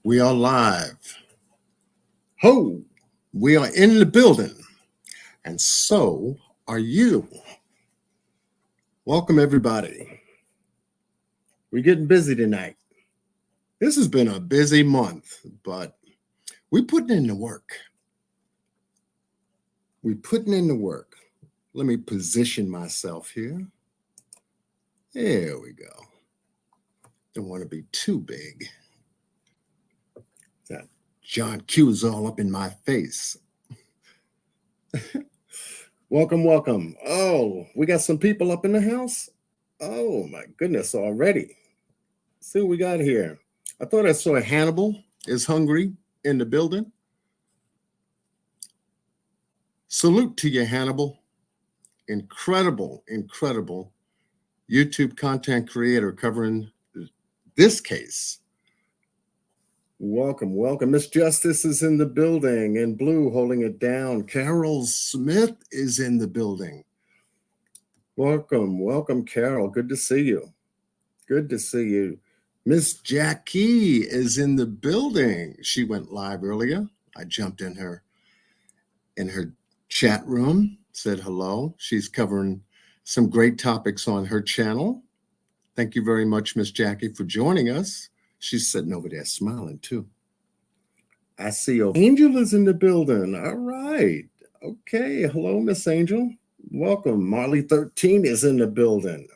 We are live. Ho! We are in the building, and so are you. Welcome, everybody. We're getting busy tonight. This has been a busy month, but we're putting in the work. We're putting in the work. Let me position myself here. There we go. Don't want to be too big. That John Q is all up in my face. Welcome, welcome. Oh, we got some people up in the house? Oh, my goodness, already. Let's see what we got here. I thought I saw Hannibal is hungry in the building. Salute to you, Hannibal. Incredible, incredible YouTube content creator covering this case. Welcome, welcome. Miss Justice is in the building in blue, holding it down. Carol Smith is in the building. Welcome, welcome, Carol. Good to see you. Good to see you. Miss Jackie is in the building. She went live earlier. I jumped in her chat room, said hello. She's covering some great topics on her channel. Thank you very much, Miss Jackie, for joining us. She's sitting over there smiling too. I see Angel is in the building. All right. Okay. Hello, Miss Angel. Welcome. Marley 13 is in the building.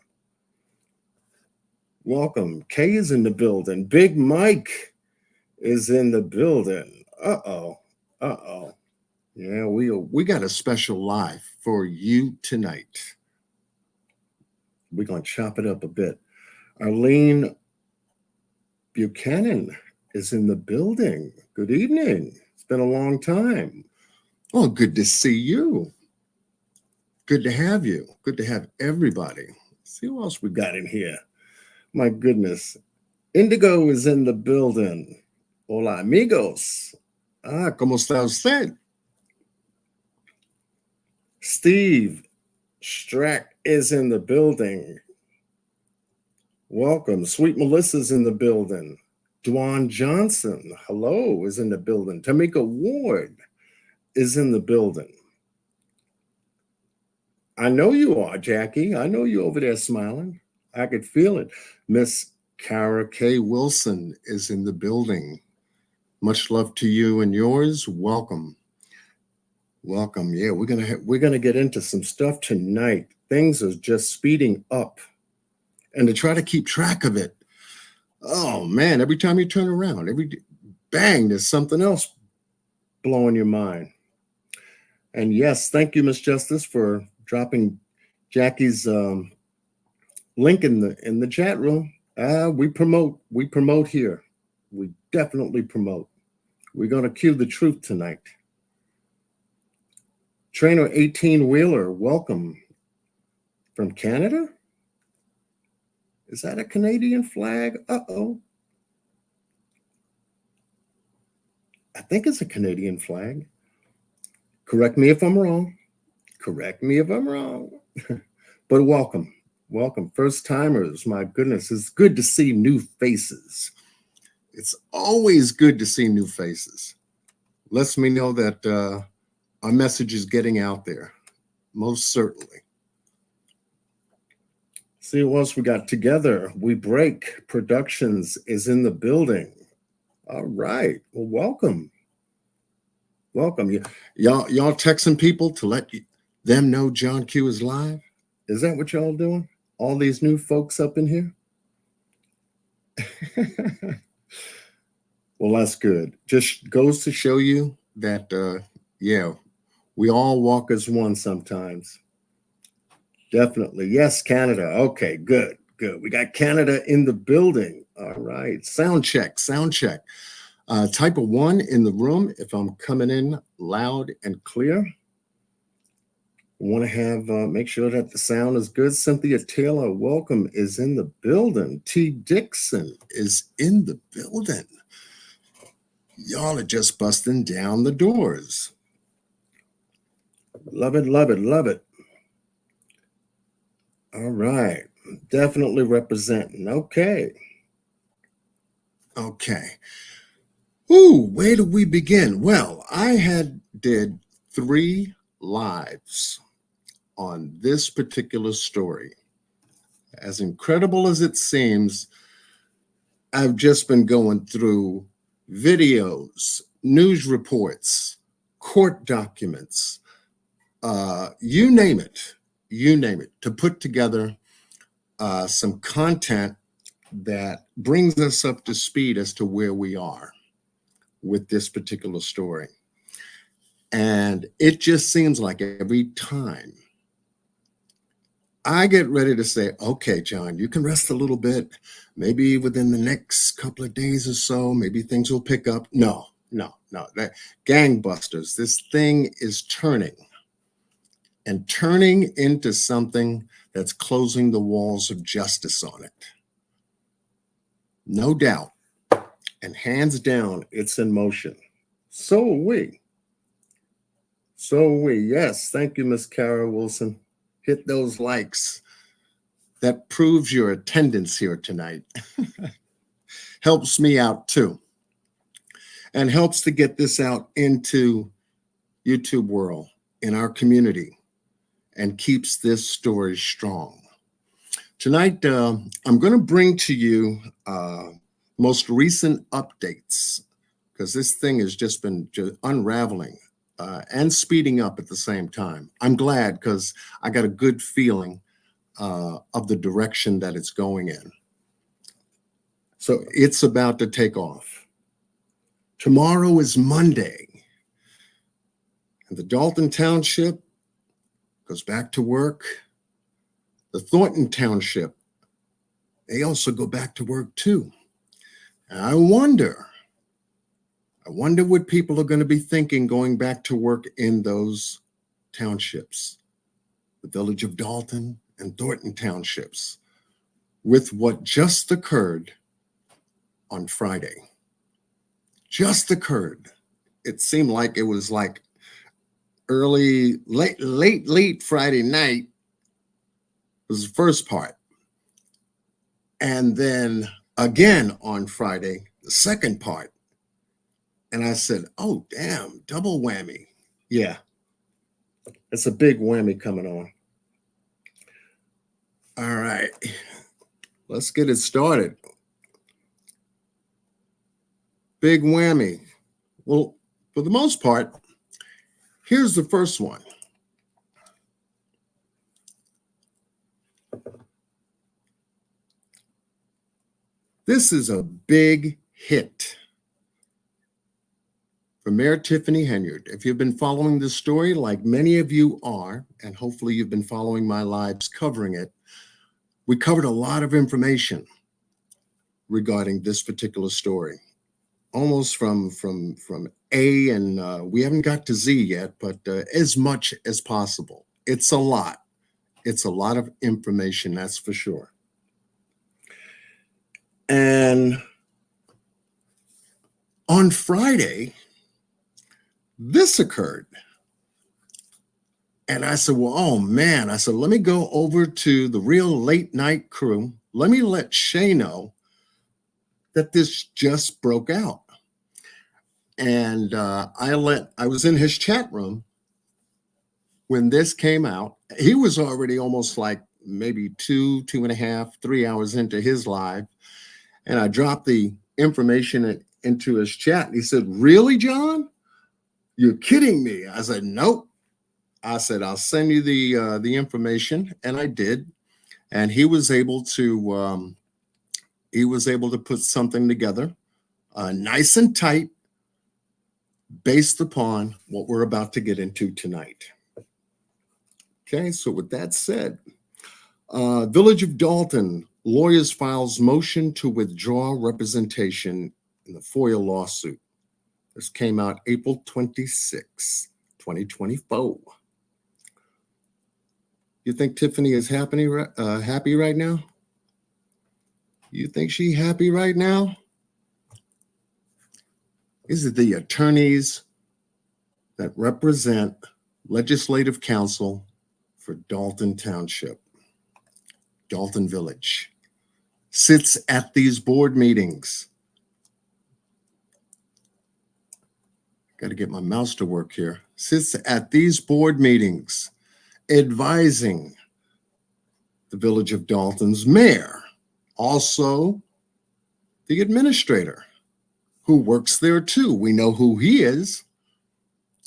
Welcome. Kay is in the building. Big Mike is in the building. Uh-oh. Uh-oh. Yeah, we got a special live for you tonight. We're going to chop it up a bit. Arlene Buchanan is in the building. Good evening. It's been a long time. Oh, good to see you. Good to have you. Good to have everybody. Let's see who else we got in here. My goodness. Indigo is in the building. Hola, amigos. ¿Cómo está usted? Steve Strack is in the building. Welcome. Sweet Melissa's in the building. Dwan Johnson, hello, is in the building. Tamika Ward is in the building. I know you are, Jackie. I know you over there smiling. I could feel it. Miss Kara K. Wilson is in the building. Much love to you and yours. Welcome. Welcome. Yeah, we're gonna get into some stuff tonight. Things are just speeding up. And to try to keep track of it, oh man, every time you turn around, bang, there's something else blowing your mind. And yes, thank you, Miss Justice, for dropping Jackie's link in the chat room. We promote here. We definitely promote. We're gonna cue the truth tonight. Trainer 18 Wheeler, welcome from Canada. Is that a Canadian flag? Uh-oh. I think it's a Canadian flag. Correct me if I'm wrong. Correct me if I'm wrong. But welcome. Welcome. First timers. My goodness. It's good to see new faces. It's always good to see new faces. Lets me know that our message is getting out there. Most certainly. See what else we got. Together We Break Productions is in the building. All right. Well, welcome. Welcome. Y'all texting people to let them know John Q is live? Is that what y'all doing? All these new folks up in here? Well, that's good. Just goes to show you that, yeah, we all walk as one sometimes. Definitely. Yes, Canada. Okay, good, good. We got Canada in the building. All right. Sound check, sound check. Type of 1 in the room if I'm coming in loud and clear. Want to have, make sure that the sound is good. Cynthia Taylor, welcome, is in the building. T. Dixon is in the building. Y'all are just busting down the doors. Love it, love it, love it. All right. Definitely representing. Okay. Okay. Ooh, where do we begin? Well, did 3 lives on this particular story. As incredible as it seems, I've just been going through videos, news reports, court documents, you name it, to put together some content that brings us up to speed as to where we are with this particular story. And it just seems like every time I get ready to say, okay, John, you can rest a little bit. Maybe within the next couple of days or so, maybe things will pick up. No. That gangbusters, this thing is turning into something that's closing the walls of justice on it. No doubt. And hands down, it's in motion. So are we. Yes, thank you, Miss Kara Wilson. Hit those likes. That proves your attendance here tonight. Helps me out too. And helps to get this out into YouTube world, in our community, and keeps this story strong. Tonight, I'm going to bring to you most recent updates, because this thing has just been unraveling and speeding up at the same time. I'm glad, because I got a good feeling of the direction that it's going in. So it's about to take off. Tomorrow is Monday, and the Dolton Township goes back to work. The Thornton Township, they also go back to work too. And I wonder what people are going to be thinking going back to work in those townships, the village of Dolton and Thornton townships, with what just occurred on Friday. Just occurred. It seemed like it was like late Friday night was the first part. And then again on Friday, the second part. And I said, oh, damn, double whammy. Yeah, it's a big whammy coming on. All right, let's get it started. Big whammy. Well, for the most part, here's the first one. This is a big hit for Mayor Tiffany Henyard. If you've been following this story, like many of you are, and hopefully you've been following my lives covering it, we covered a lot of information regarding this particular story, almost from A, and we haven't got to Z yet, but as much as possible. It's a lot. It's a lot of information, that's for sure. And on Friday, this occurred. And I said, well, oh man, I said, let me go over to the real late night crew. Let me let Shay know that this just broke out. And I was in his chat room when this came out. He was already almost like maybe 2.5, 3 hours into his live. And I dropped the information into his chat. And he said, really, John? You're kidding me. I said, nope. I said, I'll send you the information. And I did. And he was able to put something together, nice and tight, based upon what we're about to get into tonight. Okay, so with that said, Village of Dolton, lawyers files motion to withdraw representation in the Foia lawsuit. This came out April 26, 2024. You think Tiffany is happy right now? You think she's happy right now? Is it the attorneys that represent Legislative Council for Dolton Township, Dolton Village, sits at these board meetings? got to get my mouse to work here, sits at these board meetings advising the Village of Dolton's mayor, also the administrator who works there too. We know who he is.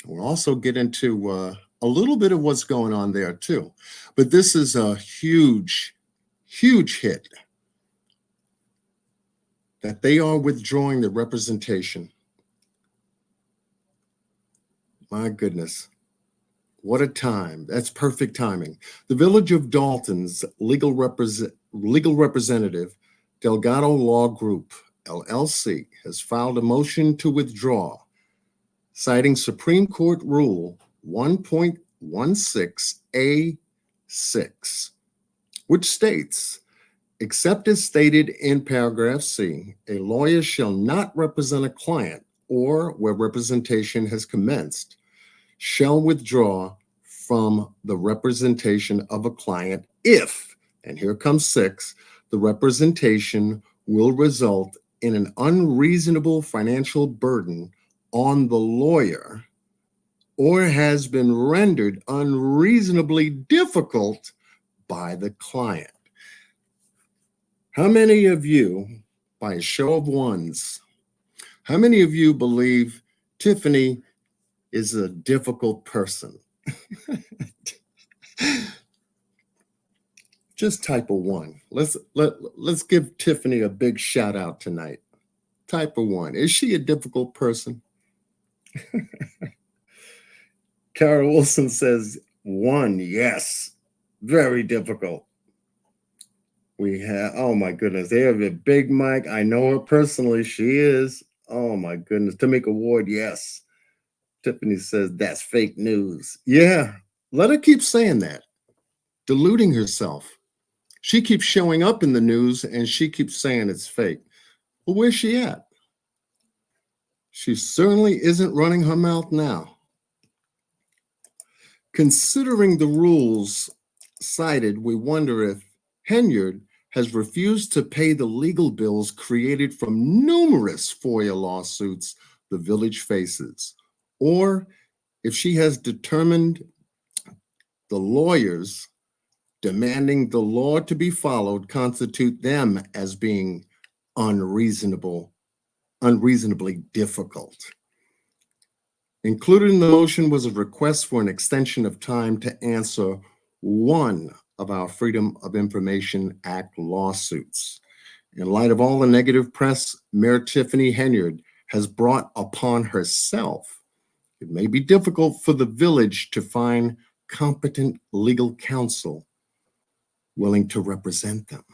We'll also get into a little bit of what's going on there too. But this is a huge, huge hit that they are withdrawing the representation. My goodness, what a time. That's perfect timing. The Village of Dolton's legal representative, Delgado Law Group, LLC, has filed a motion to withdraw, citing Supreme Court Rule 1.16A6, which states, except as stated in paragraph C, a lawyer shall not represent a client or where representation has commenced, shall withdraw from the representation of a client if, and here comes 6, the representation will result in an unreasonable financial burden on the lawyer or has been rendered unreasonably difficult by the client. How many of you, by a show of ones, how many of you believe Tiffany is a difficult person? Just type a 1. Let's give Tiffany a big shout out tonight. Type a 1. Is she a difficult person? Carol Wilson says 1. Yes, very difficult. We have, oh my goodness, they have a big mic. I know her personally. She is. Oh my goodness. Tamika Ward, yes. Tiffany says that's fake news. Yeah, let her keep saying that. Deluding herself. She keeps showing up in the news and she keeps saying it's fake. Well, where's she at? She certainly isn't running her mouth now. Considering the rules cited, we wonder if Henyard has refused to pay the legal bills created from numerous Foia lawsuits the village faces, or if she has determined the lawyers demanding the law to be followed constitute them as being unreasonably difficult. Included in the motion was a request for an extension of time to answer one of our Freedom of Information Act lawsuits. In light of all the negative press Mayor Tiffany Henyard has brought upon herself, it may be difficult for the village to find competent legal counsel willing to represent them.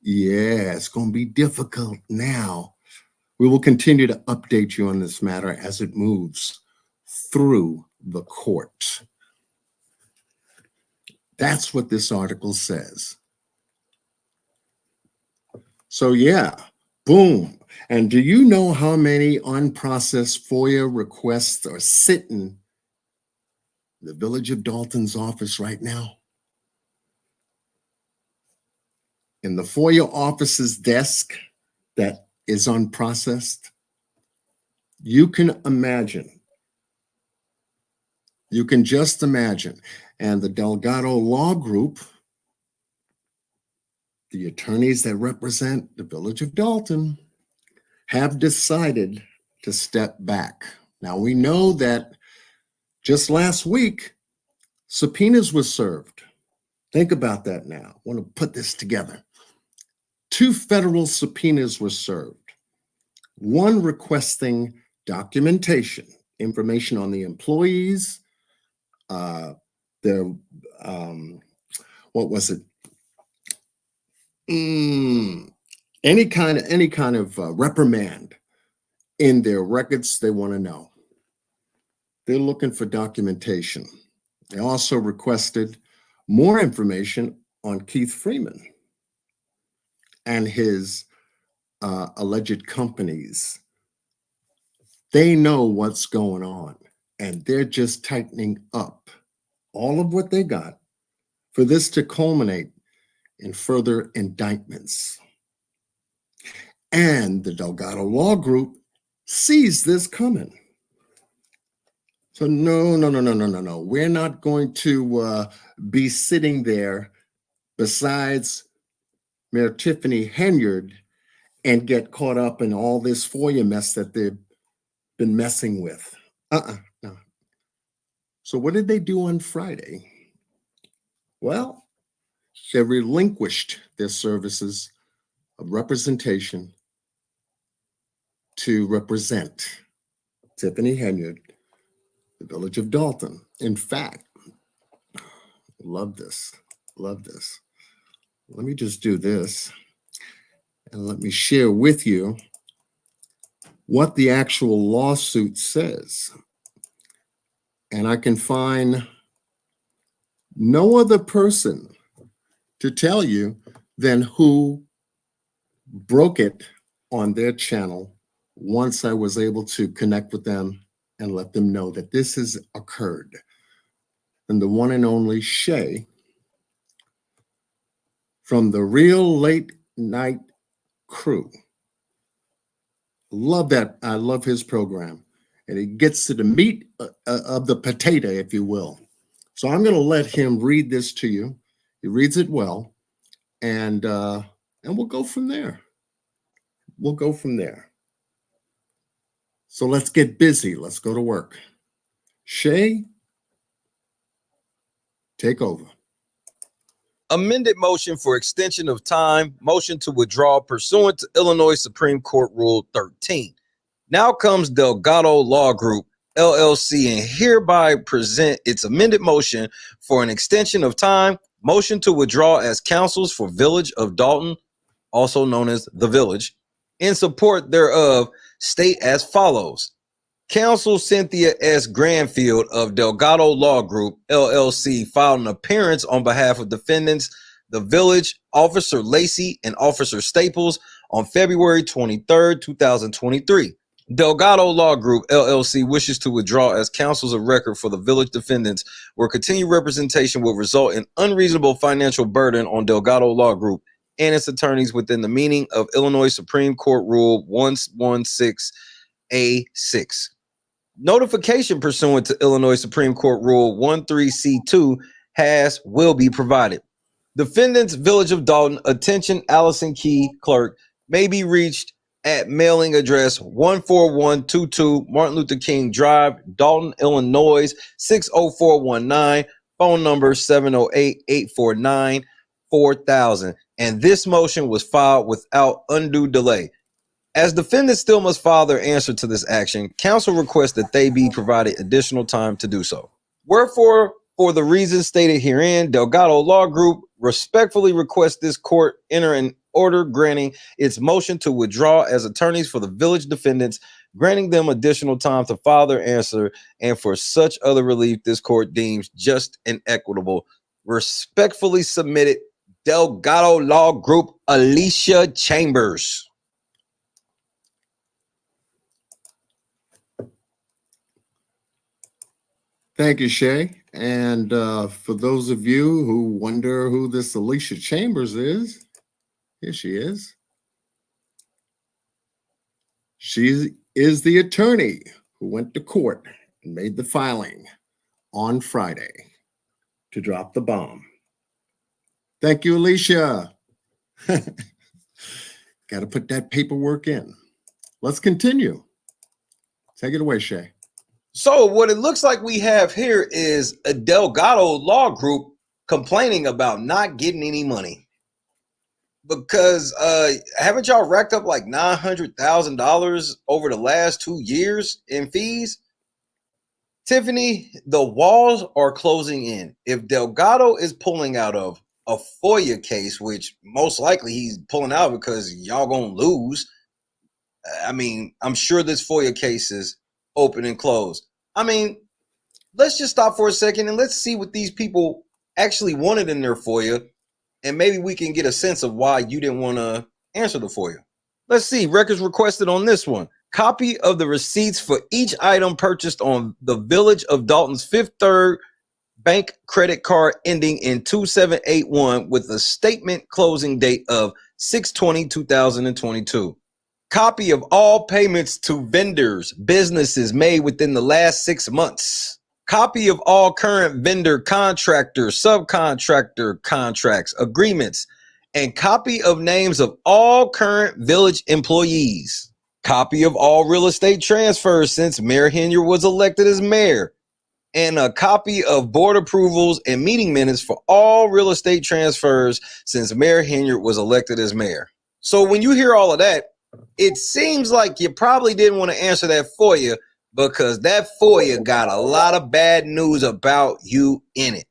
Yeah, it's going to be difficult now. We will continue to update you on this matter as it moves through the court. That's what this article says. So yeah, boom. And do you know how many unprocessed Foia requests are sitting in the Village of Dolton's office right now? In the Foia office's desk that is unprocessed, you can imagine. You can just imagine. And the Delgado Law Group, the attorneys that represent the Village of Dolton, have decided to step back. Now, we know that just last week, subpoenas were served. Think about that now. I want to put this together. 2 federal subpoenas were served. One requesting documentation, information on the employees, their, what was it? Any kind of reprimand in their records they want to know. They're looking for documentation. They also requested more information on Keith Freeman and his alleged companies. They know what's going on, and they're just tightening up all of what they got for this to culminate in further indictments. And the Delgado Law Group sees this coming. So no. We're not going to be sitting there besides Mayor Tiffany Henyard and get caught up in all this Foia mess that they've been messing with. No. So what did they do on Friday? Well, they relinquished their services of representation to represent Tiffany Henyard, the village of Dolton. In fact, love this. Let me just do this and let me share with you what the actual lawsuit says. And I can find no other person to tell you than who broke it on their channel once I was able to connect with them and let them know that this has occurred. And the one and only Shay from the Real Late Night Crew. Love that. I love his program. And it gets to the meat of the potato, if you will. So I'm going to let him read this to you. He reads it well. And we'll go from there. So let's get busy. Let's go to work. Shay, take over. Amended motion for extension of time, motion to withdraw pursuant to Illinois Supreme Court Rule 13. Now comes Delgado Law Group, LLC, and hereby present its amended motion for an extension of time, motion to withdraw as counsels for Village of Dolton, also known as The Village. In support thereof, state as follows. Counsel Cynthia S. Granfield of Delgado Law Group, LLC, filed an appearance on behalf of defendants, The Village, Officer Lacey, and Officer Staples on February 23rd, 2023. Delgado Law Group, LLC, wishes to withdraw as counsels of record for the Village defendants, where continued representation will result in unreasonable financial burden on Delgado Law Group and its attorneys within the meaning of Illinois Supreme Court Rule 116A6. Notification pursuant to Illinois Supreme Court Rule 13C2 will be provided. Defendants, Village of Dolton, attention Allison Key, clerk, may be reached at mailing address 14122 Martin Luther King Drive, Dolton, Illinois 60419, phone number 708-849-4000. And this motion was filed without undue delay. As defendants still must file their answer to this action, counsel requests that they be provided additional time to do so. Wherefore, for the reasons stated herein, Delgado Law Group respectfully requests this court enter an order granting its motion to withdraw as attorneys for the Village defendants, granting them additional time to file their answer, and for such other relief this court deems just and equitable. Respectfully submitted, Delgado Law Group, Alicia Chambers. Thank you, Shay. And for those of you who wonder who this Alicia Chambers is, here she is. She is the attorney who went to court and made the filing on Friday to drop the bomb. Thank you, Alicia. Got to put that paperwork in. Let's continue. Take it away, Shay. So what it looks like we have here is a Delgado Law Group complaining about not getting any money. Because haven't y'all racked up like $900,000 over the last 2 years in fees? Tiffany, the walls are closing in. If Delgado is pulling out of a Foia case, which most likely he's pulling out because y'all gonna lose. I mean, I'm sure this Foia case is open and closed. I mean, let's just stop for a second and let's see what these people actually wanted in their Foia, and maybe we can get a sense of why you didn't want to answer the Foia. Let's see, records requested on this one. Copy of the receipts for each item purchased on the Village of Dolton's Fifth Third bank credit card ending in 2781 with a statement closing date of 6/20/2022. Copy of all payments to vendors, businesses made within the last 6 months. Copy of all current vendor, contractor, subcontractor contracts, agreements, and copy of names of all current village employees. Copy of all real estate transfers since Mayor Henyard was elected as mayor. And a copy of board approvals and meeting minutes for all real estate transfers since Mayor Henyard was elected as mayor. So when you hear all of that, it seems like you probably didn't want to answer that FOIA because that FOIA got a lot of bad news about you in it.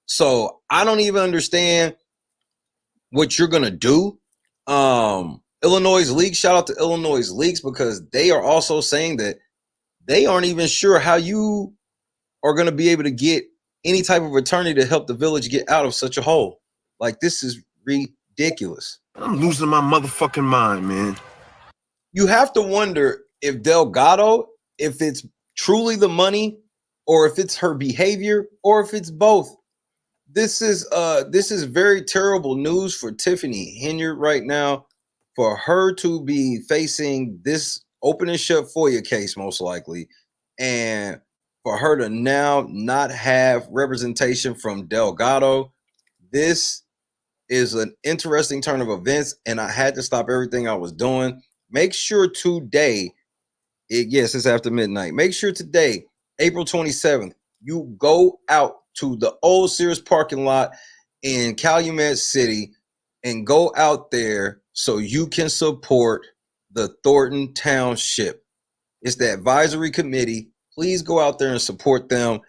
So I don't even understand what you're going to do. Illinois Leaks, shout out to Illinois Leaks, because they are also saying that they aren't even sure how you are going to be able to get any type of attorney to help the village get out of such a hole. Like, this is ridiculous. I'm losing my motherfucking mind, man. You have to wonder if Delgado, if it's truly the money, or if it's her behavior, or if it's both. This is very terrible news for Tiffany Henyard right now, for her to be facing this open and shut FOIA case, most likely, and for her to now not have representation from Delgado. This is an interesting turn of events, and I had to stop everything I was doing. Make sure today, yes, it's after midnight. Make sure today, April 27th, you go out to the old Sears parking lot in Calumet City and go out there so you can support the Thornton Township. It's the advisory committee. Please go out there and support them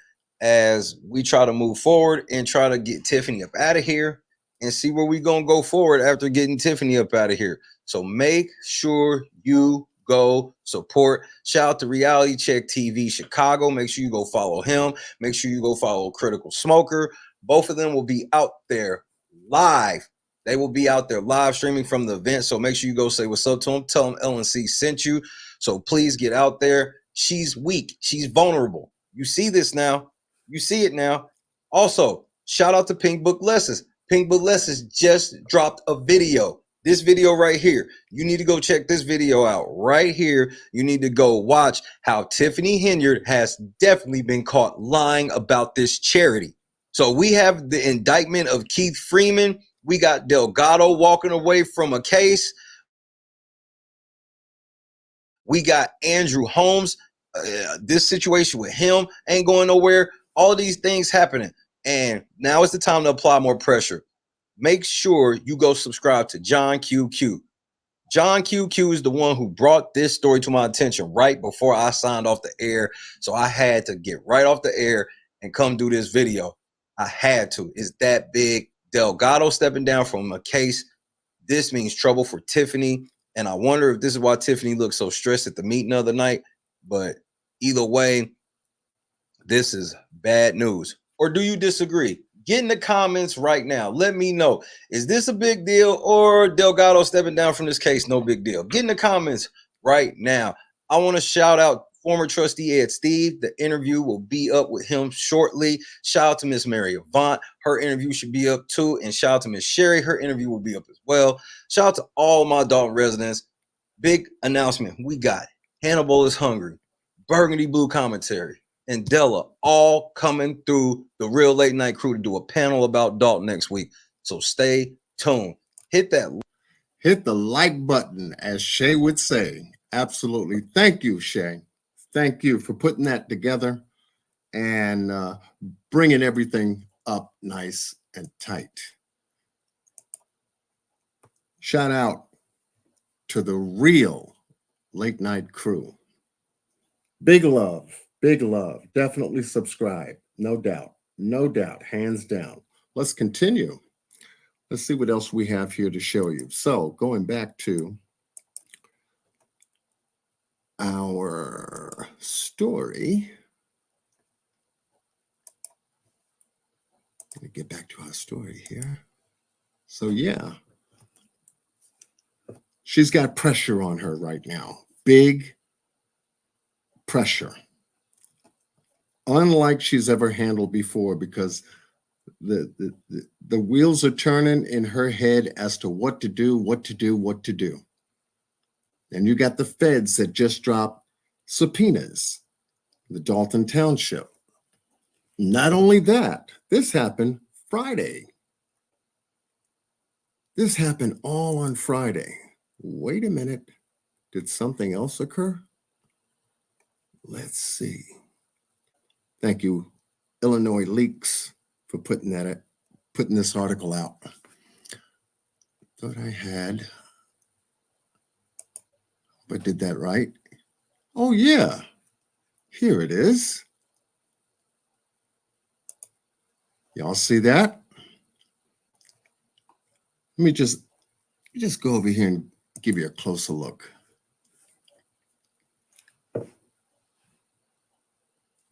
as we try to move forward and try to get Tiffany up out of here and see where we're going to go forward after getting Tiffany up out of here. So make sure you go support. Shout out to Reality Check TV Chicago. Make sure you go follow him. Make sure you go follow Critical Smoker. Both of them will be out there live. They will be out there live streaming from the event. So make sure you go say what's up to them. Tell them LNC sent you. So please get out there. She's weak. She's vulnerable. You see this now. You see it now. Also, shout out to Pink Book Lessons. Pink Book Lessons just dropped a video. This video right here. You need to go check this video out right here. You need to go watch how Tiffany Henyard has definitely been caught lying about this charity. So we have the indictment of Keith Freeman. We got Delgado walking away from a case. We got Andrew Holmes. This situation with him ain't going nowhere. All these things happening. And now is the time to apply more pressure. Make sure you go subscribe to John QQ. John QQ is the one who brought this story to my attention right before I signed off the air. So I had to get right off the air and come do this video. I had to. It's that big. Delgado stepping down from a case. This means trouble for Tiffany. And I wonder if this is why Tiffany looked so stressed at the meeting the other night. But either way, this is bad news. Or do you disagree? Get in the comments right now. Let me know. Is this a big deal, or Delgado stepping down from this case? No big deal. Get in the comments right now. I want to shout out former trustee Ed Steve. The interview will be up with him shortly. Shout out to Miss Mary Avant. Her interview should be up too. And shout out to Miss Sherry. Her interview will be up as well. Shout out to all my Dolton residents. Big announcement. We got Hannibal is Hungry, Burgundy Blue Commentary, and Della all coming through the Real Late Night Crew to do a panel about Dolton next week. So stay tuned. Hit the like button, as Shay would say. Absolutely. Thank you, Shay. Thank you for putting that together and bringing everything up nice and tight. Shout out to the Real Late Night Crew. Big love. Big love. Definitely subscribe. No doubt. No doubt. Hands down. Let's continue. Let's see what else we have here to show you. So going back to our story. Let me get back to our story here. So yeah, she's got pressure on her right now. Big pressure. Unlike she's ever handled before, because the wheels are turning in her head as to what to do. And you got the feds that just dropped subpoenas, the Dolton Township. Not only that, this happened Friday. This happened all on Friday. Wait a minute. Did something else occur? Let's see. Thank you, Illinois Leaks, for putting this article out. Thought I had, but did that right? Oh yeah, here it is. Y'all see that? Let me just go over here and give you a closer look.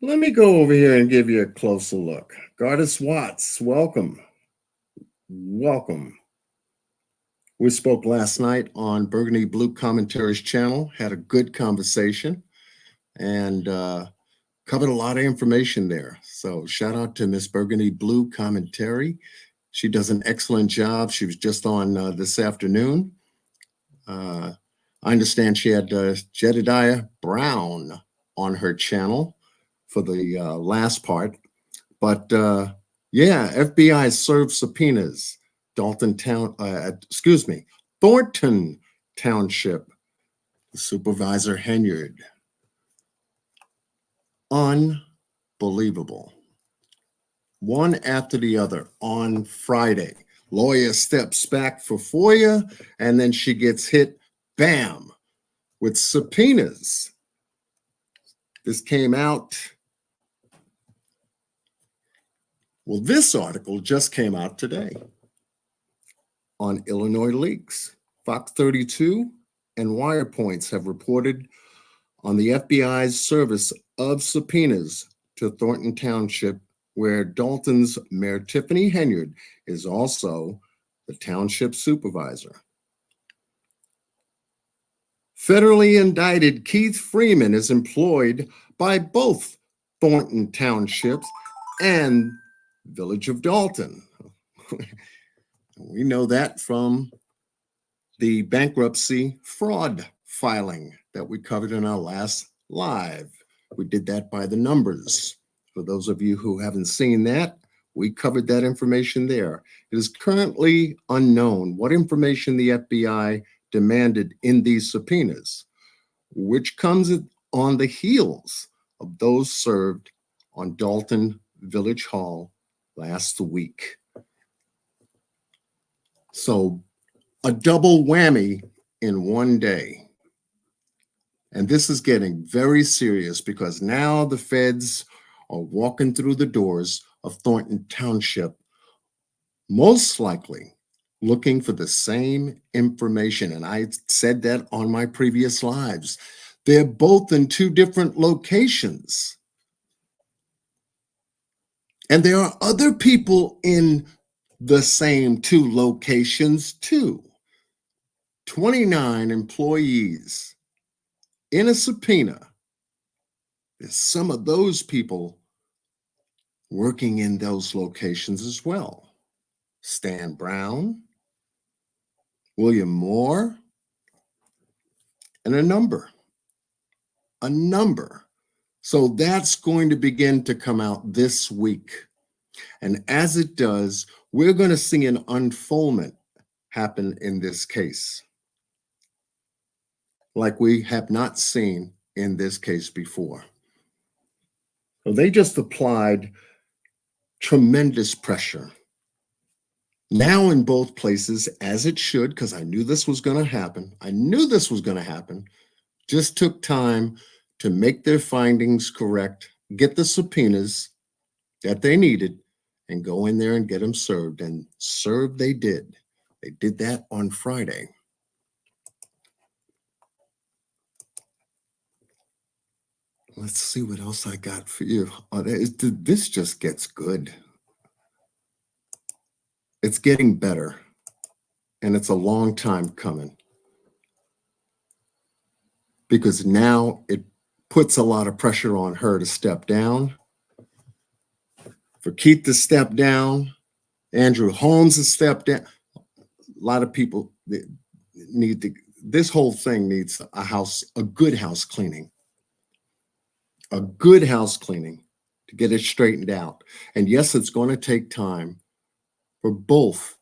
Let me go over here and give you a closer look. Goddess Watts, welcome. Welcome. We spoke last night on Burgundy Blue Commentaries channel, had a good conversation, and covered a lot of information there. So shout out to Miss Burgundy Blue Commentary. She does an excellent job. She was just on this afternoon. I understand she had Jedediah Brown on her channel for the last part. But yeah, FBI served subpoenas. Thornton Township, Supervisor Henyard. Unbelievable. One after the other on Friday. Lawyer steps back for Foia, and then she gets hit, bam, with subpoenas. This came out. Well, this article just came out today on Illinois Leaks. Fox 32 and Wirepoints have reported on the FBI's service of subpoenas to Thornton Township, where Dolton's Mayor Tiffany Henyard is also the township supervisor. Federally indicted Keith Freeman is employed by both Thornton Townships and Village of Dolton. We know that from the bankruptcy fraud filing that we covered in our last live. We did that by the numbers. For those of you who haven't seen that, we covered that information there. It is currently unknown what information the FBI demanded in these subpoenas, which comes on the heels of those served on Dolton Village Hall last week. So a double whammy in one day. And this is getting very serious because now the feds are walking through the doors of Thornton Township, most likely looking for the same information. And I said that on my previous lives. They're both in two different locations. And there are other people in the same two locations too. 29 employees in a subpoena. There's some of those people working in those locations as well. Stan Brown, William Moore, and a number. So that's going to begin to come out this week. And as it does, we're going to see an unfoldment happen in this case, like we have not seen in this case before. So they just applied tremendous pressure. Now in both places, as it should, because I knew this was going to happen. Just took time to make their findings correct, get the subpoenas that they needed, and go in there and get them served. And served they did. They did that on Friday. Let's see what else I got for you. This just gets good. It's getting better, and it's a long time coming, because now it puts a lot of pressure on her to step down, for Keith to step down, Andrew Holmes to step down. A lot of people need to this whole thing needs a good house cleaning. A good house cleaning to get it straightened out. And yes, it's going to take time for both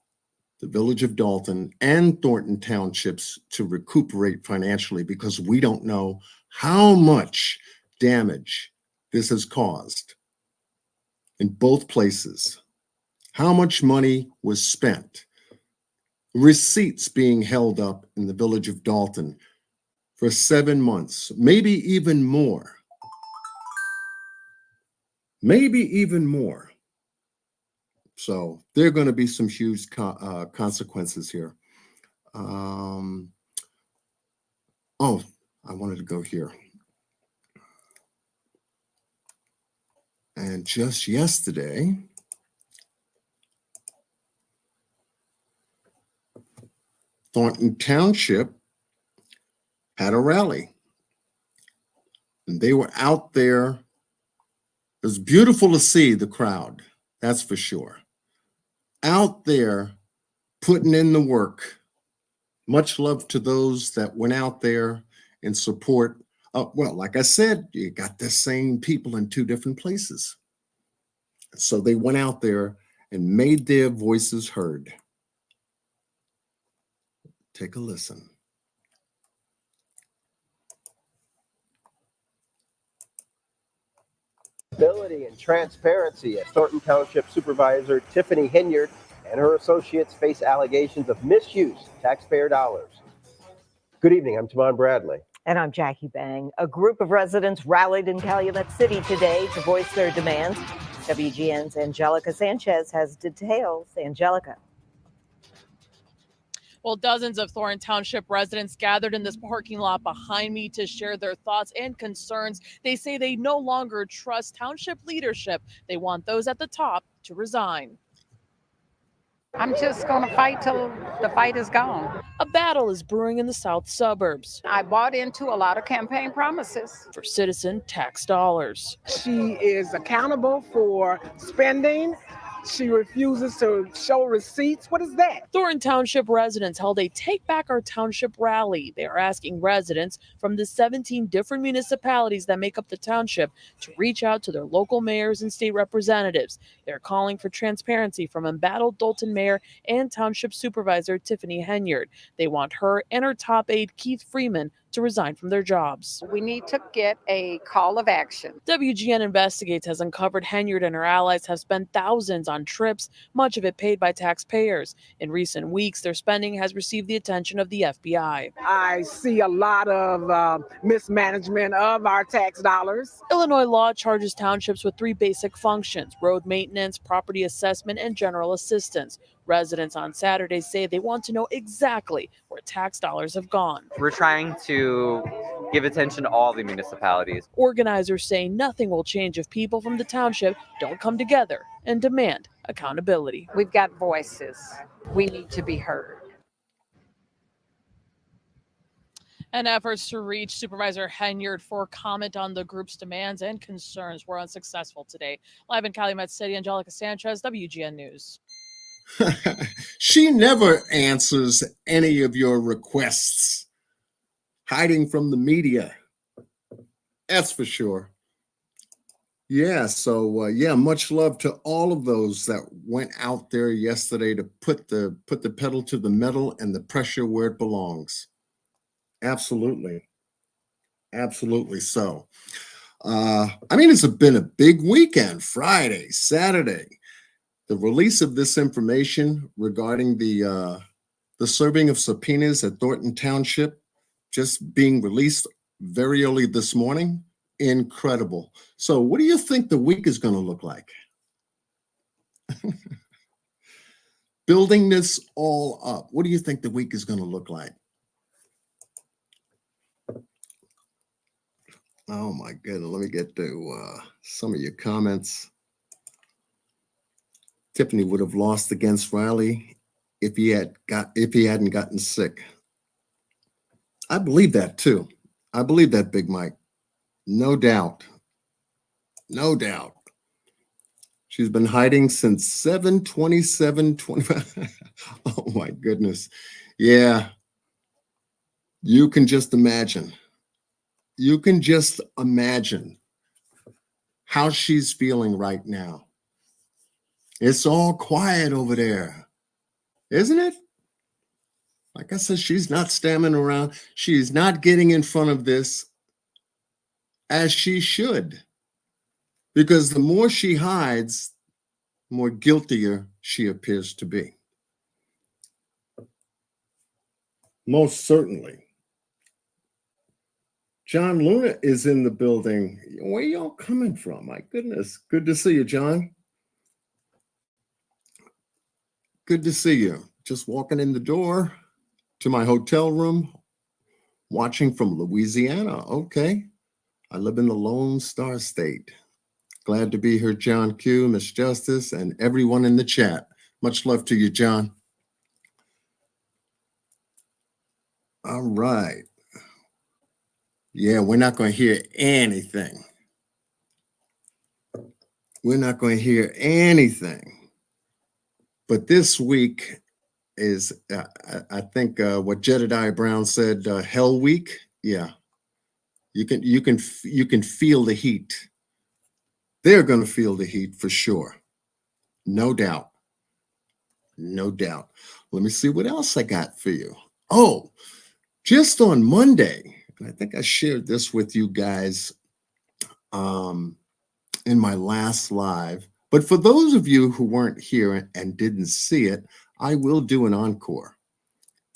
the village of Dolton and Thornton townships to recuperate financially, because we don't know how much damage this has caused in both places, how much money was spent, receipts being held up in the village of Dolton for 7 months, maybe even more. Maybe even more. So there are going to be some huge consequences here. Oh, I wanted to go here. And just yesterday, Thornton Township had a rally. And they were out there. It was beautiful to see the crowd, that's for sure. Out there putting in the work. Much love to those that went out there in support. Well, like I said, you got the same people in two different places. So they went out there and made their voices heard. Take a listen. Accountability and transparency as Thornton Township Supervisor Tiffany Henyard and her associates face allegations of misuse of taxpayer dollars. Good evening, I'm Tamon Bradley. And I'm Jackie Bang. A group of residents rallied in Calumet City today to voice their demands. WGN's Angelica Sanchez has details. Angelica. Well, dozens of Thornton Township residents gathered in this parking lot behind me to share their thoughts and concerns. They say they no longer trust township leadership. They want those at the top to resign. I'm just going to fight till the fight is gone. A battle is brewing in the south suburbs. I bought into a lot of campaign promises. For citizen tax dollars. She is accountable for spending. She refuses to show receipts. What is that? Thornton Township residents held a Take Back Our Township rally. They are asking residents from the 17 different municipalities that make up the township to reach out to their local mayors and state representatives. They're calling for transparency from embattled Dolton Mayor and Township Supervisor Tiffany Henyard. They want her and her top aide Keith Freeman to resign from their jobs. We need to get a call of action. WGN Investigates has uncovered Henyard and her allies have spent thousands on trips, much of it paid by taxpayers. In recent weeks, their spending has received the attention of the FBI. I see a lot of mismanagement of our tax dollars. Illinois law charges townships with 3 basic functions: road maintenance, property assessment, and general assistance. Residents on Saturday say they want to know exactly where tax dollars have gone. We're trying to give attention to all the municipalities. Organizers say nothing will change if people from the township don't come together and demand accountability. We've got voices. We need to be heard. And efforts to reach Supervisor Henyard for comment on the group's demands and concerns were unsuccessful today. Live in Calumet City, Angelica Sanchez, WGN News. She never answers any of your requests, hiding from the media. That's for sure. Yeah, so much love to all of those that went out there yesterday to put the pedal to the metal and the pressure where it belongs. Absolutely. Absolutely so. It's been a big weekend, Friday, Saturday. The release of this information regarding the serving of subpoenas at Thornton Township just being released very early this morning. Incredible. So what do you think the week is going to look like? Building this all up. What do you think the week is going to look like? Oh my goodness. Let me get to some of your comments. Tiffany would have lost against Riley if he hadn't gotten sick. I believe that too. I believe that, Big Mike. No doubt. No doubt. She's been hiding since 7/27/25. Oh my goodness. Yeah. You can just imagine. You can just imagine how she's feeling right now. It's all quiet over there, isn't it? Like I said, she's not stammering around. She's not getting in front of this as she should. Because the more she hides, the more guiltier she appears to be. Most certainly. John Luna is in the building. Where y'all coming from? My goodness. Good to see you, John. Good to see you. Just walking in the door to my hotel room, watching from Louisiana. Okay. I live in the Lone Star State. Glad to be here, John Q, Miss Justice, and everyone in the chat. Much love to you, John. All right. Yeah, we're not going to hear anything. We're not going to hear anything. But this week is, I think, what Jedediah Brown said, Hell Week. Yeah, you can feel the heat. They're going to feel the heat for sure, no doubt, no doubt. Let me see what else I got for you. Oh, just on Monday, and I think I shared this with you guys in my last live. But for those of you who weren't here and didn't see it, I will do an encore.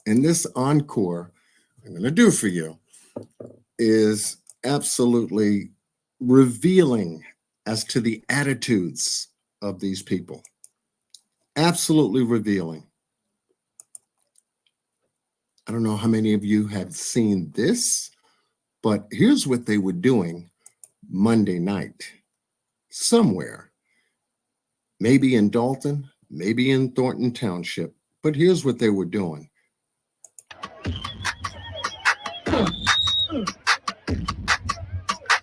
And this encore I'm going to do for you is absolutely revealing as to the attitudes of these people. Absolutely revealing. I don't know how many of you have seen this, but here's what they were doing Monday night. Somewhere, maybe in Dolton, maybe in Thornton Township, but here's what they were doing.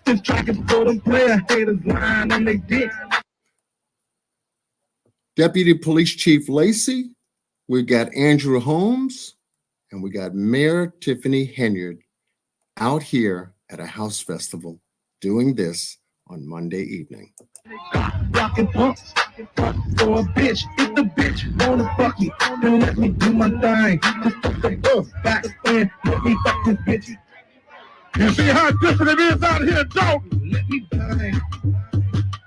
This track is for them player haters lying on their dick. Deputy Police Chief Lacey, we got Andrew Holmes, and we got Mayor Tiffany Henyard out here at a house festival doing this on Monday evening. Rockin' punks for a bitch. If the bitch wanna fuck me, then let me do my thing. Just back and let me fuck this bitch. You see how different it is out here in Dolton? Let me bang.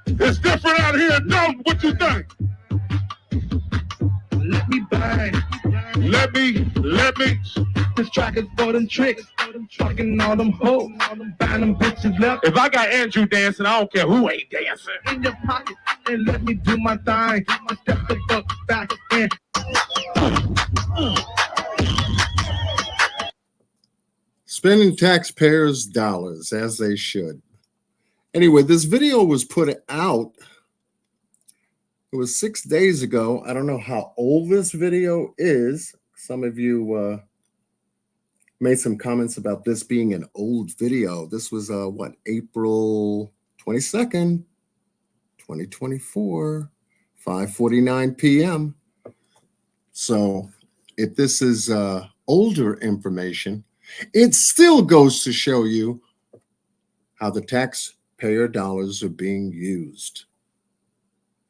It's different out here in Dolton. What you think? Let me bang. Let me. This track is for them tricks. Fucking all them hoes. Buying them bitches left. If I got Andrew dancing, I don't care who ain't dancing. In your pocket and let me do my thing. I step the fuck back and. Spending taxpayers' dollars as they should. Anyway, this video was put out. It was 6 days ago. I don't know how old this video is. Some of you made some comments about this being an old video. This was April 22nd, 2024, 5:49 p.m. So if this is older information, it still goes to show you how the taxpayer dollars are being used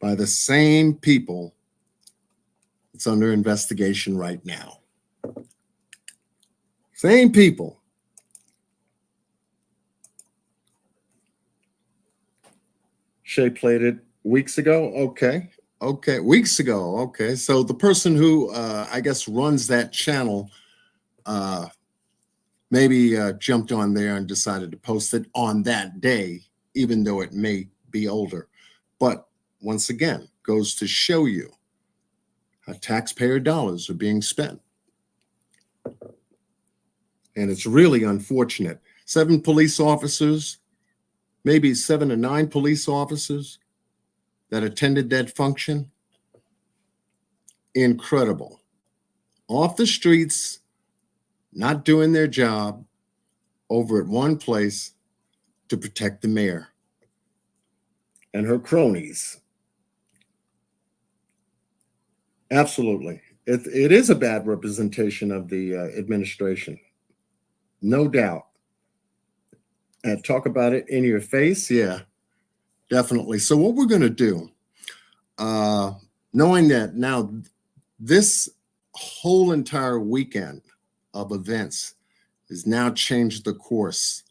by the same people that's under investigation right now. Same people. Shay played it weeks ago. Okay. Weeks ago. Okay. So the person who I guess runs that channel maybe jumped on there and decided to post it on that day, even though it may be older. But once again, goes to show you how taxpayer dollars are being spent. And it's really unfortunate. 7 police officers, maybe 7 to 9 police officers that attended that function. Incredible. Off the streets, not doing their job, over at one place to protect the mayor and her cronies. Absolutely. It is a bad representation of the administration. no doubt. And talk about it in your face, yeah, definitely. So what we're going to do, knowing that now this whole entire weekend of events has now changed the course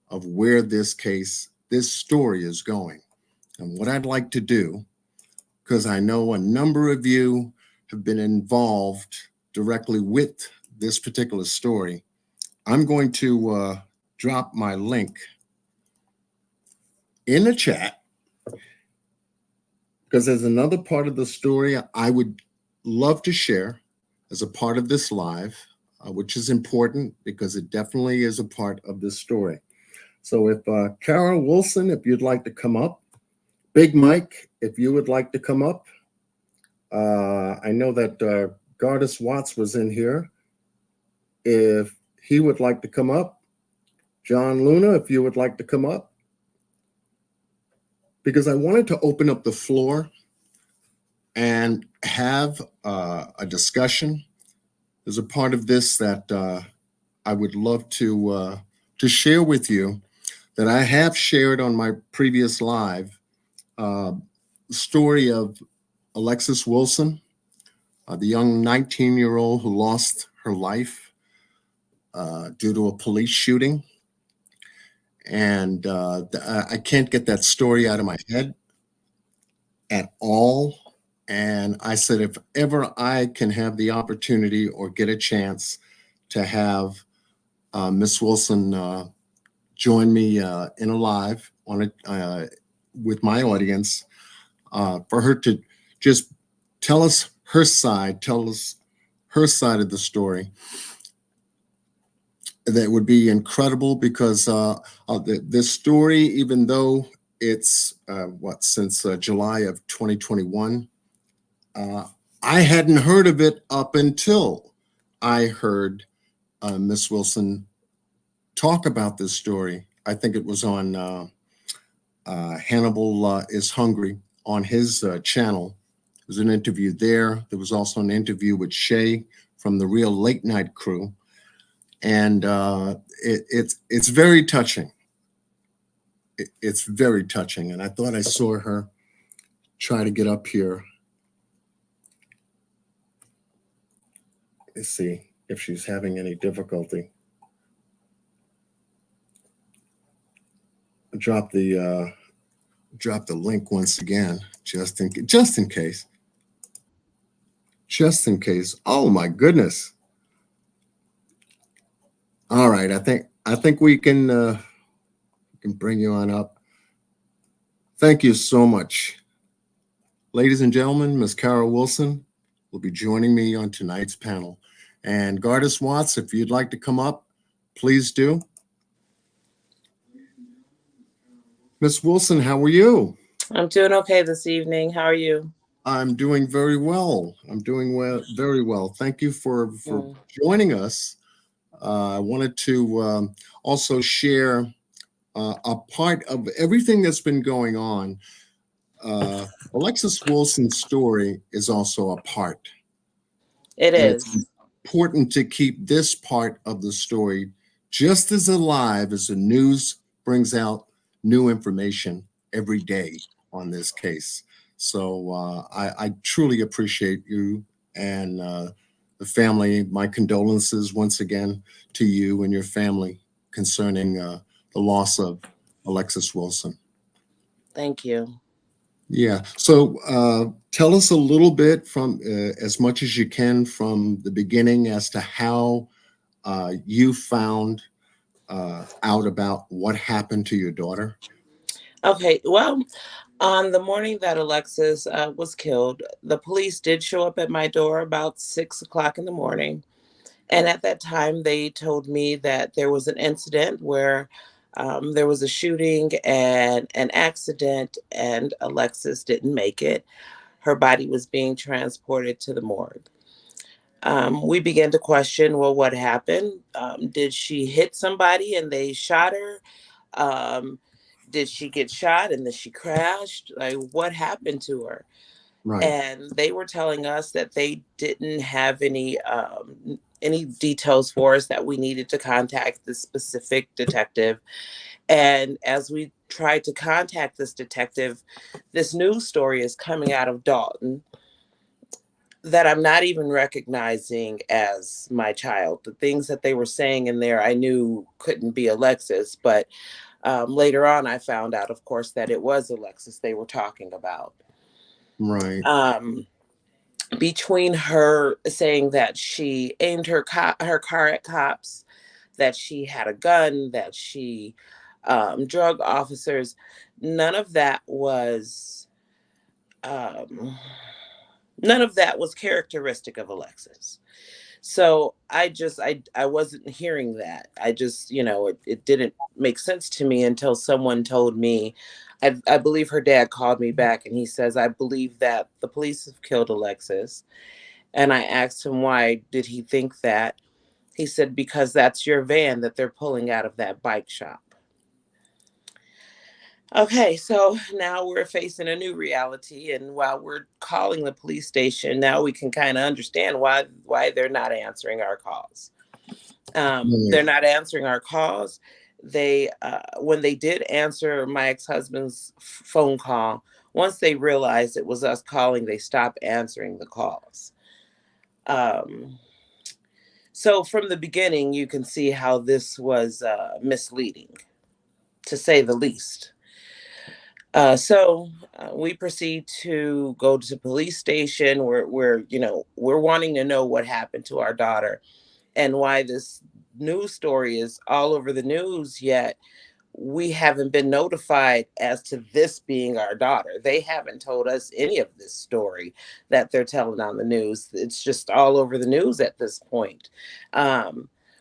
of where this story is going. And what I'd like to do, because I know a number of you have been involved directly with this particular story, I'm going to drop my link in the chat, because there's another part of the story I would love to share as a part of this live, which is important because it definitely is a part of this story. So if Kara Wilson, if you'd like to come up, Big Mike, if you would like to come up, I know that Gardis Watts was in here. If he would like to come up, John Luna, if you would like to come up, because I wanted to open up the floor and have a discussion. There's a part of this that I would love to share with you that I have shared on my previous live. The story of Alexis Wilson, the young 19-year-old who lost her life due to a police shooting. And I can't get that story out of my head at all. And I said, if ever I can have the opportunity or get a chance to have Miss Wilson join me in a live on it with my audience, for her to just tell us her side of the story, that would be incredible, because this story, even though it's since July of 2021, I hadn't heard of it up until I heard Miss Wilson talk about this story. I think it was on Hannibal is Hungry on his channel. There was an interview there. There was also an interview with Shay from the Real Late Night Crew. And it's very touching. It's very touching. And I thought I saw her try to get up here. Let's see if she's having any difficulty. Drop the link once again, just in case. Just in case. Oh my goodness. All right, I think we can bring you on up. Thank you so much. Ladies and gentlemen, Ms. Kara Wilson will be joining me on tonight's panel. And Gardis Watts, if you'd like to come up, please do. Ms. Wilson, how are you? I'm doing okay this evening. How are you? I'm doing very well. Very well. Thank you for joining us. I wanted to also share a part of everything that's been going on. Alexis Wilson's story is also a part. It is. It's important to keep this part of the story just as alive as the news brings out new information every day on this case. So I truly appreciate you and the family. My condolences once again to you and your family concerning the loss of Alexis Wilson. Thank you. Yeah. So tell us a little bit from as much as you can from the beginning as to how you found out about what happened to your daughter. Okay. Well, on the morning that Alexis was killed, the police did show up at my door about 6 o'clock in the morning. And at that time, they told me that there was an incident where there was a shooting and an accident, and Alexis didn't make it. Her body was being transported to the morgue. We began to question, well, what happened? Did she hit somebody and they shot her? Did she get shot and then she crashed? Like, what happened to her? Right. And they were telling us that they didn't have any details for us, that we needed to contact this specific detective. And as we tried to contact this detective, this news story is coming out of Dolton that I'm not even recognizing as my child. The things that they were saying in there, I knew couldn't be Alexis, but later on, I found out, of course, that it was Alexis they were talking about. Right. Between her saying that she aimed her car at cops, that she had a gun, that she drug officers, none of that was characteristic of Alexis. So I wasn't hearing that. I just, it didn't make sense to me until someone told me. I believe her dad called me back and he says, I believe that the police have killed Alexis. And I asked him, why did he think that? He said, because that's your van that they're pulling out of that bike shop. Okay, so now we're facing a new reality, and while we're calling the police station, now we can kind of understand why they're not answering our calls. They're not answering our calls. They when they did answer my ex-husband's phone call, once they realized it was us calling, they stopped answering the calls. So from the beginning, you can see how this was misleading, to say the least. So we proceed to go to the police station. We're wanting to know what happened to our daughter and why this news story is all over the news, yet we haven't been notified as to this being our daughter. They haven't told us any of this story that they're telling on the news. It's just all over the news at this point.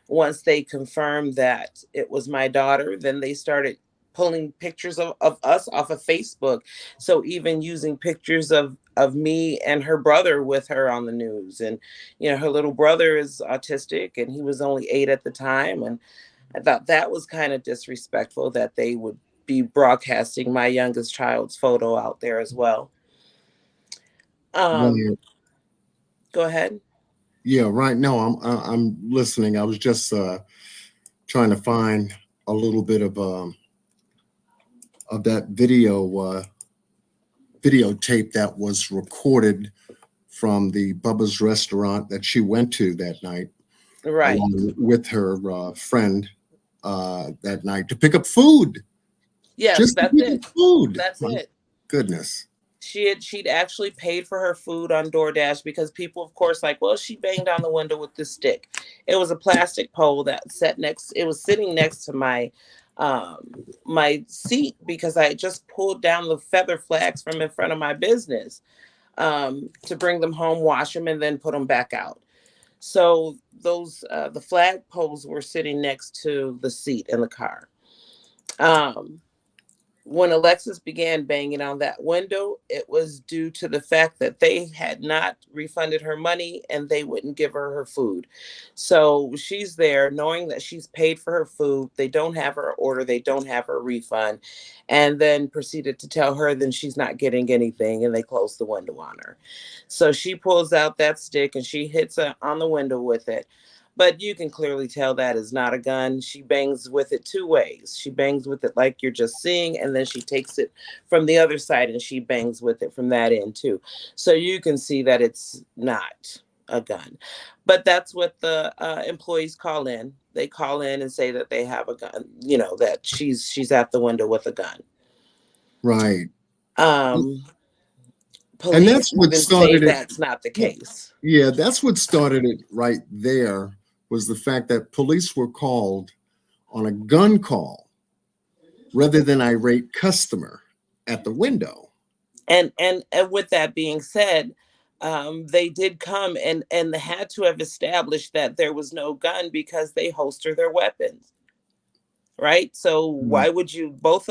Once they confirmed that it was my daughter, then they started pulling pictures of us off of Facebook. So even using pictures of me and her brother with her on the news. And, her little brother is autistic and he was only 8 at the time. And I thought that was kind of disrespectful that they would be broadcasting my youngest child's photo out there as well. Right. Go ahead. Yeah, right. No, I'm listening. I was just trying to find a little bit of that videotape that was recorded from the Bubba's restaurant that she went to that night, Right. along with her friend that night to pick up food. Yes, Just that's to pick it. up food. That's My it. goodness. She'd actually paid for her food on DoorDash because people, of course, like, well, she banged on the window with this stick. It was a plastic pole that it was sitting next to my seat because I just pulled down the feather flags from in front of my business to bring them home, wash them, and then put them back out. So those the flag poles were sitting next to the seat in the car. When Alexis began banging on that window, it was due to the fact that they had not refunded her money and they wouldn't give her her food. So she's there knowing that she's paid for her food. They don't have her order. They don't have her refund. And then proceeded to tell her then she's not getting anything, and they closed the window on her. So she pulls out that stick and she hits on the window with it. But you can clearly tell that is not a gun. She bangs with it 2 ways. She bangs with it like you're just seeing, and then she takes it from the other side and she bangs with it from that end too. So you can see that it's not a gun. But that's what the employees call in. They call in and say that they have a gun, that she's at the window with a gun. Right. Police that's what even started say it. that's not the case. Yeah, that's what started it right there, was the fact that police were called on a gun call rather than irate customer at the window. And with that being said, they did come and had to have established that there was no gun because they holster their weapons, right? So why would you both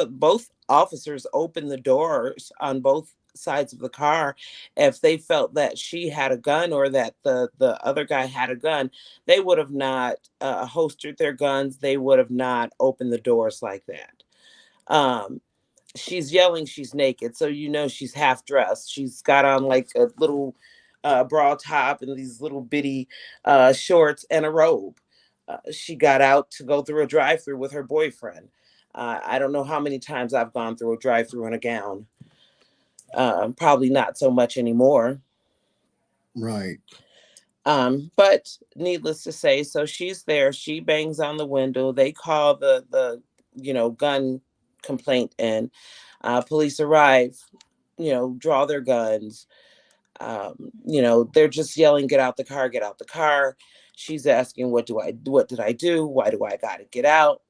officers open the doors on both sides of the car if they felt that she had a gun or that the other guy had a gun? They would have not holstered their guns. They would have not opened the doors like that. she's yelling she's naked, so you know she's half dressed. She's got on like a little bra top and these little bitty shorts and a robe. She got out to go through a drive-through with her boyfriend. I don't know how many times I've gone through a drive-through in a gown. Probably not so much anymore. Right. But needless to say, so she's there. She bangs on the window. They call the gun complaint in. Police arrive, draw their guns. They're just yelling, "Get out the car! Get out the car!" She's asking, "What did I do? Why do I got to get out?"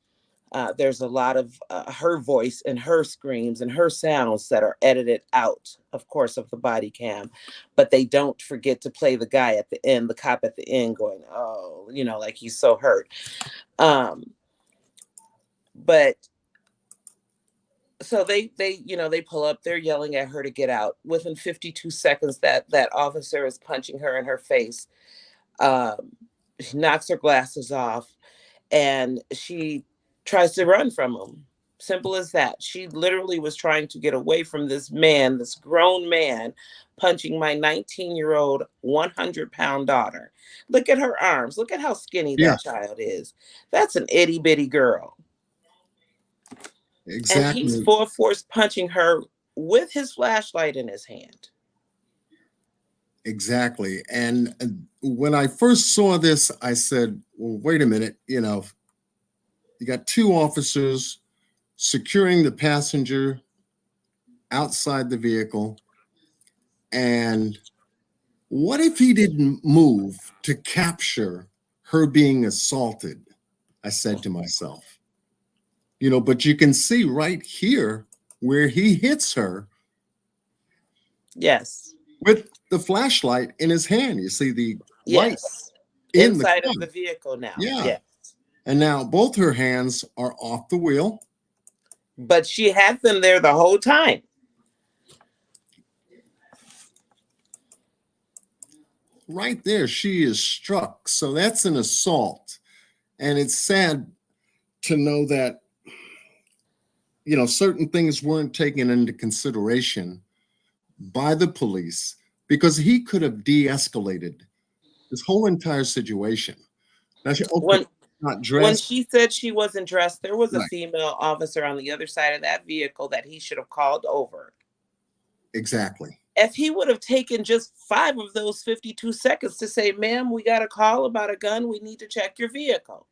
There's a lot of her voice and her screams and her sounds that are edited out, of course, of the body cam, but they don't forget to play the guy at the end, the cop at the end going, "Oh," like he's so hurt. But so they pull up, they're yelling at her to get out. Within 52 seconds, that officer is punching her in her face. She knocks her glasses off and she tries to run from him. Simple as that. She literally was trying to get away from this man, this grown man, punching my 19-year-old, 100-pound daughter. Look at her arms. Look at how skinny that child is. That's an itty bitty girl. Exactly. And he's full force punching her with his flashlight in his hand. Exactly. And when I first saw this, I said, well, wait a minute, you got two officers securing the passenger outside the vehicle. And what if he didn't move to capture her being assaulted? I said to myself. But you can see right here where he hits her. Yes. With the flashlight in his hand. You see the light inside of the vehicle now. Yeah. Yes. And now both her hands are off the wheel. But she had them there the whole time. Right there, she is struck. So that's an assault. And it's sad to know that certain things weren't taken into consideration by the police because he could have de-escalated this whole entire situation. Now, not dressed. When she said she wasn't dressed, there was a female officer on the other side of that vehicle that he should have called over. Exactly. If he would have taken just 5 of those 52 seconds to say, "Ma'am, we got a call about a gun. We need to check your vehicle."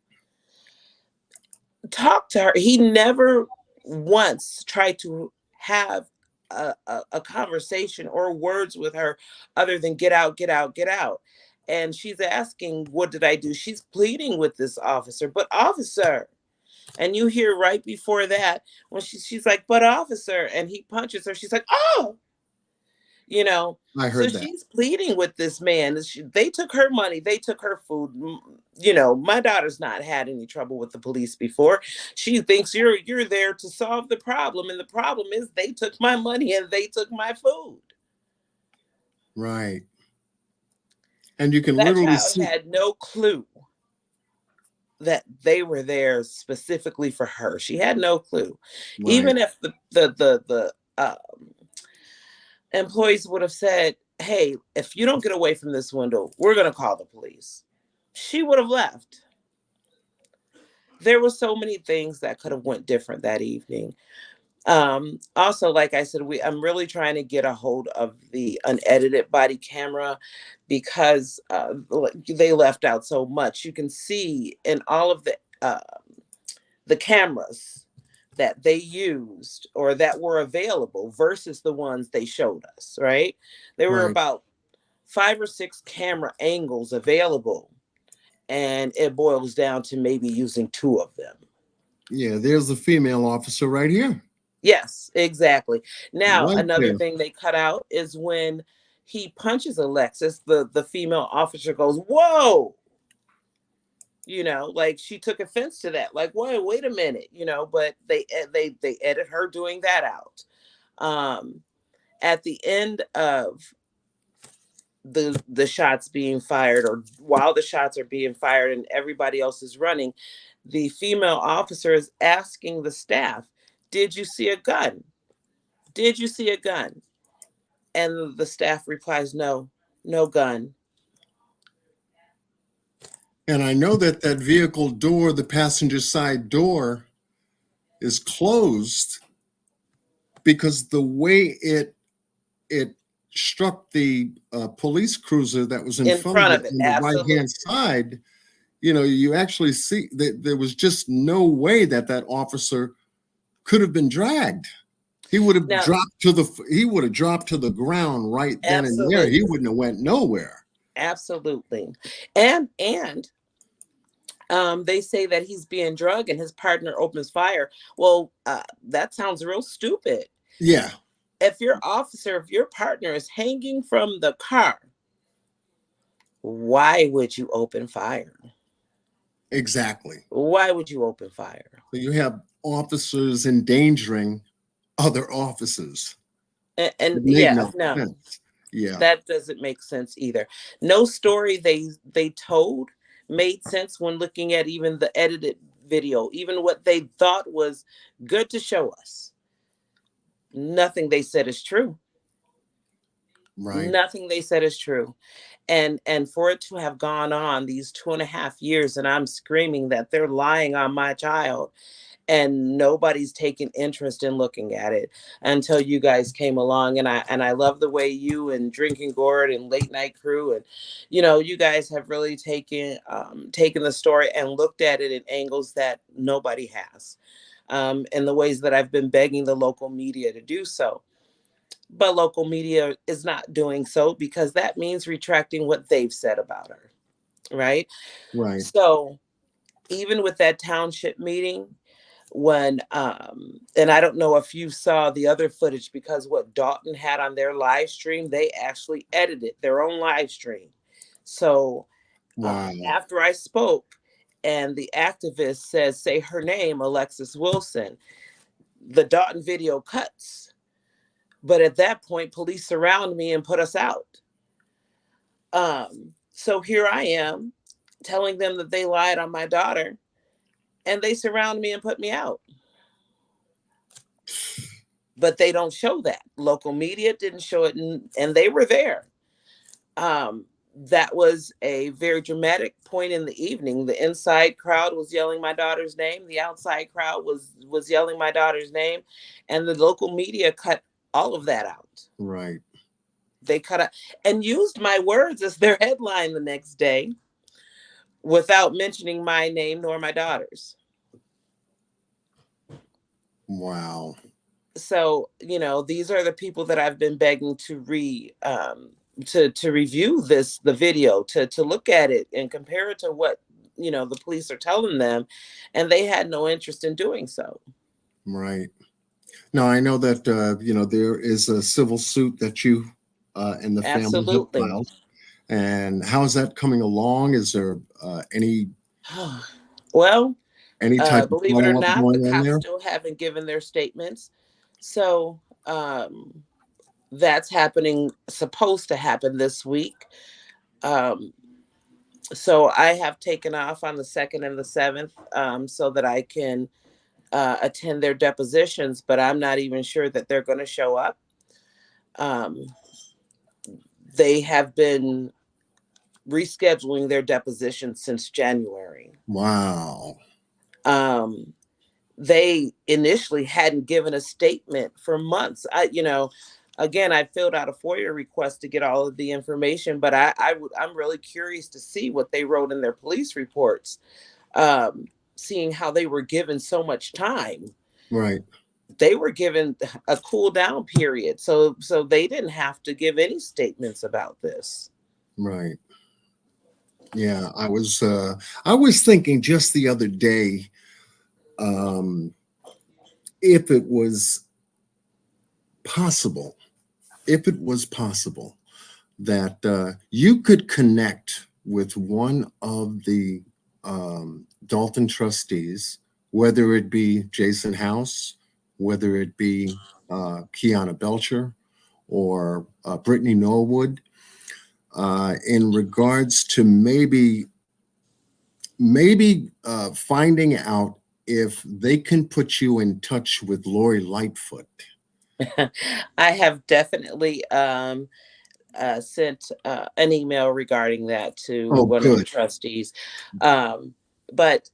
Talk to her. He never once tried to have a conversation or words with her other than "get out, get out, get out." And she's asking, "What did I do?" She's pleading with this officer, "But officer," and you hear right before that when she's like, "But officer," and he punches her. She's like, "Oh," I heard that. She's pleading with this man. They took her money. They took her food. My daughter's not had any trouble with the police before. She thinks you're there to solve the problem. And the problem is they took my money and they took my food. Right. And you can that literally child see. had no clue that they were there specifically for her. She had no clue. Right. Even if the employees would have said, "Hey, if you don't get away from this window, we're going to call the police," she would have left. There were so many things that could have went different that evening. Also, like I said, I'm really trying to get a hold of the unedited body camera because they left out so much. You can see in all of the cameras that they used or that were available versus the ones they showed us, right? There were about 5 or 6 camera angles available, and it boils down to maybe using 2 of them. Yeah, there's the female officer right here. Yes, exactly. Now, Right another there. thing they cut out is when he punches Alexis, the female officer goes, "Whoa!" Like she took offense to that. Like, wait a minute, but they edit her doing that out. At the end of the shots being fired, or while the shots are being fired and everybody else is running, the female officer is asking the staff, "Did you see a gun?" Did you see a gun? And the staff replies, no, no gun. And I know that that vehicle door, the passenger side door, is closed because the way it struck the police cruiser that was in In front of front it of it, on the absolutely. right-hand side, you know, you actually see that there was just no way that that officer could have been dragged. He would have Now, dropped to the ground right then and there. He absolutely. wouldn't have went nowhere. Absolutely. And they say that he's being drugged and his partner opens fire. Well, that sounds real stupid. Yeah. If your partner is hanging from the car, why would you open fire? Exactly. Why would you open fire? So you have officers endangering other officers. And It made yeah, no no, sense. Yeah. that doesn't make sense either. No story they told made sense when looking at even the edited video, even what they thought was good to show us. Nothing they said is true. Right. Nothing they said is true. And for it to have gone on these 2.5 years, and I'm screaming that they're lying on my child, and nobody's taken interest in looking at it until you guys came along. And I love the way you and Drinking Gourd and Late Night Crew, and you guys have really taken the story and looked at it in angles that nobody has, in the ways that I've been begging the local media to do so. But local media is not doing so because that means retracting what they've said about her, right? Right. So even with that township meeting, when and I don't know if you saw the other footage, because what Dolton had on their live stream, they actually edited their own live stream. So Wow. after I spoke and the activist says, say her name, Alexis Wilson, the Dolton video cuts. But at that point, police surround me and put us out. So here I am telling them that they lied on my daughter, and they surround me and put me out. But they don't show that. Local media didn't show it, and they were there. That was a very dramatic point in the evening. The inside crowd was yelling my daughter's name. The outside crowd was yelling my daughter's name, and the local media cut all of that out. Right. They cut out and used my words as their headline the next day without mentioning my name nor my daughter's. Wow. So, these are the people that I've been begging to review the video, to look at it and compare it to what, the police are telling them. And they had no interest in doing so. Right. Now, I know that, there is a civil suit that you and the family have Absolutely. filed. And how is that coming along? Is there any Well, type of believe it or follow-up not, going the on cops there? still haven't given their statements. So that's supposed to happen this week. So I have taken off on the 2nd and the 7th so that I can attend their depositions, but I'm not even sure that they're going to show up. They have been rescheduling their depositions since January. Wow. They initially hadn't given a statement for months. Again, I filled out a Foia request to get all of the information, but I'm really curious to see what they wrote in their police reports, seeing how they were given so much time. Right. They were given a cool down period, so they didn't have to give any statements about this. Right. Yeah, I was thinking just the other day, if it was possible that you could connect with one of the Dolton trustees, whether it be Jason House, whether it be Kiana Belcher or Brittany Norwood, in regards to maybe finding out if they can put you in touch with Lori Lightfoot. I have definitely sent an email regarding that to Oh, one of the good. trustees. But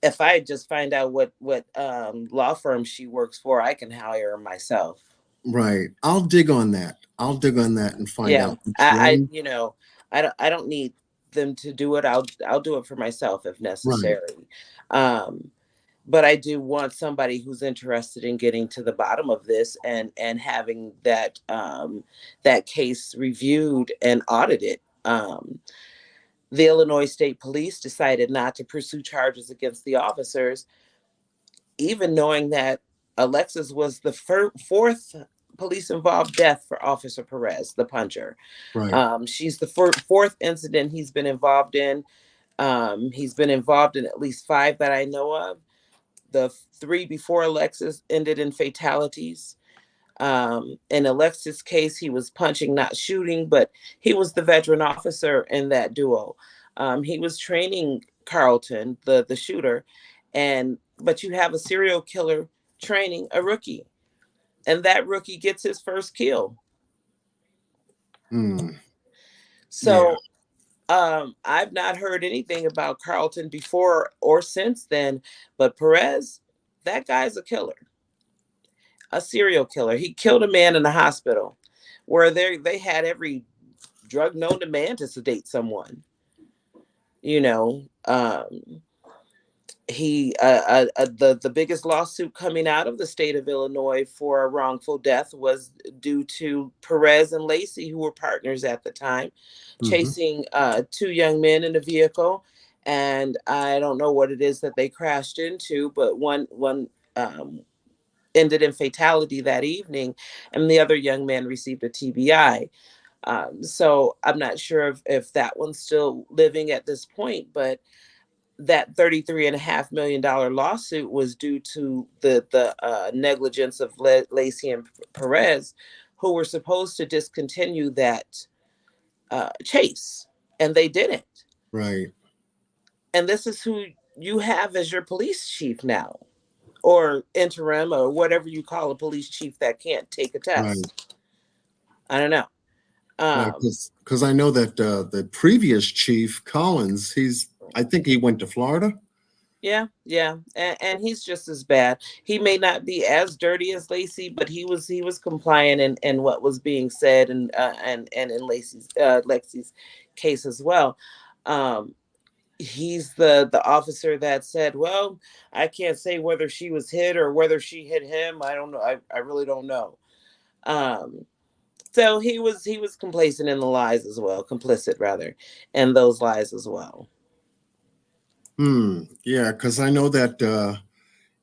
if I just find out what law firm she works for, I can hire her myself. Right. I'll dig on that. I'll dig on that and find Yeah, out which I one. you know, I don't need them to do it. I'll do it for myself if Right. necessary. Um, but I do want somebody who's interested in getting to the bottom of this and having that case reviewed and audited. The Illinois State Police decided not to pursue charges against the officers, even knowing that Alexis was the fourth police involved death for Officer Perez, the puncher. Right. She's the fourth incident he's been involved in. He's been involved in at least 5 that I know of. The 3 before Alexis ended in fatalities. In Alexis' case, he was punching, not shooting, but he was the veteran officer in that duo. He was training Carlton, the shooter, but you have a serial killer training a rookie, and that rookie gets his first kill. Hmm. So I've not heard anything about Carlton before or since then, but Perez, that guy's a killer. A serial killer. He killed a man in the hospital where they had every drug known to man to sedate someone. You know, the biggest lawsuit coming out of the state of Illinois for a wrongful death was due to Perez and Lacey, who were partners at the time, chasing 2 young men in a vehicle. And I don't know what it is that they crashed into, but one ended in fatality that evening, and the other young man received a TBI. So I'm not sure if that one's still living at this point, but that $33.5 million lawsuit was due to the negligence of Lacey and Perez, who were supposed to discontinue that chase, and they didn't. Right. And this is who you have as your police chief now, or interim, or whatever you call a police chief that can't take a test. Right. I don't know. Right. Because I know that the previous chief, Collins, I think he went to Florida. Yeah. And he's just as bad. He may not be as dirty as Lacey, but he was compliant in what was being said, and in Lexi's case as well. He's the officer that said, well, I can't say whether she was hit or whether she hit him. I don't know. I really don't know. So he was complacent in the lies as well, complicit rather, in those lies as well. Yeah, because I know that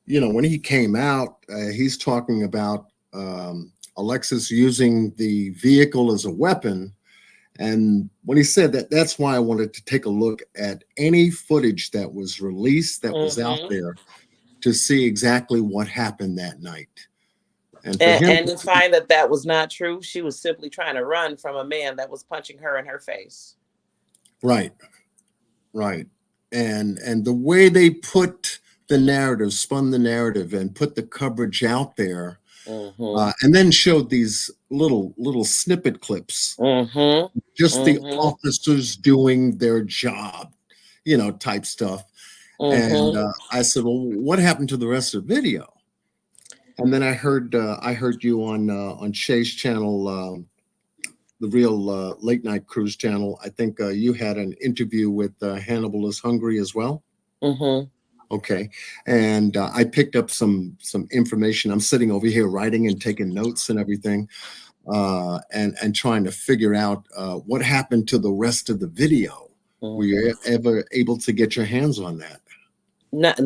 when he came out, he's talking about Alexis using the vehicle as a weapon. And when he said that, that's why I wanted to take a look at any footage that was released, that was out there, to see exactly what happened that night. And for him to find that was not true. She was simply trying to run from a man that was punching her in her face. Right. And the way they spun the narrative and put the coverage out there, and then showed these little snippet clips, just the officers doing their job, type stuff. And I said, well, what happened to the rest of the video? And then I heard you on Shay's channel, the Real Late Night Cruise channel. I think you had an interview with Hannibal is Hungry as well. Okay, and I picked up some information. I'm sitting over here writing and taking notes and everything, and trying to figure out what happened to the rest of the video. Were you ever able to get your hands on that? Not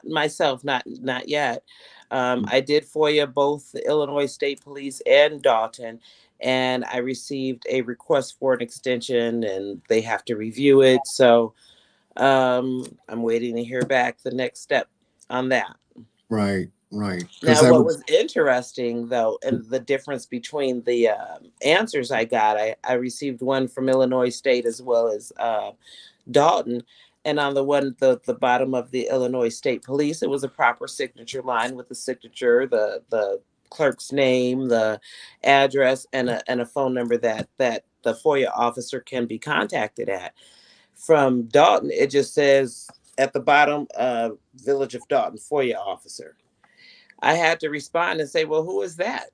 myself, not yet. I did FOIA both the Illinois State Police and Dolton, and I received a request for an extension, and they have to review it. So I'm waiting to hear back the next step on that. Right. Now, what was interesting, though, and the difference between the answers I got, I received one from Illinois State as well as Dolton. And on the bottom of the Illinois State Police, it was a proper signature line with the signature, the clerk's name, the address, and a phone number that the FOIA officer can be contacted at. From Dolton, it just says at the bottom, Village of Dolton FOIA officer. I had to respond and say, well, who is that?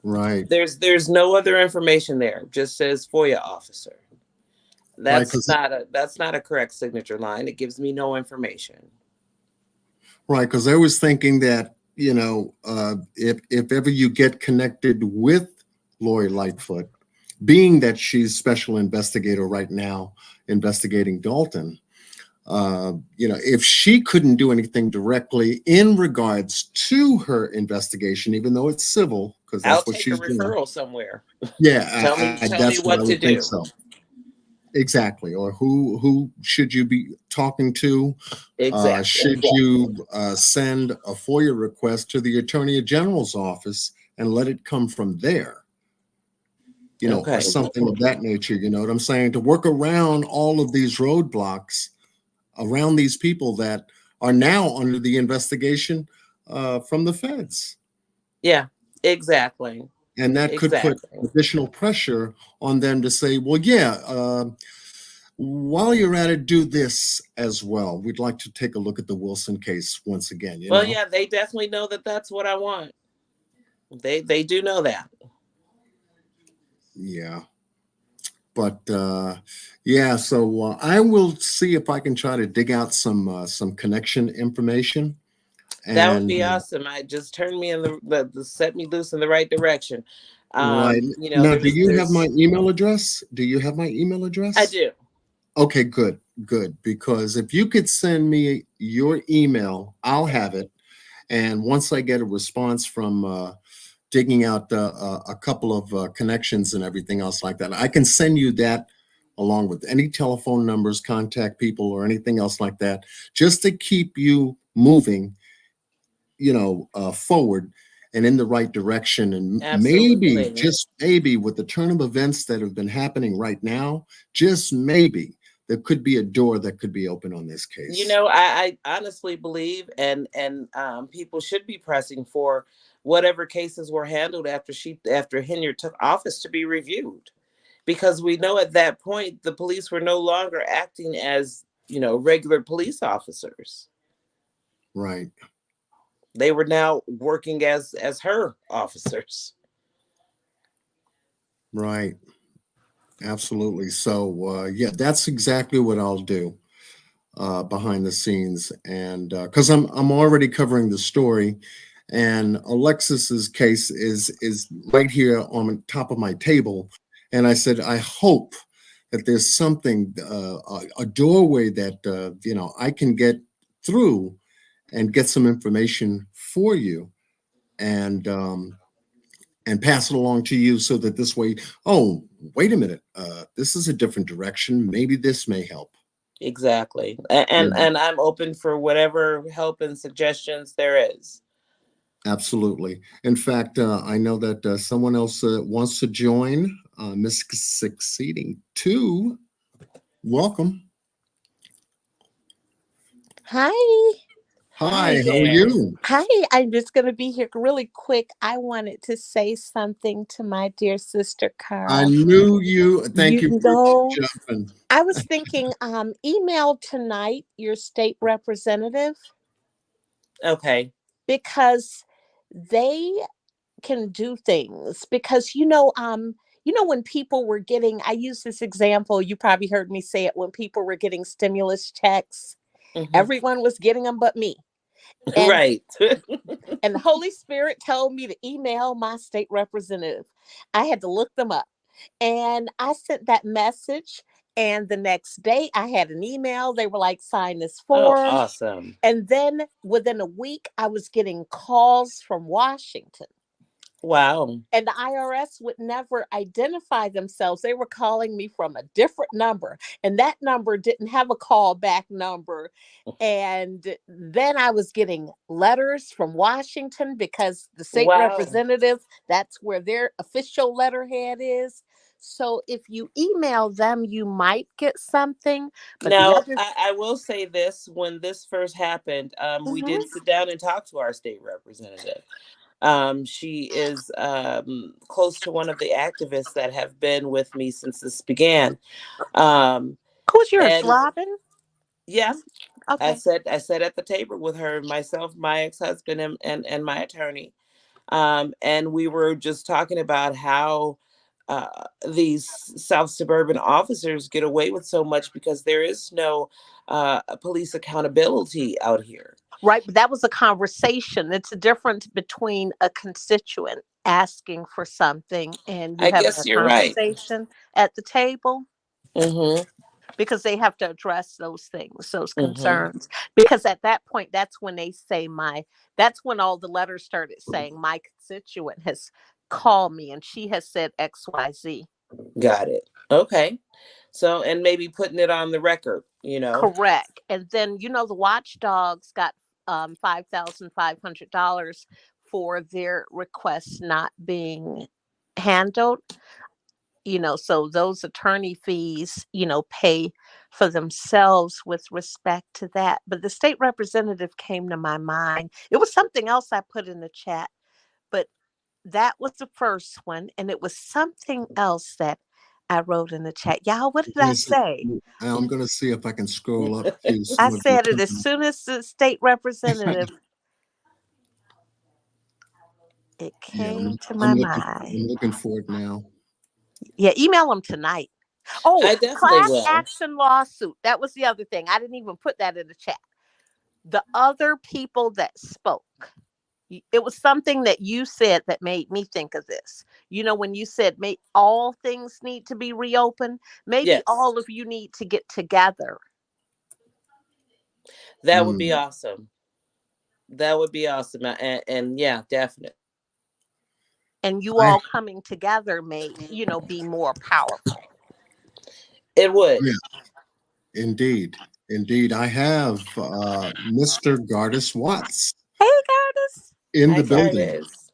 Right. There's no other information there. It just says FOIA officer. That's Right, that's not a correct signature line. It gives me no information. right, because I was thinking that, if ever you get connected with Lori Lightfoot, being that she's special investigator right now investigating Dolton, if she couldn't do anything directly in regards to her investigation, even though it's civil, because I'll that's what take a she's doing. referral somewhere. Yeah, Tell me that's what what I to would think do. so. Exactly. Or who should you be talking to? Exactly. Should you send a FOIA request to the Attorney General's office and let it come from there? Or Okay. something of that nature. You know what I'm saying? To work around all of these roadblocks around these people that are now under the investigation from the feds. Yeah, exactly. And that could put additional pressure on them to say, well, yeah, while you're at it, do this as well. We'd like to take a look at the Wilson case once again. Well, yeah, they definitely know that that's what I want. They do know that. Yeah. But yeah, so I will see if I can try to dig out some connection information. That would be awesome. I just turned me in the set me loose in the right direction. Right. Now, do you have my email address? Do you have my email address? I do. Okay, good. Because if you could send me your email, I'll have it. And once I get a response from digging out a couple of connections and everything else like that, I can send you that along with any telephone numbers, contact people, or anything else like that, just to keep you moving, forward and in the right direction. And Absolutely. maybe, just maybe, with the turn of events that have been happening right now, just maybe there could be a door that could be open on this case. I honestly believe, and people should be pressing for whatever cases were handled after Henyard took office to be reviewed, because we know at that point the police were no longer acting as regular police officers. Right. They were now working as her officers. Right. Absolutely. So yeah, that's exactly what I'll do behind the scenes, and because I'm already covering the story, and Alexis's case is right here on top of my table, and I said I hope that there's something, a doorway that I can get through and get some information for you, and pass it along to you, so that this way, oh, wait a minute, this is a different direction. Maybe this may help. Exactly. And I'm open for whatever help and suggestions there is. Absolutely. In fact, I know that someone else wants to join, Miss Succeeding 2. Welcome. Hi. Hi, how are you? Hi, I'm just going to be here really quick. I wanted to say something to my dear sister, Carl. I knew you. Thank you for jumping. I was thinking, email tonight your state representative. Okay. Because they can do things. Because, when people were getting, I use this example, you probably heard me say it, when people were getting stimulus checks, everyone was getting them but me. And, right. And the Holy Spirit told me to email my state representative. I had to look them up. And I sent that message. And the next day I had an email. They were like, sign this form. Oh, awesome. And then within a week, I was getting calls from Washington. Wow. And the IRS would never identify themselves. They were calling me from a different number, and that number didn't have a callback number. And then I was getting letters from Washington, because the state representative, that's where their official letterhead is. So if you email them, you might get something. But the Now, other, I will say this: when this first happened, we did sit down and talk to our state representative. She is close to one of the activists that have been with me since this began. who's yours, And Robin? yeah, I Okay. sat at the table with her, myself, my ex-husband, and my attorney. And we were just talking about how these South suburban officers get away with so much because there is no police accountability out here. Right, but that was a conversation. It's a difference between a constituent asking for something and you I having guess a you're right. conversation at the table, Mm-hmm. because they have to address those things, those Mm-hmm. concerns. Because at that point, that's when they say that's when all the letters started saying my constituent has called me and she has said XYZ. Got it. Okay. So, and maybe putting it on the record, Correct. And then, the watchdogs got $5,500 for their requests not being handled. So those attorney fees, pay for themselves with respect to that. But the state representative came to my mind. It was something else I put in the chat, but that was the first one. And it was something else that I wrote in the chat. Y'all, what did I say? I'm going to see if I can scroll up to I some of said it as soon as the state representative, it came to my mind. I'm looking for it now. Yeah, email them tonight. Oh, I definitely class will. action lawsuit. That was the other thing. I didn't even put that in the chat. The other people that spoke, it was something that you said that made me think of this. When you said all things need to be reopened, maybe Yes. all of you need to get together. That would be awesome. That would be awesome. And yeah, definitely. And you all coming together may, be more powerful. It would. Yeah, indeed. Indeed. I have Mr. Gardis Watts Hey, Gardis. in the building. Gardis.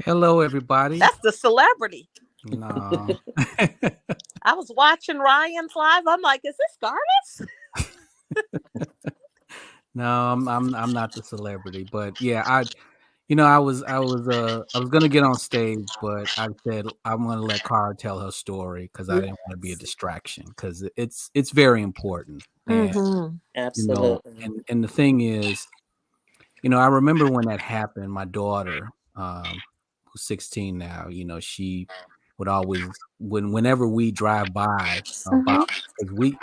Hello, everybody. That's the celebrity. No. I was watching Ryan's live. I'm like, is this Gardis? No, I'm not the celebrity, but yeah, I was gonna get on stage, but I said I'm gonna let Cara tell her story because I didn't want to be a distraction because it's very important. And Absolutely. and the thing is, I remember when that happened. My daughter, who's 16 now, she would always whenever we drive by, because we,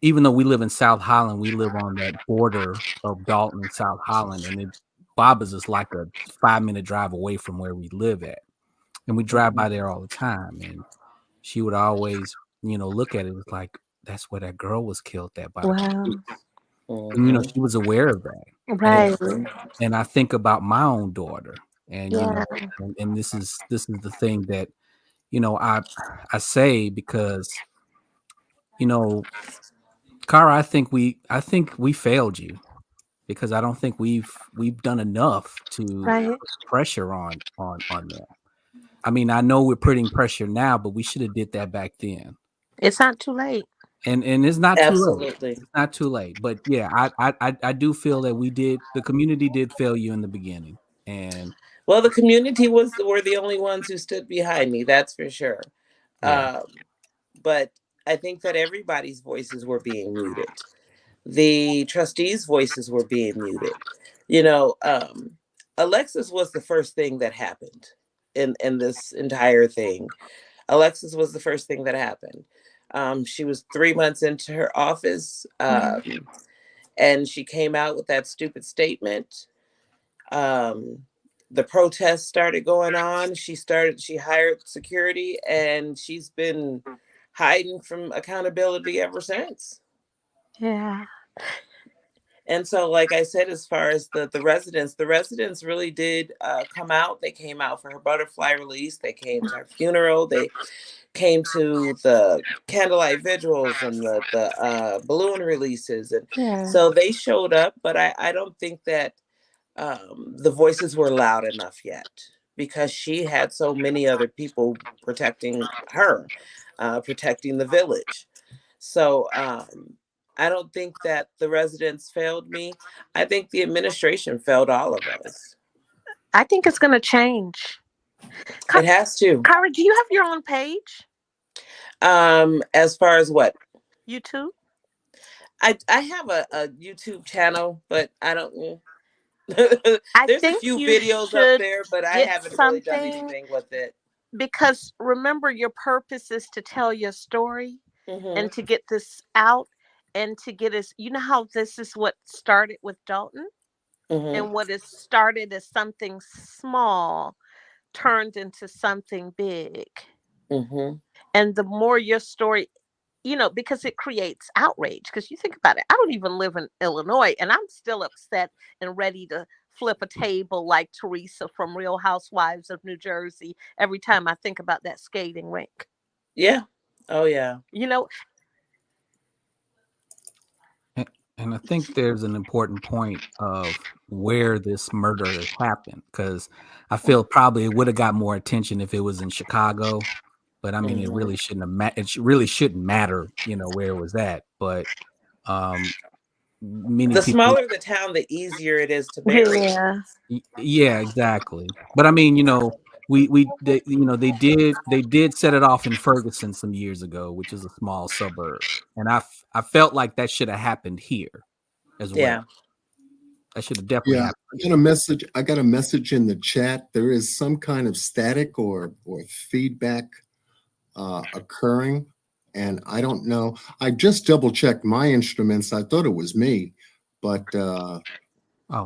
even though we live in South Holland, we live on that border of Dolton and South Holland, and Bobbers is like a 5-minute drive away from where we live at, and we drive by there all the time. And she would always, look at it. It was like, that's where that girl was killed at by the police. And, she was aware of that. Right. And I think about my own daughter, and and this is the thing that I say because Cara, I think we failed you because I don't think we've done enough to put pressure on that. I mean, I know we're putting pressure now, but we should have did that back then. It's not too late. And it's not Absolutely. too late. It's not too late. But yeah, I do feel that the community did fail you in the beginning. And well, the community were the only ones who stood behind me. That's for sure. Yeah. But I think that everybody's voices were being muted. The trustees' voices were being muted. Alexis was the first thing that happened in this entire thing. Alexis was the first thing that happened. She was 3 months into her office, and she came out with that stupid statement. The protests started going on. She hired security, and she's been hiding from accountability ever since. Yeah. And so, like I said, as far as the residents really did come out. They came out for her butterfly release. They came to her funeral. They came to the candlelight vigils and the balloon releases. And so they showed up, but I don't think that the voices were loud enough yet, because she had so many other people protecting her, protecting the village. So I don't think that the residents failed me. I think the administration failed all of us. I think it's going to change. It has to. Kara, do you have your own page? As far as what? YouTube? I have a YouTube channel, but I don't. I There's a think few you videos up should there, but I get haven't really done something, anything with it. because remember, your purpose is to tell your story Mm-hmm. and to get this out and to get us, you know how this is what started with Dolton, Mm-hmm. and what is started as something small turned into something big. Mm-hmm. And the more your story, because it creates outrage. Because you think about it, I don't even live in Illinois, and I'm still upset and ready to flip a table like Teresa from Real Housewives of New Jersey every time I think about that skating rink. Yeah. Oh, yeah. And I think there's an important point of where this murder has happened, because I feel probably it would have got more attention if it was in Chicago. But I mean, it really shouldn't have it really shouldn't matter, where it was at. But many The people, smaller the town, the easier it is to bury. yeah, exactly. But I mean, they did set it off in Ferguson some years ago, which is a small suburb, and I felt like that should have happened here as well. Yeah. That should have definitely happened. I got a message in the chat. There is some kind of static or feedback occurring, and I don't know. I just double checked my instruments. I thought it was me, but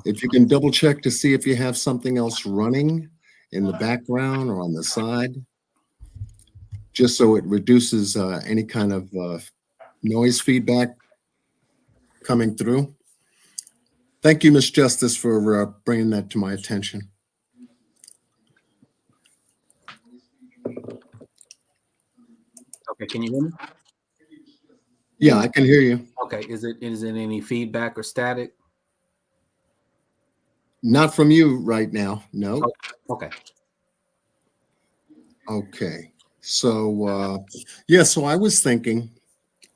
if you can double check to see if you have something else running in the background or on the side, just so it reduces any kind of noise feedback coming through. Thank you, Ms. Justice, for bringing that to my attention. Okay, can you hear me? Yeah, I can hear you. Okay, is it any feedback or static? Not from you right now, no. Oh, okay. Okay, so so I was thinking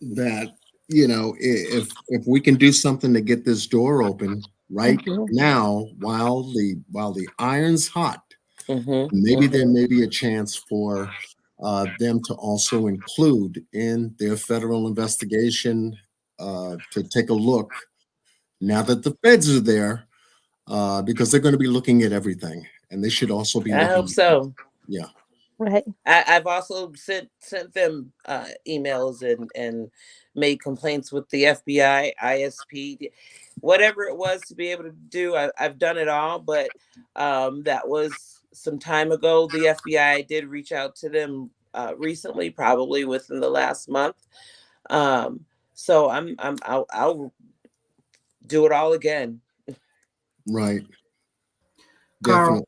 that if we can do something to get this door open right now while the iron's hot, maybe there may be a chance for them to also include in their federal investigation to take a look now that the feds are there, because they're going to be looking at everything, and they should also be I looking. hope so. Yeah. Right. I've also sent them emails and made complaints with the FBI, ISP, whatever it was to be able to do. I've done it all, but that was some time ago. The FBI did reach out to them recently, probably within the last month. So I'll do it all again. Right. Definitely.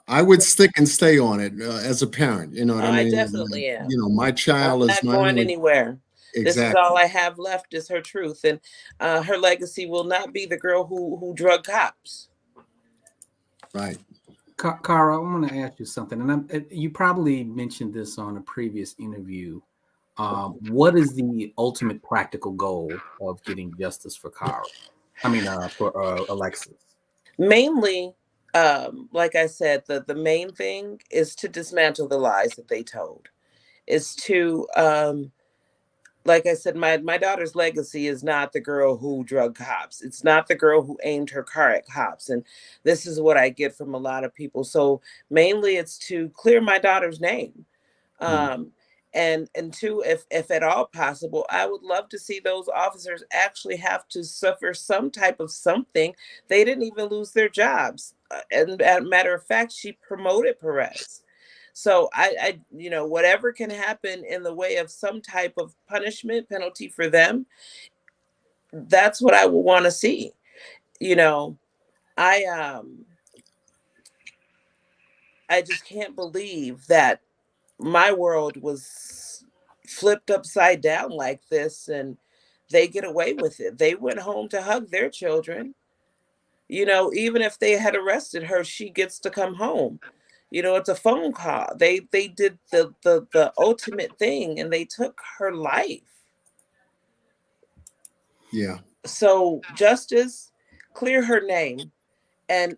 I would stick and stay on it as a parent. You know what I mean? I definitely am. My child is not going anywhere. Exactly. This is all I have left is her truth, and her legacy will not be the girl who drugged cops. Right. Kara, I want to ask you something, and you probably mentioned this on a previous interview. What is the ultimate practical goal of getting justice for Kara? I mean, for Alexis. Mainly, like I said, the main thing is to dismantle the lies that they told. Is to, like I said, my daughter's legacy is not the girl who drugged cops. It's not the girl who aimed her car at cops. And this is what I get from a lot of people. So mainly it's to clear my daughter's name. And two, if at all possible, I would love to see those officers actually have to suffer some type of something. They didn't even lose their jobs. And as a matter of fact, she promoted Perez. So I whatever can happen in the way of some type of punishment, penalty for them, that's what I would want to see. I just can't believe that my world was flipped upside down like this and they get away with it. They went home to hug their children. Even if they had arrested her, she gets to come home. You know, it's a phone call. They did the ultimate thing, and they took her life. Yeah. So justice, clear her name, and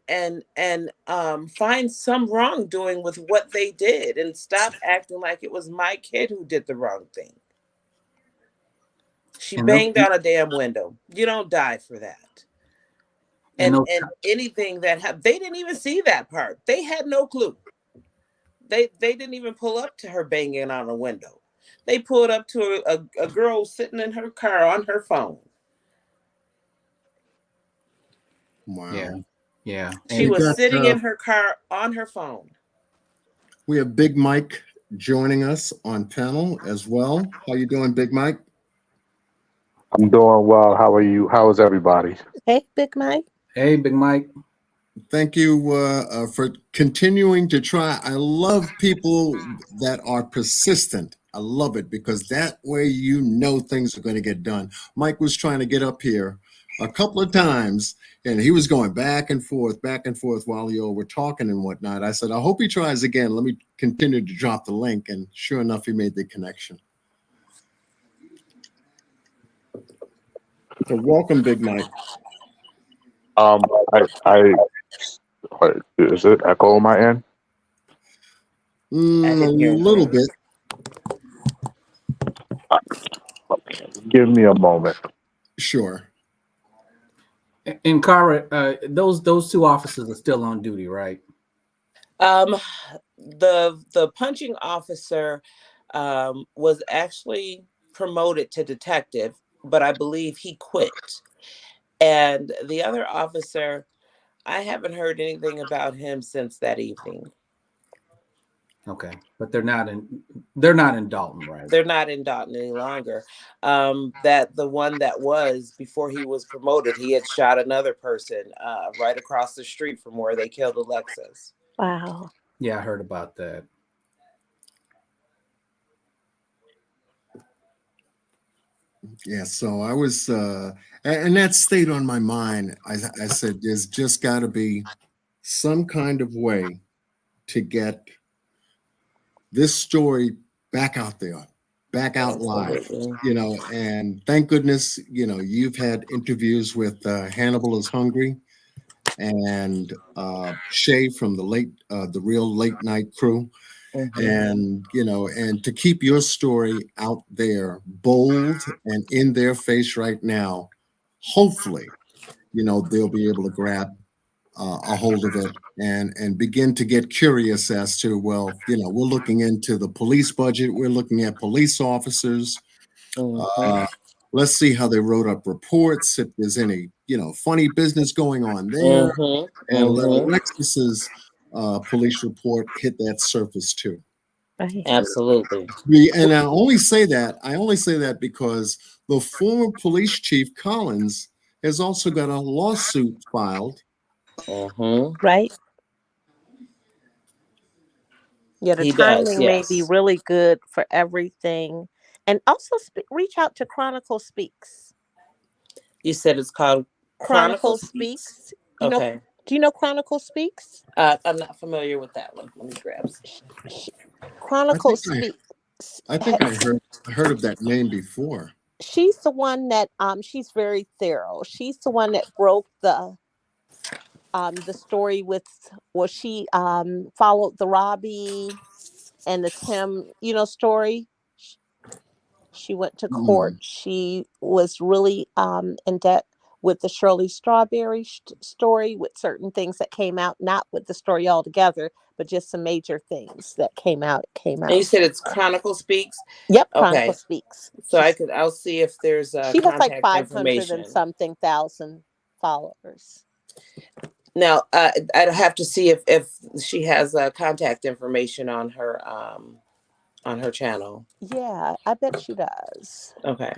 find some wrongdoing with what they did, and stop acting like it was my kid who did the wrong thing. She banged down a damn window. You don't die for that. And anything that they didn't even see that part. They had no clue. They didn't even pull up to her banging on a window. They pulled up to a girl sitting in her car on her phone. Wow. Yeah. She was sitting in her car on her phone. We have Big Mike joining us on panel as well. How you doing, Big Mike? I'm doing well. How are you? How is everybody? Hey, Big Mike. Hey, Big Mike. Thank you for continuing to try. I love people that are persistent. I love it because that way you know things are going to get done. Mike was trying to get up here a couple of times, and he was going back and forth while you all were talking and whatnot. I said, I hope he tries again. Let me continue to drop the link, and sure enough, he made the connection. So welcome, Big Mike. Is it echo on my end? A little bit. Give me a moment. Sure. And Cara, those two officers are still on duty, right? The punching officer was actually promoted to detective, but I believe he quit. And the other officer, I haven't heard anything about him since that evening. Okay, but they're not in Dolton, right? They're not in Dolton any longer. That the one that was before he was promoted, he had shot another person right across the street from where they killed Alexis. Wow. Yeah, I heard about that. Yeah, so I was, and that stayed on my mind. I said, there's just got to be some kind of way to get this story back out there, back out live, you know, and thank goodness, you know, you've had interviews with Hannibal is Hungry and Shay from the Real Late Night Crew. And, you know, and to keep your story out there, bold and in their face right now, hopefully, you know, they'll be able to grab a hold of it and begin to get curious as to, well, you know, we're looking into the police budget. We're looking at police officers. Let's see how they wrote up reports, if there's any, you know, funny business going on there. And let Alexis's police report hit that surface too. Absolutely. And I only say that because the former police chief Collins has also got a lawsuit filed. Right. Yeah, the timing may be really good for everything. And also reach out to Chronicle Speaks. You said it's called Chronicle Speaks. You know, do you know Chronicle Speaks? I'm not familiar with that one. Let me grab some. Chronicle Speaks. I think I heard of that name before. She's the one that she's very thorough. She's the one that broke the story with, well, she followed the Robbie and the Tim, you know, story. She went to court. She was really in debt with the Shirley Strawberry story, with certain things that came out, not with the story altogether, but just some major things that came out. And you said it's Chronicle Speaks? Yep, Chronicle Speaks. So I'll see if there's she has like 500 information. and something thousand followers. Now, I'd have to see if she has contact information on her channel. Yeah, I bet she does. Okay.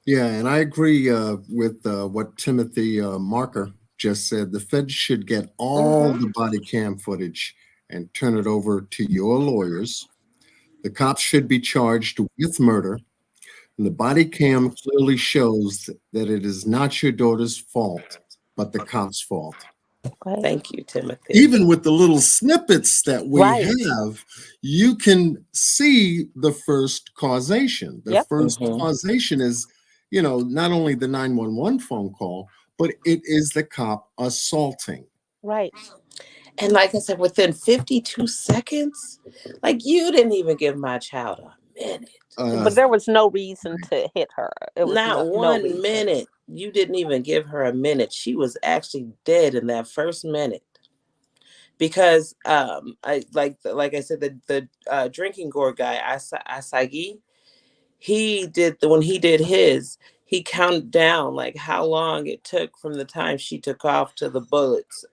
Yeah, and I agree with what Timothy Marker just said. The feds should get all the body cam footage and turn it over to your lawyers. The cops should be charged with murder. And the body cam clearly shows that it is not your daughter's fault, but the cops' fault. Thank you, Timothy. Even with the little snippets that we Right. have, you can see the first causation. The Yep. first Mhm. causation is, not only the 911 phone call, but it is the cop assaulting. Right. And like I said, within 52 seconds, like you didn't even give my child a minute. But there was no reason to hit her. It was Not no 1 reason. minute. You didn't even give her a minute. She was actually dead in that first minute. Because I like I said, the drinking gourd guy, Asagi, when he did his, he counted down like how long it took from the time she took off to the bullets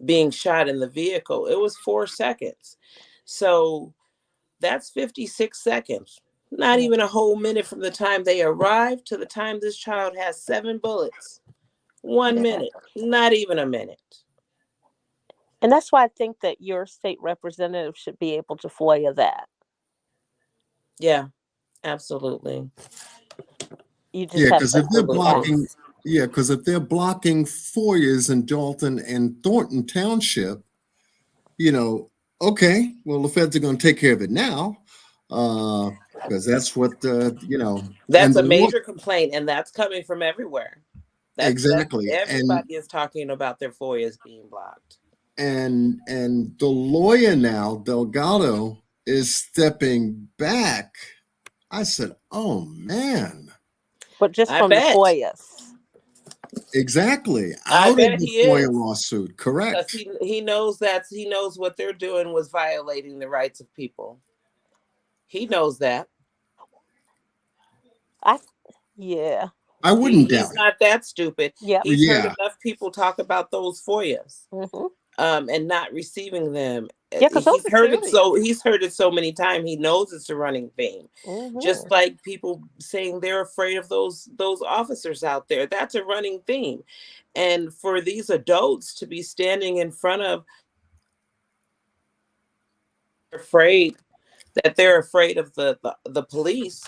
being shot in the vehicle. It was 4 seconds. So that's 56 seconds. Not even a whole minute from the time they arrived to the time this child has 7 bullets. 1 minute. Not even a minute. And that's why I think that your state representative should be able to FOIA that. Yeah, absolutely. You just Yeah, have because to if they're ask. blocking Foyas in Dolton and Thornton Township, okay, well, the feds are going to take care of it now, because that's what That's and a major complaint, and that's coming from everywhere. That's exactly, everybody is talking about their FOIAs being blocked. and the lawyer now, Delgado, is stepping back. I said, "Oh man." But just I from the bet. FOIAs. Exactly. I Out bet of the he FOIA is. lawsuit. Because Correct. he knows what they're doing was violating the rights of people. He knows that. Yeah. I wouldn't He's doubt it. not that stupid. Yep. He's heard Yeah. enough people talk about those FOIAs. Mm-hmm. And not receiving them. Yeah, because those He's are heard serious. it so many times. He knows it's a running theme. Mm-hmm. Just like people saying they're afraid of those officers out there. That's a running theme. And for these adults to be standing in front of they're afraid of the police,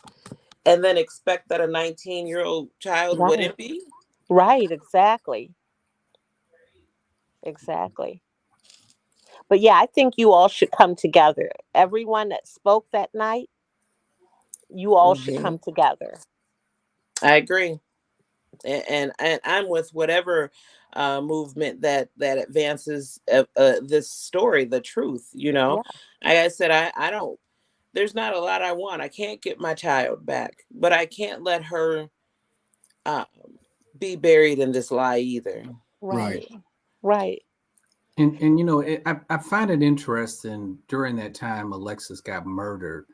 and then expect that a 19-year-old child wouldn't be. Right, exactly. Exactly. But yeah, I think you all should come together. Everyone that spoke that night, you all should come together. I agree. And I'm with whatever movement that advances this story, the truth. Like I said, I don't. There's not a lot I want. I can't get my child back, but I can't let her be buried in this lie either. Right. Right. And I find it interesting during that time Alexis got murdered,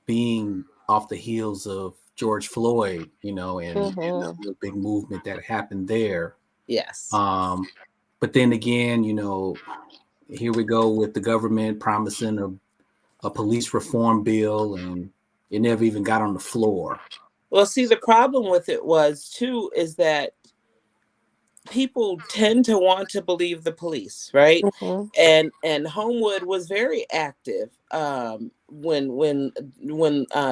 being off the heels of George Floyd, and the real big movement that happened there. Yes. But then again, here we go with the government promising a police reform bill, and it never even got on the floor. Well, see, the problem with it is that people tend to want to believe the police, right? Mm-hmm. And Homewood was very active when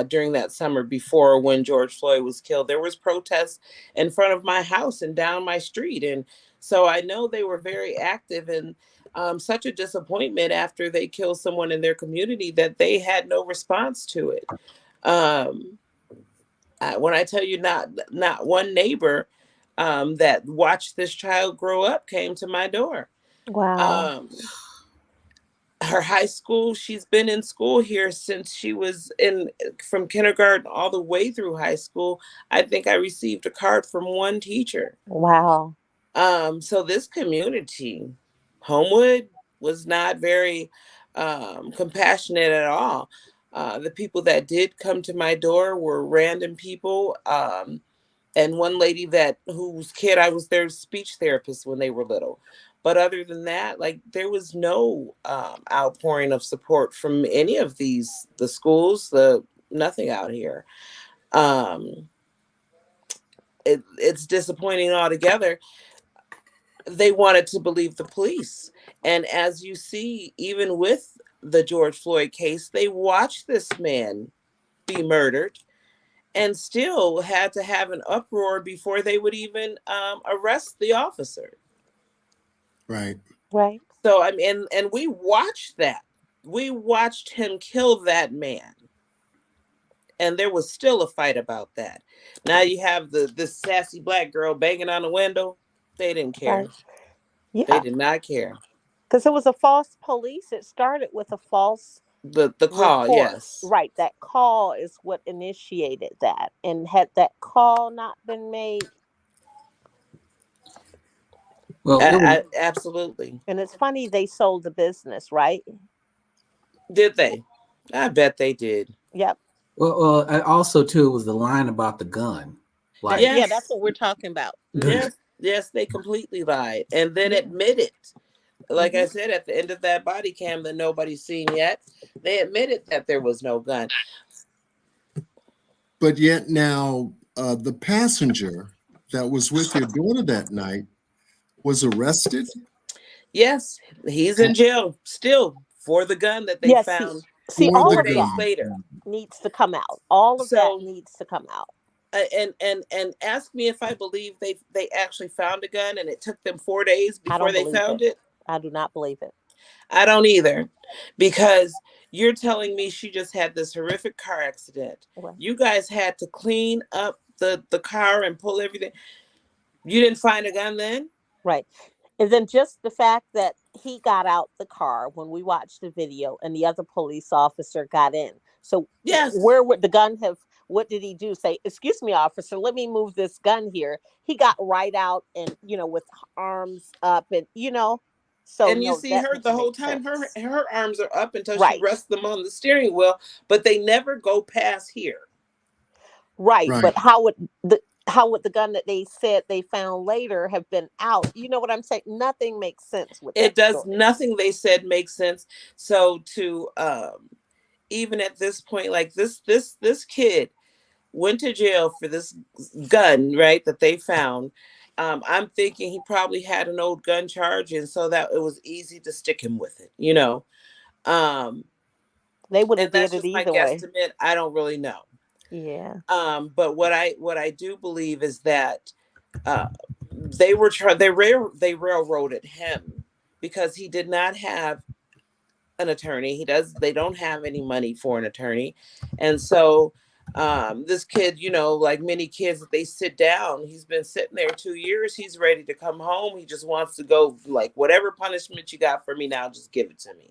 during that summer before when George Floyd was killed. There was protests in front of my house and down my street, and so I know they were very active. And such a disappointment after they killed someone in their community that they had no response to it. When I tell you, not one neighbor that watched this child grow up came to my door. Wow. Her high school, she's been in school here since she was from kindergarten all the way through high school. I think I received a card from one teacher. Wow. So this community, Homewood, was not very compassionate at all. The people that did come to my door were random people. And one lady whose kid, I was their speech therapist when they were little. But other than that, there was no outpouring of support from any of the schools, nothing out here. It's disappointing altogether. They wanted to believe the police. And as you see, even with the George Floyd case, they watched this man be murdered and still had to have an uproar before they would even arrest the officer. Right. Right. So I mean, and we watched that. We watched him kill that man, and there was still a fight about that. Now you have this sassy black girl banging on the window. They didn't care. Right. Yeah. They did not care. Because it was a false police. It started with a false The call, report. yes. Right. That call is what initiated that. And had that call not been made. Well, Absolutely. And it's funny they sold the business, right? Did they? I bet they did. Yep. well, also too, it was the line about the gun. Like, Yeah, that's what we're talking about. Yes, they completely lied and then admitted. Like I said, at the end of that body cam that nobody's seen yet, they admitted that there was no gun. But yet now, the passenger that was with your daughter that night was arrested. Yes, he's in jail still for the gun that they found. See, all of days that later needs to come out. All of that needs to come out. And ask me if I believe they actually found a gun and it took them 4 days before they found it. I do not believe it. I don't either, because you're telling me she just had this horrific car accident. Right. You guys had to clean up the car and pull everything. You didn't find a gun then? Right. And then just the fact that he got out the car when we watched the video and the other police officer got in. So yes, where would the gun have, what did he do? Say, excuse me, officer, let me move this gun here. He got right out and, with arms up and, So and you see her the whole time, her arms are up until she rests them on the steering wheel, but they never go past here. Right. But how would the gun that they said they found later have been out? You know what I'm saying? Nothing makes sense with it. That Does story. Nothing they said makes sense. So to even at this point, like this kid went to jail for this gun, right, that they found. I'm thinking he probably had an old gun charge, and so that it was easy to stick him with it, They would have did did it my either way. guesstimate. I don't really know. Yeah. But what I do believe is that they railroaded him because he did not have an attorney. They don't have any money for an attorney, and so this kid, like many kids, that they sit down, he's been sitting there 2 years, he's ready to come home, he just wants to go, like, whatever punishment you got for me now, just give it to me.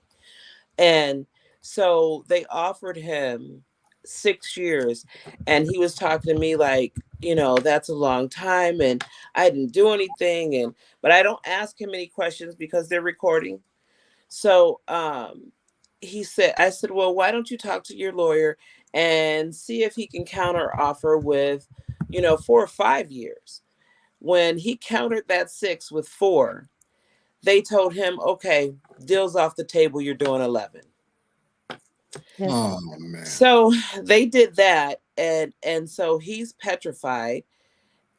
And so they offered him 6 years, and he was talking to me like, that's a long time, and I didn't do anything, but I don't ask him any questions because they're recording. So I said, well, why don't you talk to your lawyer and see if he can counter offer with, 4 or 5 years. When he countered that 6 with 4, they told him, okay, deal's off the table, you're doing 11. Oh man. So they did that, and so he's petrified,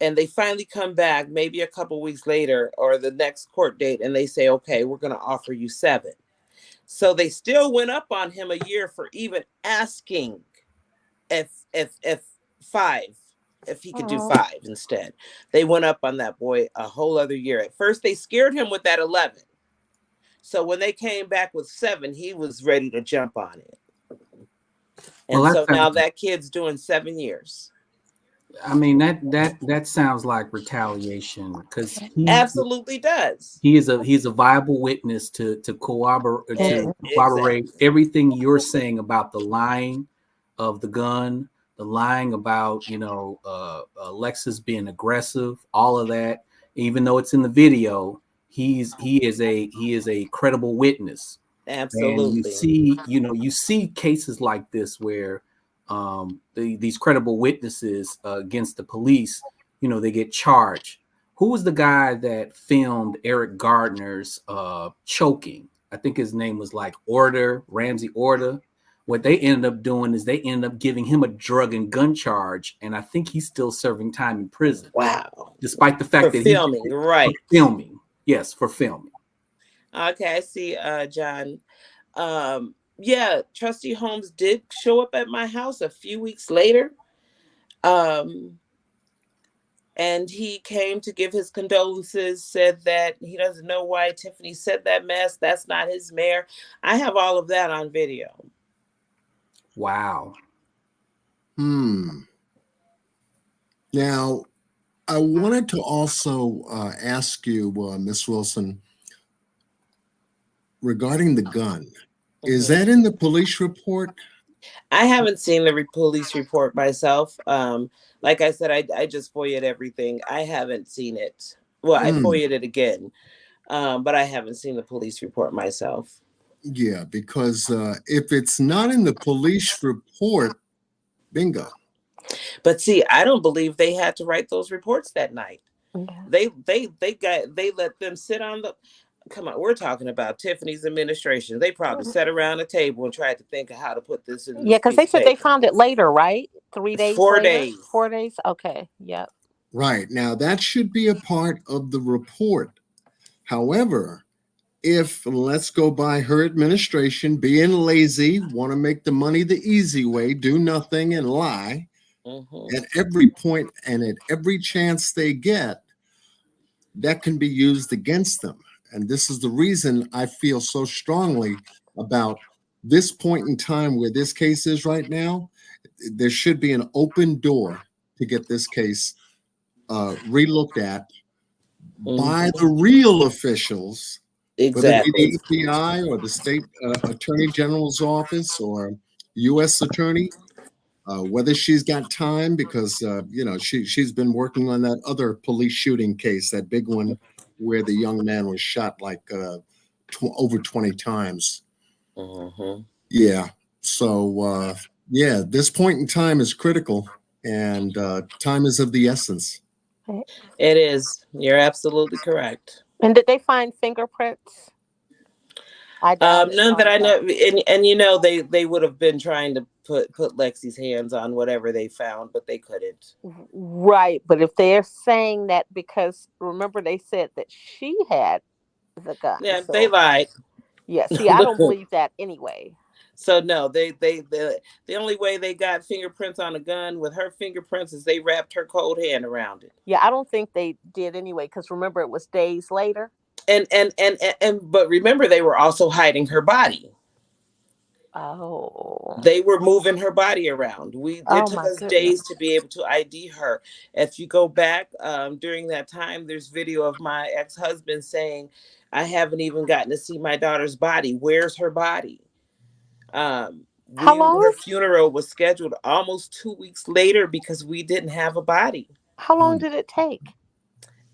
and they finally come back maybe a couple weeks later or the next court date, and they say, okay, we're going to offer you 7. So they still went up on him a year for even asking if 5, if he could do 5 instead. They went up on that boy a whole other year. At first they scared him with that 11. So when they came back with 7, he was ready to jump on it. And so now that kid's doing 7 years. I mean, that sounds like retaliation, because he absolutely does. He is a viable witness to corroborate everything you're saying about the lying of the gun, the lying about Alexis being aggressive, all of that. Even though it's in the video, he is a credible witness. Absolutely. And you see cases like this where these credible witnesses against the police, they get charged. Who was the guy that filmed Eric Gardner's choking? I think his name was like Ramsey Order. What they ended up doing is they ended up giving him a drug and gun charge, and I think he's still serving time in prison. Wow! Despite the fact that filming, right? For filming, yes, for filming. Okay, I see, John. Yeah, Trustee Holmes did show up at my house a few weeks later. And he came to give his condolences, said that he doesn't know why Tiffany said that mess. That's not his mayor. I have all of that on video. Wow. Now, I wanted to also ask you, Miss Wilson, regarding the gun. Is that in the police report? I haven't seen the police report myself. Like I said, I just FOIA'd everything. I haven't seen it. Well, I FOIA'd it again, but I haven't seen the police report myself. Yeah, because if it's not in the police report, bingo. But see, I don't believe they had to write those reports that night. They let them sit on the. Come on, we're talking about Tiffany's administration. They probably sat around a table and tried to think of how to put this in. Yeah, because they said they found it later, right? 3 days. 4 later? days. 4 days. Okay. Yep. Right. Now that should be a part of the report. However, if let's go by her administration being lazy, want to make the money the easy way, do nothing and lie at every point and at every chance they get, that can be used against them. And this is the reason I feel so strongly about this point in time where this case is right now. There should be an open door to get this case relooked at by the real officials, whether it be the FBI or the state attorney general's office or U.S. attorney, whether she's got time, because she's been working on that other police shooting case, that big one where the young man was shot like over 20 times. Yeah. So this point in time is critical, and time is of the essence. It is. You're absolutely correct. And did they find fingerprints? None that I know, and they would have been trying to put Lexi's hands on whatever they found, but they couldn't. Right, but if they're saying that, because remember they said that she had the gun. Yeah, so they lied. Yeah, see, I don't believe that anyway. So no, the only way they got fingerprints on a gun with her fingerprints is they wrapped her cold hand around it. Yeah, I don't think they did anyway, because remember it was days later. But remember, they were also hiding her body. Oh. They were moving her body around. It took us days to be able to ID her. If you go back during that time, there's video of my ex-husband saying, "I haven't even gotten to see my daughter's body. Where's her body?" How long? Her funeral was scheduled almost 2 weeks later because we didn't have a body. How long did it take?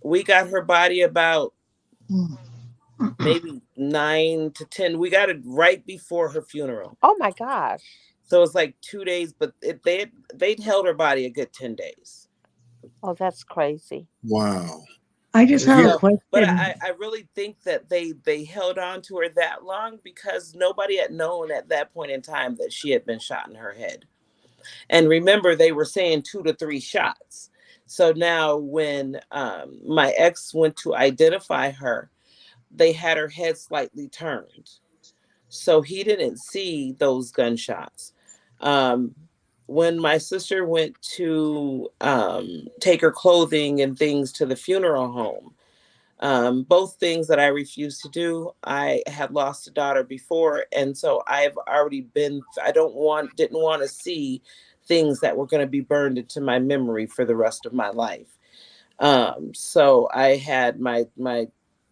We got her body about maybe 9 to 10. We got it right before her funeral. Oh my gosh. So it's like 2 days, but they'd held her body a good 10 days. Oh, that's crazy. Wow. I just have a question. But I really think that they held on to her that long because nobody had known at that point in time that she had been shot in her head. And remember, they were saying 2 to 3 shots. So now when my ex went to identify her, they had her head slightly turned. So he didn't see those gunshots. When my sister went to take her clothing and things to the funeral home, both things that I refused to do. I had lost a daughter before, and so I've already been, didn't want to see things that were going to be burned into my memory for the rest of my life. So I had my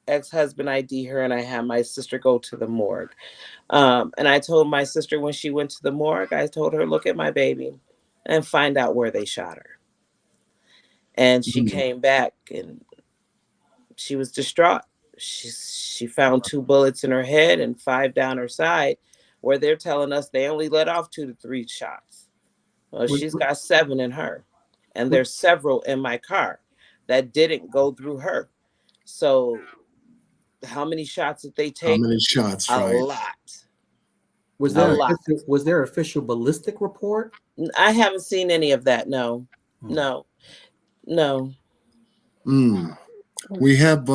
ex-husband ID her, and I had my sister go to the morgue. And I told my sister when she went to the morgue, I told her, look at my baby and find out where they shot her. And she came back and she was distraught. She found 2 bullets in her head and 5 down her side, where they're telling us they only let off 2 to 3 shots. Well, she's got 7 in her, and there's several in my car that didn't go through her. So how many shots did they take? How many shots? A right. lot. Was there official ballistic report? I haven't seen any of that. No. We have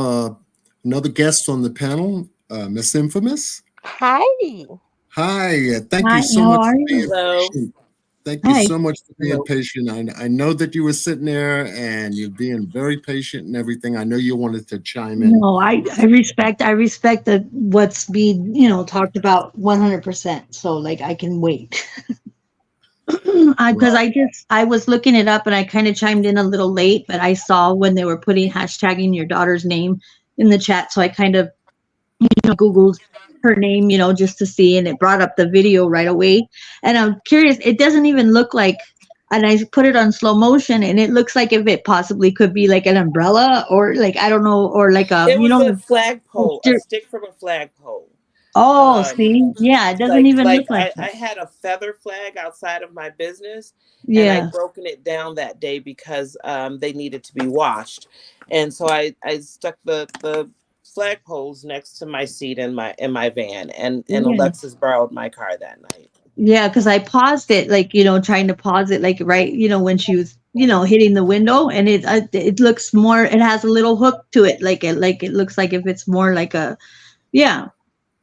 another guest on the panel, Miss Infamous. Hi. Hi. Thank you so much for being here. Thank you Hi. so much for being patient. I know that you were sitting there and you're being very patient and everything. I know you wanted to chime in. No, I respect that what's being, talked about 100%. So like I can wait. Because I was looking it up and I kind of chimed in a little late, but I saw when they were putting hashtagging your daughter's name in the chat. So I kind of Googled her name, just to see, and it brought up the video right away. And I'm curious, it doesn't even look like, and I put it on slow motion, and it looks like if it possibly could be like an umbrella or like, I don't know, or like a, It was a flagpole, a steer- stick from a flagpole. oh, see, yeah, it doesn't even look like I that. had a feather flag outside of my business, and Yeah. I'd broken it down that day because they needed to be washed, and so I stuck the flagpoles next to my seat in my van, and Yeah. Alexis borrowed my car that night. Yeah, because I paused it, like, trying to pause it, like, right, when she was, hitting the window, and it looks more, it has a little hook to it, like it looks like if it's more like a, yeah,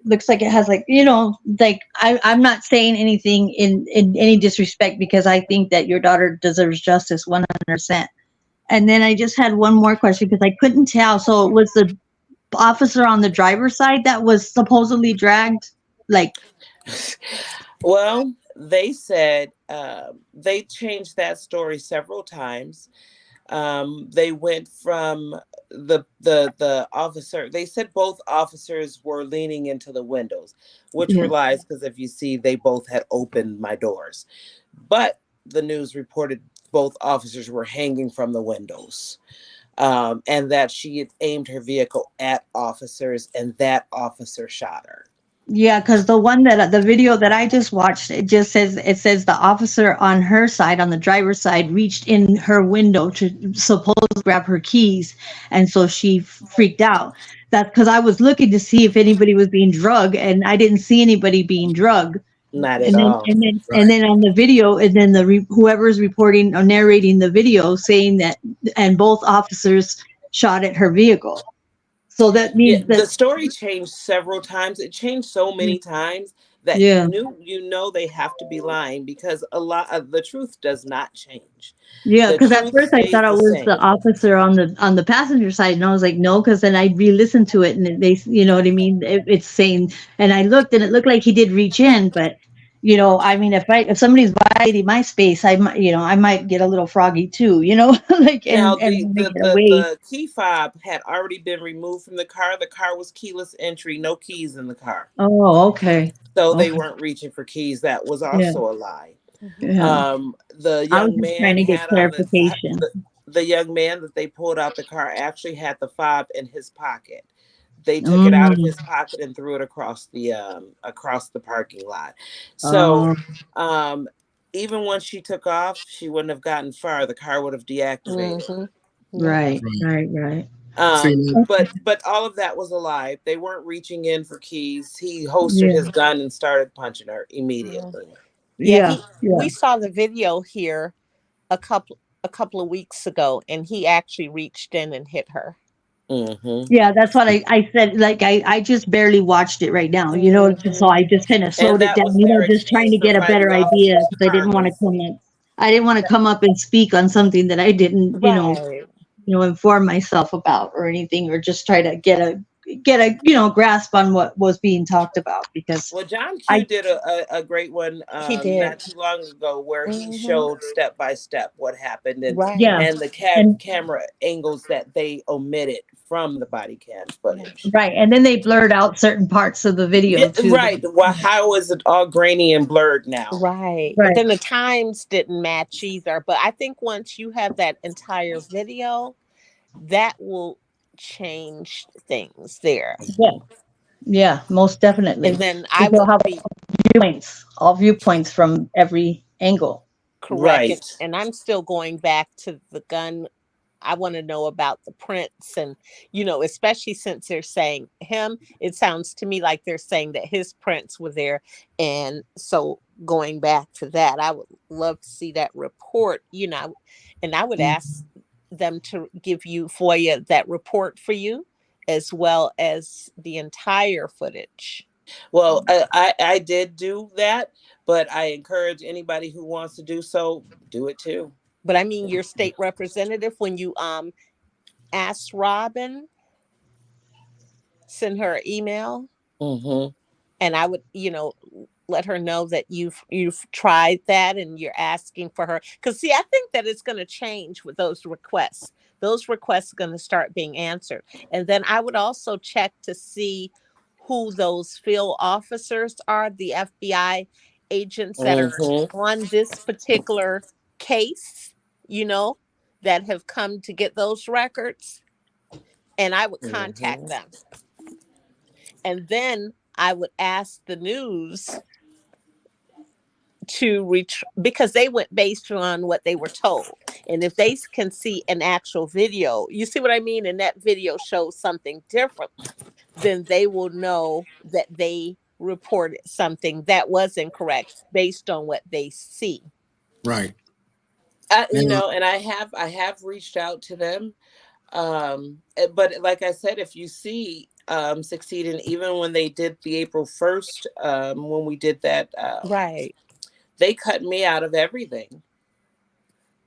looks like it has like, like I'm not saying anything in any disrespect, because I think that your daughter deserves justice 100%. And then I just had one more question because I couldn't tell. So it was the officer on the driver's side that was supposedly dragged, like. Well, they said they changed that story several times. They went from the officer. They said both officers were leaning into the windows, which were lies because if you see, they both had opened my doors. But the news reported both officers were hanging from the windows, and that she had aimed her vehicle at officers, and that officer shot her. Yeah, because the video that I just watched, it says the officer on her side, on the driver's side, reached in her window to supposedly grab her keys, and so she freaked out. That's because I was looking to see if anybody was being drugged, and I didn't see anybody being drugged. Not at all. And then on the video, and then whoever's reporting or narrating the video saying that, and both officers shot at her vehicle. So that means that the story changed several times. It changed so many times that they have to be lying, because a lot of the truth does not change. Yeah, The because at truth first I stays thought it the was same. the officer on the passenger side, and I was like, no, because then I re-listened to it, and they, you know what I mean, it's saying, and I looked, and it looked like he did reach in, but I mean, if somebody's violating my space, I might get a little froggy too, like Now and make it away. the key fob had already been removed from the car. The car was keyless entry, no keys in the car. Oh, okay. So they Okay. weren't reaching for keys. That was Yeah. also a lie. Yeah. The I was young just trying man to get had on clarification. the young man that they pulled out the car actually had the fob in his pocket. They took it out of his pocket and threw it across the parking lot. So even once she took off, she wouldn't have gotten far. The car would have deactivated. Right. But all of that was a lie. They weren't reaching in for keys. He holstered his gun and started punching her immediately. We saw the video here a couple of weeks ago, and he actually reached in and hit her. Yeah, that's what I said. Like I just barely watched it right now, so I just kind of slowed it that down, was their just trying to excuse for get a fighting better the idea, officer's because I didn't want to harmlessly. come up and speak on something that I didn't, inform myself about or anything, or just try to get a grasp on what was being talked about, because John Q did a great one not too long ago, where he showed step by step what happened, and the camera angles that they omitted from the body cam footage. Right, and then they blurred out certain parts of the video too. Right. Well, how is it all grainy and blurred now? Right. But then the times didn't match either. But I think once you have that entire video, that will change things there. Yeah, most definitely. And then I will have all viewpoints from every angle. Correct. Right. And I'm still going back to the gun. I want to know about the prints, and especially since they're saying him, it sounds to me like they're saying that his prints were there. And so going back to that, I would love to see that report, and I would ask them to give you Foia that report for you, as well as the entire footage. Well, I did do that, but I encourage anybody who wants to do so, do it too. But I mean, your state representative, when you asked Robin, send her an email, and I would, let her know that you've tried that and you're asking for her. Because see, I think that it's going to change with those requests. Those requests are going to start being answered. And then I would also check to see who those field officers are, the FBI agents that are on this particular case, that have come to get those records. And I would contact them. And then I would ask the news to reach, because they went based on what they were told. And if they can see an actual video, you see what I mean? And that video shows something different, then they will know that they reported something that was incorrect based on what they see. Right. And I have reached out to them. But like I said, if you see Succeed, and even when they did the April 1st, when we did that, right, they cut me out of everything.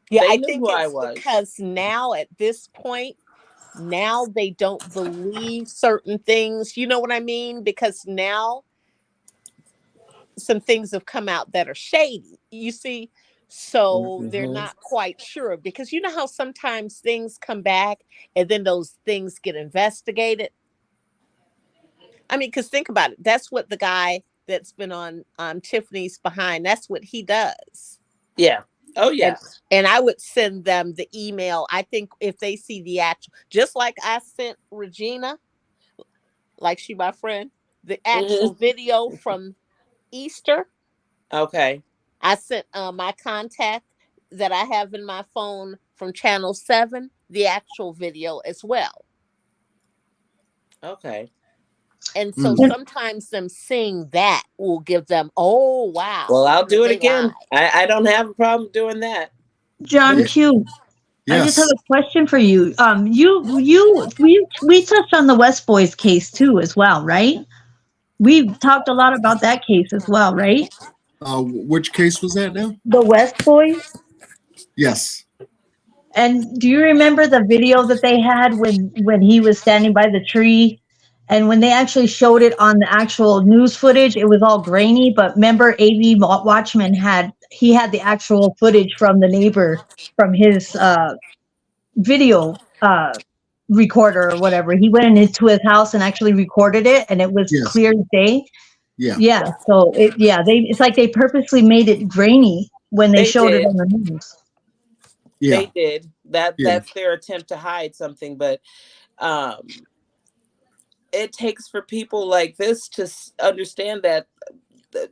Yeah, they I knew think who I it's was. because now at this point, now they don't believe certain things. You know what I mean? Because now some things have come out that are shady, you see? So they're not quite sure, because you know how sometimes things come back and then those things get investigated. I mean, because think about it. That's what the guy that's been on Tiffany's Behind, that's what he does. Yeah. Oh, yeah. And I would send them the email. I think if they see the actual, just like I sent Regina, like she my friend, the actual video from Easter. Okay. I sent my contact that I have in my phone from Channel 7, the actual video as well. Okay. And so sometimes them seeing that will give them, oh, wow. Well, I'll do it again. I don't have a problem doing that. John Q. I just have a question for you. We touched on the West Boys case too, as well, right? We've talked a lot about that case as well, right? Which case was that now? The West Boys. Yes. And do you remember the video that they had when he was standing by the tree? And when they actually showed it on the actual news footage, it was all grainy. But remember, AV Watchman had the actual footage from the neighbor from his video recorder or whatever. He went into his house and actually recorded it, and it was clear as day. Yeah. So it's like they purposely made it grainy when they showed it on the news. Yeah. They did. That's their attempt to hide something, but it takes for people like this to understand that,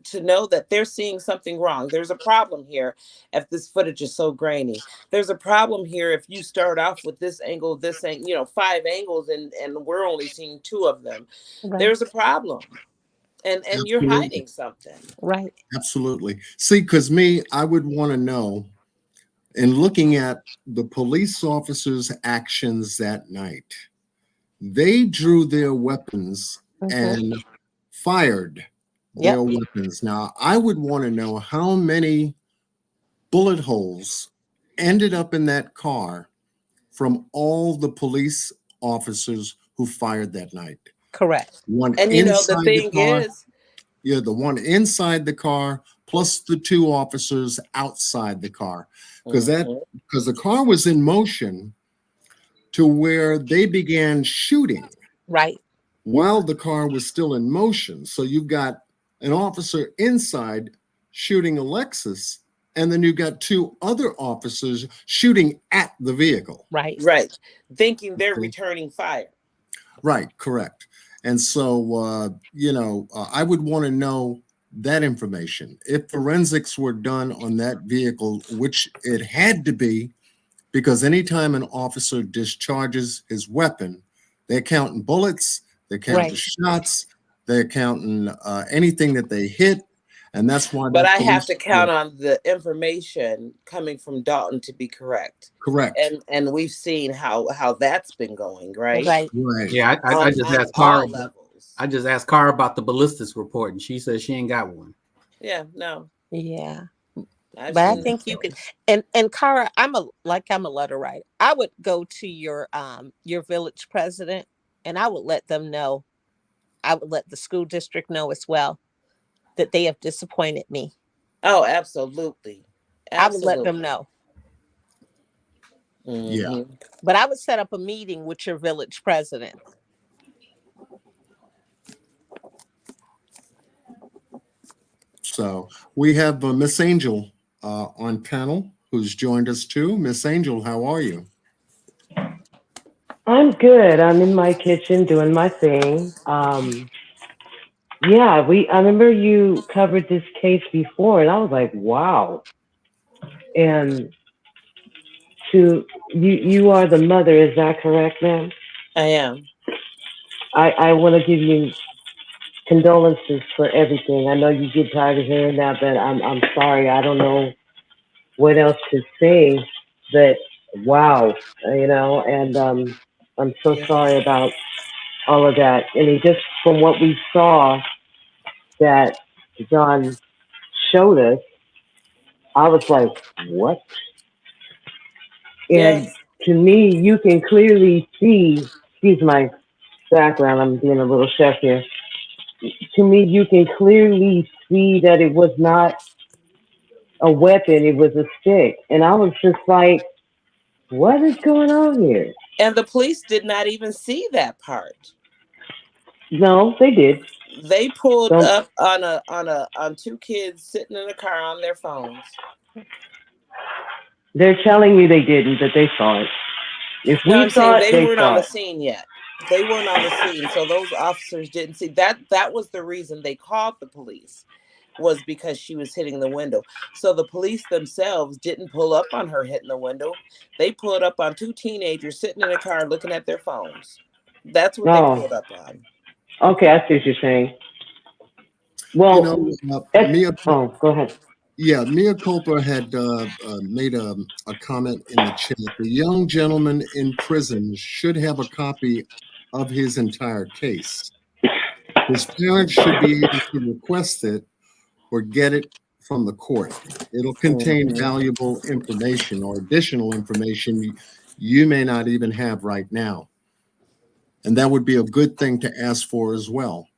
to know that they're seeing something wrong. There's a problem here if this footage is so grainy. There's a problem here if you start off with this angle, 5 angles, and we're only seeing 2 of them. Right. There's a problem. And you're hiding something. Right. Absolutely. See, because I would want to know, in looking at the police officers' actions that night, they drew their weapons and fired their weapons. Now, I would want to know how many bullet holes ended up in that car from all the police officers who fired that night. Correct. One and inside the thing car, is, the one inside the car plus the 2 officers outside the car, because the car was in motion to where they began shooting right while the car was still in motion. So you've got an officer inside shooting Alexis, and then you've got 2 other officers shooting at the vehicle. Right. Thinking they're returning fire. Right, correct. And so, I would want to know that information. If forensics were done on that vehicle, which it had to be, because anytime an officer discharges his weapon, they're counting bullets, they're counting shots, they're counting anything that they hit. And that's why. But I have to count on the information coming from Dolton to be correct. Correct. And we've seen how that's been going, right? Right. Yeah, I just asked Carl. I just asked Cara about the ballistics report, and she said she ain't got one. Yeah, no. Yeah. I've But I seen think that. you could, and Cara, I'm a letter writer. I would go to your village president, and I would let them know. I would let the school district know as well that they have disappointed me. Oh, absolutely. I would let them know. Yeah. But I would set up a meeting with your village president. So we have Miss Angel on panel who's joined us too. Miss Angel, how are you? I'm good. I'm in my kitchen doing my thing. I remember you covered this case before, and I was like, wow. And you are the mother, is that correct, ma'am? I am. I want to give you condolences for everything. I know you get tired of hearing that, but I'm sorry. I don't know what else to say. But wow, and I'm so sorry about all of that. I mean, just from what we saw that John showed us, I was like, what? And to me, you can clearly see, excuse my background, I'm being a little chef here. To me, you can clearly see that it was not a weapon, it was a stick. And I was just like, what is going on here? And the police did not even see that part. No, they did. They pulled up on two kids sitting in a car on their phones. They're telling you they didn't, but they saw it. If No, we I'm saw saying it, they they weren't saw on the it. scene yet. They weren't on the scene, so those officers didn't see that. That was the reason they called the police, was because she was hitting the window. So the police themselves didn't pull up on her hitting the window. They pulled up on two teenagers sitting in a car looking at their phones. That's what they pulled up on. Okay, I see what you're saying. Well, go ahead. Yeah, Mia Culpa had made a comment in the chat. The young gentleman in prison should have a copy of his entire case. His parents should be able to request it or get it from the court. It'll contain valuable information or additional information you may not even have right now. And that would be a good thing to ask for as well.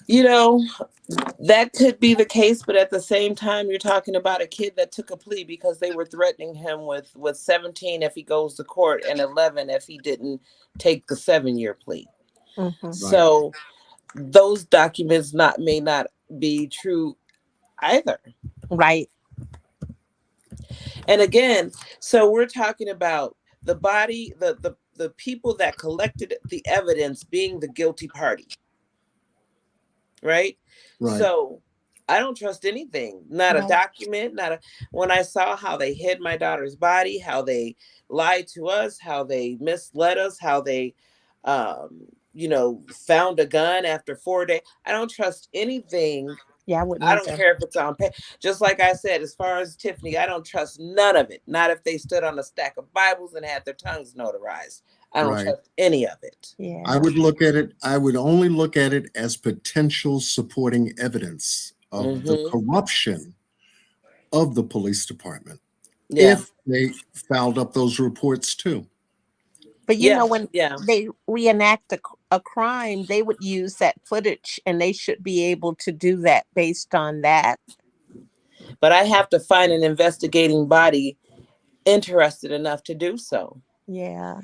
You know, that could be the case, but at the same time, you're talking about a kid that took a plea because they were threatening him with 17 if he goes to court and 11 if he didn't take the 7-year plea. So those documents may not be true either. Right. And again, so we're talking about the body, the people that collected the evidence being the guilty party. Right? So I don't trust anything, not a document, when I saw how they hid my daughter's body, how they lied to us, how they misled us, how they, found a gun after 4 days. I don't trust anything. Yeah, I wouldn't. I don't care if it's on pay. Just like I said, as far as Tiffany, I don't trust none of it. Not if they stood on a stack of Bibles and had their tongues notarized. I don't trust any of it. Yeah. I would only look at it as potential supporting evidence of the corruption of the police department. If they filed up those reports too. But when they reenact a crime, they would use that footage, and they should be able to do that based on that. But I have to find an investigating body interested enough to do so. Yeah.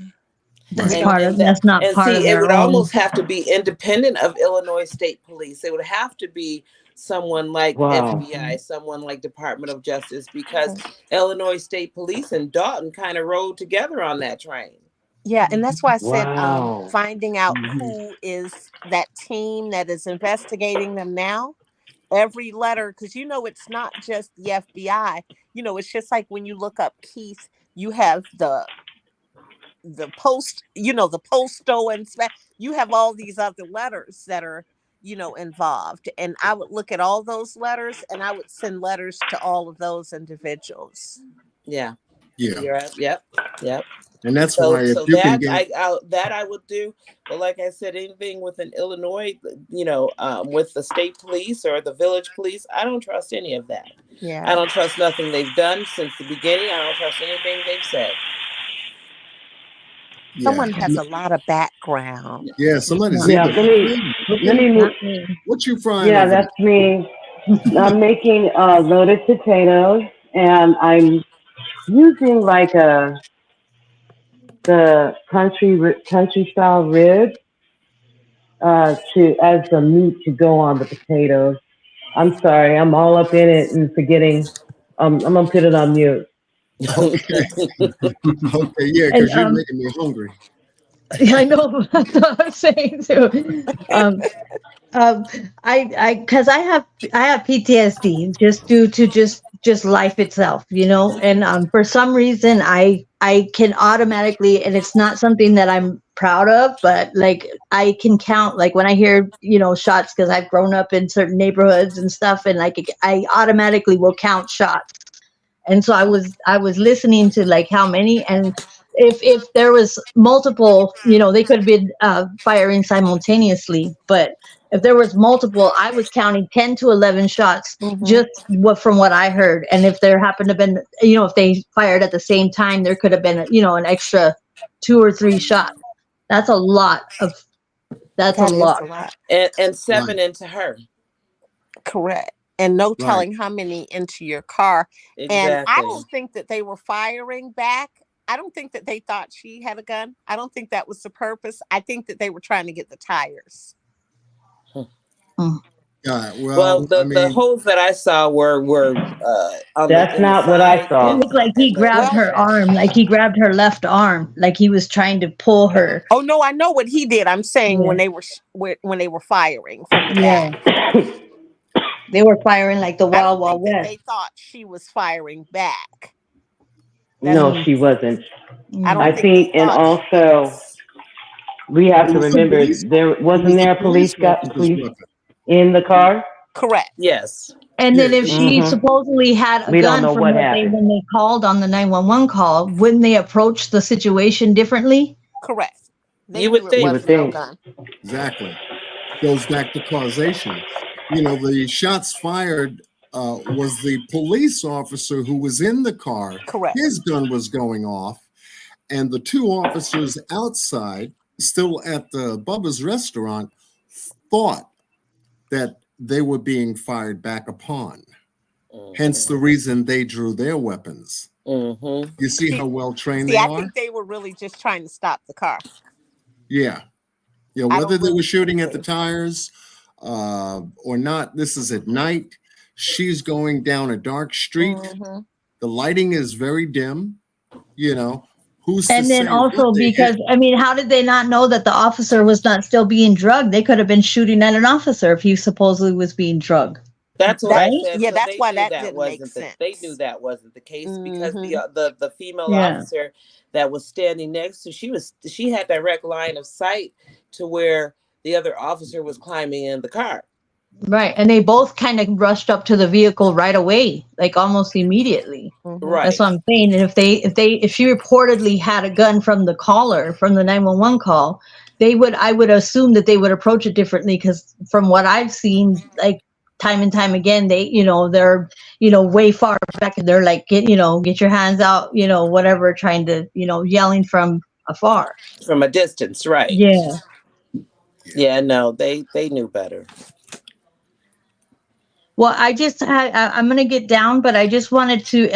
That's not part of it their would own. almost have to be independent of Illinois State Police. It would have to be someone like FBI, someone like Department of Justice, because Illinois State Police and Dolton kind of rode together on that train. Yeah, and that's why I said finding out who is that team that is investigating them now. Every letter, because it's not just the FBI. It's just like when you look up Keith, you have the post, the postal you have all these other letters that are involved, and I would look at all those letters and I would send letters to all of those individuals. Yeah. Yeah. You're right. Yep. And that's So, why if so you can that get I would do. But like I said, anything within Illinois, with the state police or the village police, I don't trust any of that. Yeah. I don't trust nothing they've done since the beginning. I don't trust anything they've said. Someone yeah. has a lot of background. Yeah, somebody's Yeah, either let me move. what you frying Yeah, over there? that's me. I'm making loaded potatoes, and I'm using like the country style rib to as the meat to go on the potatoes. I'm sorry, I'm all up in it and forgetting. I'm gonna put it on mute. Okay. Okay, yeah, And because you're making me hungry. I know that's what I'm saying too. Because I have PTSD just due to just life itself, and for some reason I can automatically, and it's not something that I'm proud of, but like I can count, like when I hear shots, because I've grown up in certain neighborhoods and stuff, and like I automatically will count shots. And so I was listening to like how many, and if there was multiple, they could have been firing simultaneously, but if there was multiple, I was counting 10 to 11 shots just from what I heard. And if there happened to have been, if they fired at the same time, there could have been an extra 2 or 3 shots. That's a lot of that's a That is lot. a lot. And 7 into her. Correct. And no Right. telling how many into your car. And I Exactly. don't think that they were firing back. I don't think that they thought she had a gun. I don't think that was the purpose. I think that they were trying to get the tires. Yeah, Well, the holes that I saw were on That's in the not what I side saw. It looked like he and grabbed her arm, like he grabbed her left arm, like he was trying to pull her. Oh no, I know what he did. I'm saying Yeah. when they were firing from the Yeah. back. They were firing like the I Wild don't Wild think that West. they thought she was firing back. No, she wasn't. I don't I think, they and thought she also we have It to was the remember police. there It wasn't was the there a police officer's weapon. in the car. Correct. Yes. And then if she Mhm. supposedly had a We don't gun know from what what happened. when they called on the 911 call, wouldn't they approach the situation differently? Correct. They You knew would it think. You would wasn't no think. gun. Exactly. Goes back to causation. The shots fired was the police officer who was in the car. Correct. His gun was going off, and the 2 officers outside, still at the Bubba's restaurant, thought that they were being fired back upon. Hence the reason they drew their weapons. Mm-hmm. You see how well trained See, they I are? think they were really just trying to stop the car. Yeah. Yeah, I whether don't they were really shooting think at the tires or not, this is at night. She's going down a dark street. Mhm. The lighting is very dim. Who's to And say then also what they because hit? how did they not know that the officer was not still being drugged? They could have been shooting at an officer if he supposedly was being drugged. That's what I Right? said. Yeah, So that's they why knew that that didn't make wasn't sense. they knew that wasn't the case because Mhm. the female Yeah. officer that was standing next to she had direct line of sight to where the other officer was climbing in the car. Right. And they both kind of rushed up to the vehicle right away, like almost immediately. Right. That's what I'm saying. And if she reportedly had a gun from the caller, from the 911 call, I would assume that they would approach it differently, because from what I've seen, like time and time again, they're way far back, and they're like, get your hands out, whatever, trying to, yelling from afar. From a distance, right. Yeah. Yeah, no, they knew better. Well, I'm going to get down, but I just wanted to,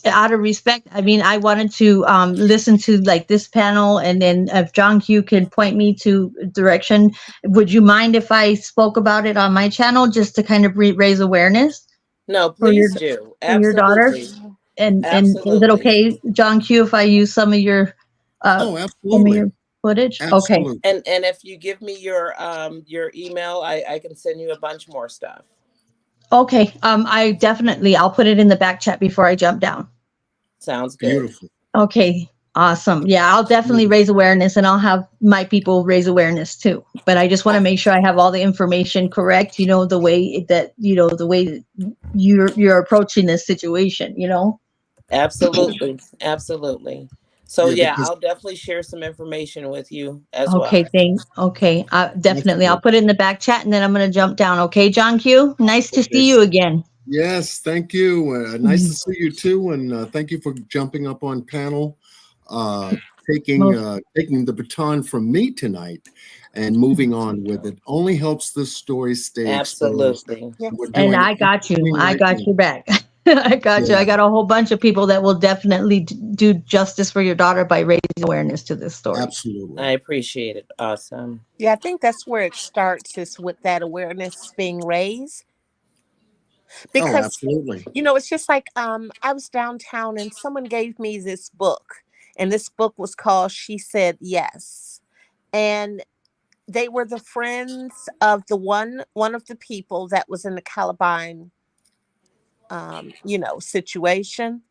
out of respect, I wanted to listen to like this panel, and then if John Q can point me to direction, would you mind if I spoke about it on my channel just to kind of raise awareness? No, For please do. for your daughter? Absolutely. And is it Absolutely. okay, John Q, if I use some of your absolutely. Footage? Absolutely. Okay. And if you give me your email, I can send you a bunch more stuff. Okay. I'll put it in the back chat before I jump down. Sounds good. Beautiful. Okay. Awesome. Yeah, I'll definitely raise awareness, and I'll have my people raise awareness too. But I just want to make sure I have all the information correct, the way that you're approaching this situation, Absolutely. Absolutely. So Yeah, yeah, because I'll definitely share some information with you as well. Okay, that's definitely. I'll good. put it in the back chat and then I'm going to jump down. Okay, John Q. Nice to Okay. see you again. Yes, thank you. Nice to see you too, and thank you for jumping up on panel, uh, taking the baton from me tonight, and moving on with it. Only helps this story stay exposed. Absolutely. We're And doing I got you. everything I right got now. your back. I got you. I Yeah, got a whole bunch of people that will definitely do justice for your daughter by raising awareness to this story. absolutely. I appreciate it. Awesome. Yeah, I think that's where it starts is with that awareness being raised. Oh, Because, absolutely. it's just like I was downtown and someone gave me this book. And this book was called She Said Yes. And they were the friends of the one of the people that was in the Columbine situation.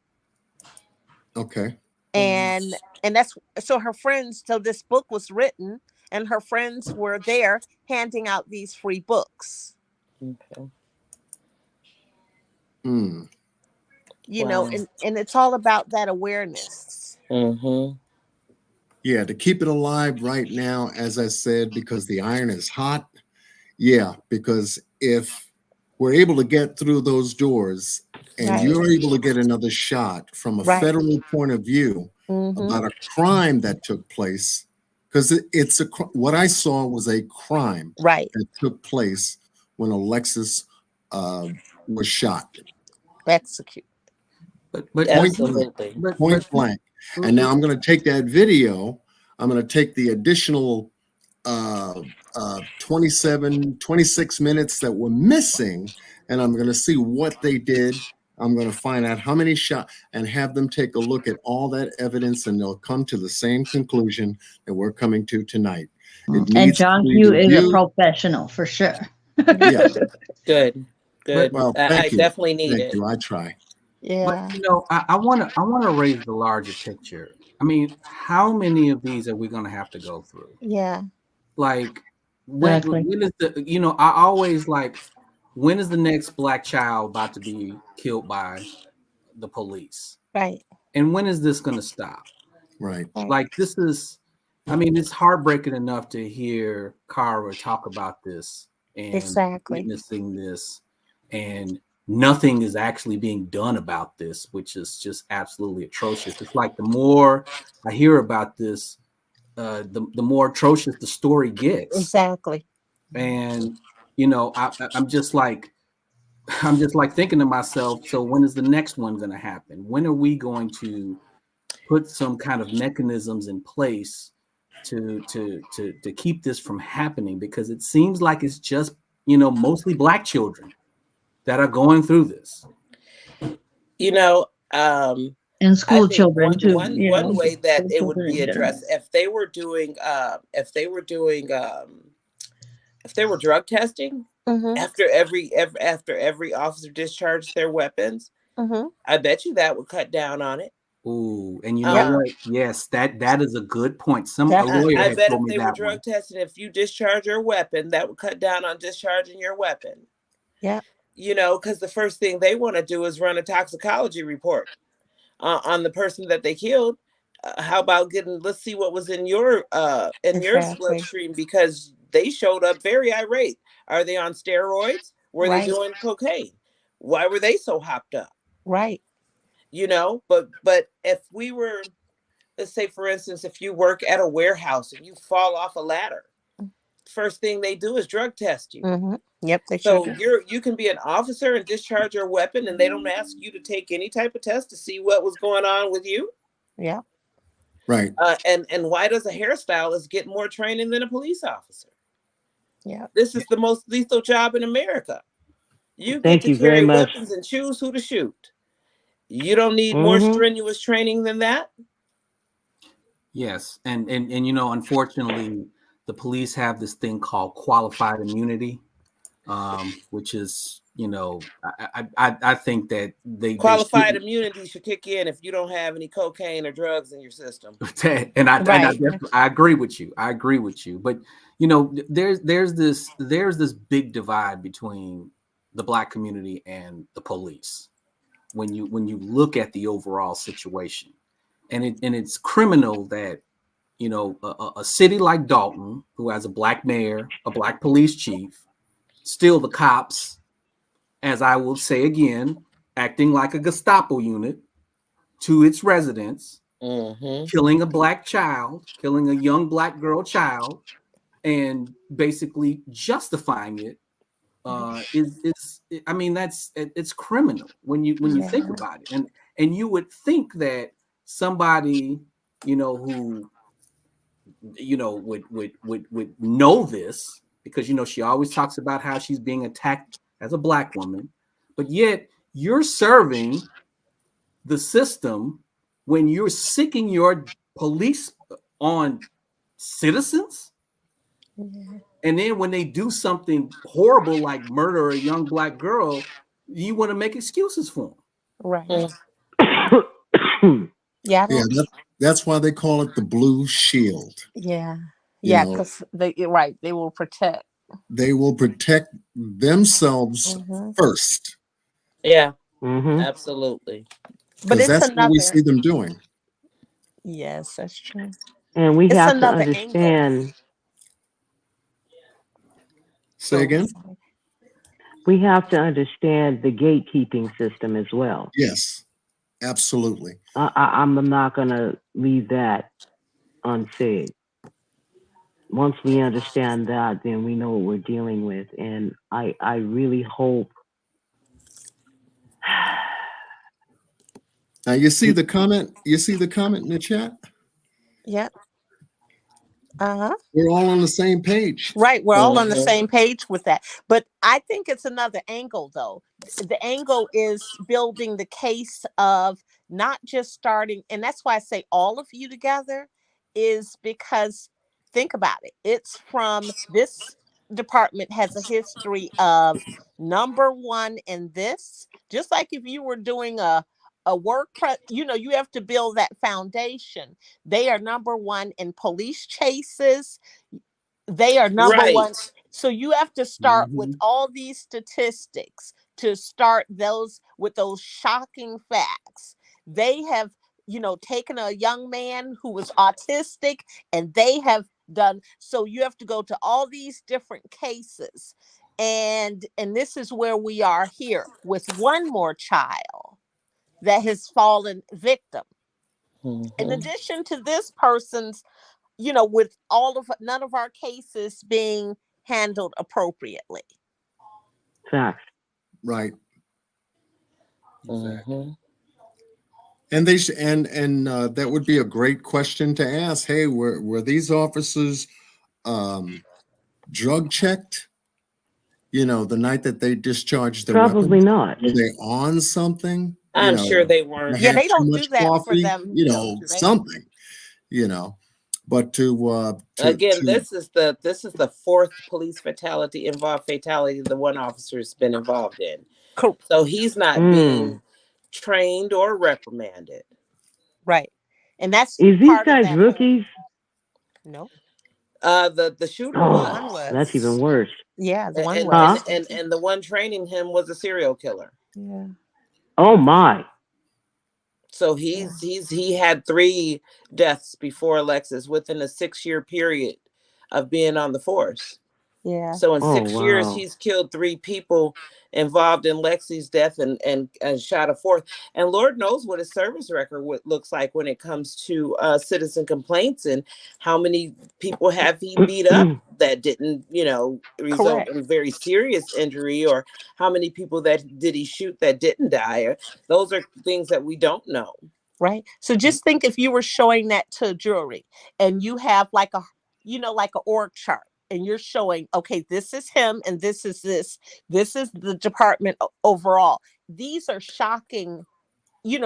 Okay. And that's so her friends, so this book was written and her friends were there handing out these free books. Okay. Mm. Wow. And it's all about that awareness. Mm-hmm. Yeah, to keep it alive right now, as I said, because the iron is hot. Yeah, because if we're able to get through those doors and Right. you're able to get another shot from a Right. federal point of view Mm-hmm. about a crime that took place, because what I saw was a crime Right. that took place when Alexis was shot. Execute. But Point blank. Absolutely. Point blank. And now I'm going to take that video. I'm going to take the additional 26 minutes that were missing, and I'm going to see what they did. I'm going to find out how many shots and have them take a look at all that evidence, and they'll come to the same conclusion that we're coming to tonight. It And needs to John be Q is a reviewed. professional for sure. Yeah. Good. Good. Well, I thank you. definitely need Thank it. you. I try. But Yeah. I want to raise the larger picture. I mean, how many of these are we going to have to go through? Yeah. Like, Exactly. when is I always like, when is the next black child about to be killed by the police? Right. And when is this going to stop? Right. Like, this is, I mean, it's heartbreaking enough to hear Kara talk about this and Exactly. witnessing this, and nothing is actually being done about this, which is just absolutely atrocious. It's like the more I hear about this, the more atrocious the story gets. Exactly. And I'm just like thinking to myself, so when is the next one going to happen? When are we going to put some kind of mechanisms in place to keep this from happening? Because it seems like it's just mostly black children that are going through this. And I school think children too. one way that School it would children be in general. addressed if they were drug testing Mm-hmm. after every officer discharged their weapons. Mm-hmm. I bet you that would cut down on it. Ooh, and you know Uh, what? Yes, that is a good point. A Definitely. lawyer I had bet told if me they were that one. drug tested, if you discharge your weapon, that would cut down on discharging your weapon. Yeah. Because the first thing they want to do is run a toxicology report on the person that they killed. How about let's see what was in your Exactly. bloodstream, because they showed up very irate. Are they on steroids? Were they Right. doing cocaine? Why were they so hopped up? Right. But if we were, let's say for instance, if you work at a warehouse and you fall off a ladder, first thing they do is drug test you. Mm-hmm. Yep. They So sure do. you can be an officer and discharge your weapon, and they don't ask you to take any type of test to see what was going on with you. Yeah. Right. And why does a hairstylist get more training than a police officer? Yeah. This is the most lethal job in America. You get Thank to you very carry much. weapons and choose who to shoot. You don't need more Mm-hmm. strenuous training than that. Yes, and unfortunately, the police have this thing called qualified immunity, which is I think that they Qualified should, immunity should kick in if you don't have any cocaine or drugs in your system. and I Right. agree with you. I agree with you. But there's this big divide between the black community and the police when you look at the overall situation. and it's criminal that, you know, a city like Dolton, who has a black mayor, a black police chief, still the cops, as I will say again, acting like a Gestapo unit to its residents, killing a black child, killing a young black girl child, and basically justifying it I mean, it's criminal when you think about it. And you would think that somebody, you know, who, you know, would know this, because, you know, she always talks about how she's being attacked as a black woman, but yet you're serving the system when you're sicking your police on citizens. And then when they do something horrible like murder a young black girl, you want to make excuses for them. Right. Yeah, that's why they call it the blue shield. Yeah. You Yeah, know, because they will protect. they will protect themselves first. Yeah, absolutely. But Because it's that's what we another. see them doing. Yes, that's true. And we It's have to another angle. understand. Say again? We have to understand the gatekeeping system as well. Yes, absolutely. I'm not going to leave that unsaid. Once we understand that, then we know what we're dealing with. And I really hope. Now you see the comment. You see the comment in the chat. Yep. We're all on the same page. Right. We're all on the same page with that. But I think it's another angle, though. The angle is building the case of not just starting. And that's why I say all of you together, is because think about it. It's from this department has a history of number one in this, just like if you were doing a work, you have to build that foundation. They are number one in police chases. They are number one. So you have to start with all these statistics to start with those shocking facts. They have, taken a young man who was autistic, and they have done. So you have to go to all these different cases. And this is where we are here with one more child that has fallen victim. In addition to this person's, with none of our cases being handled appropriately. Facts. Right. Exactly. And that would be a great question to ask. Hey, were these officers drug checked? The night that they discharged their Probably weapons? not. Were they on something? I'm sure they weren't. Yeah, they don't do that for them. Something. But to again, this is the fourth police fatality the one officer's been involved in. Cool. So he's not being trained or reprimanded. Right. And that's is these guys rookies? No. The shooter was. That's even worse. Yeah, the one was. And the one training him was a serial killer. Yeah. Oh my. So he had 3 deaths before Alexis within a 6-year period of being on the force. Yeah. So in 6 years, he's killed 3 people involved in Lexi's death and shot a 4th. And Lord knows what his service record looks like when it comes to citizen complaints and how many people have he beat up that didn't, result in very serious injury, or how many people did he shoot that didn't die. Those are things that we don't know. Right. So just think if you were showing that to a jury and you have like a org chart. And you're showing, okay, this is him and this is this. This is the department overall. These are shocking,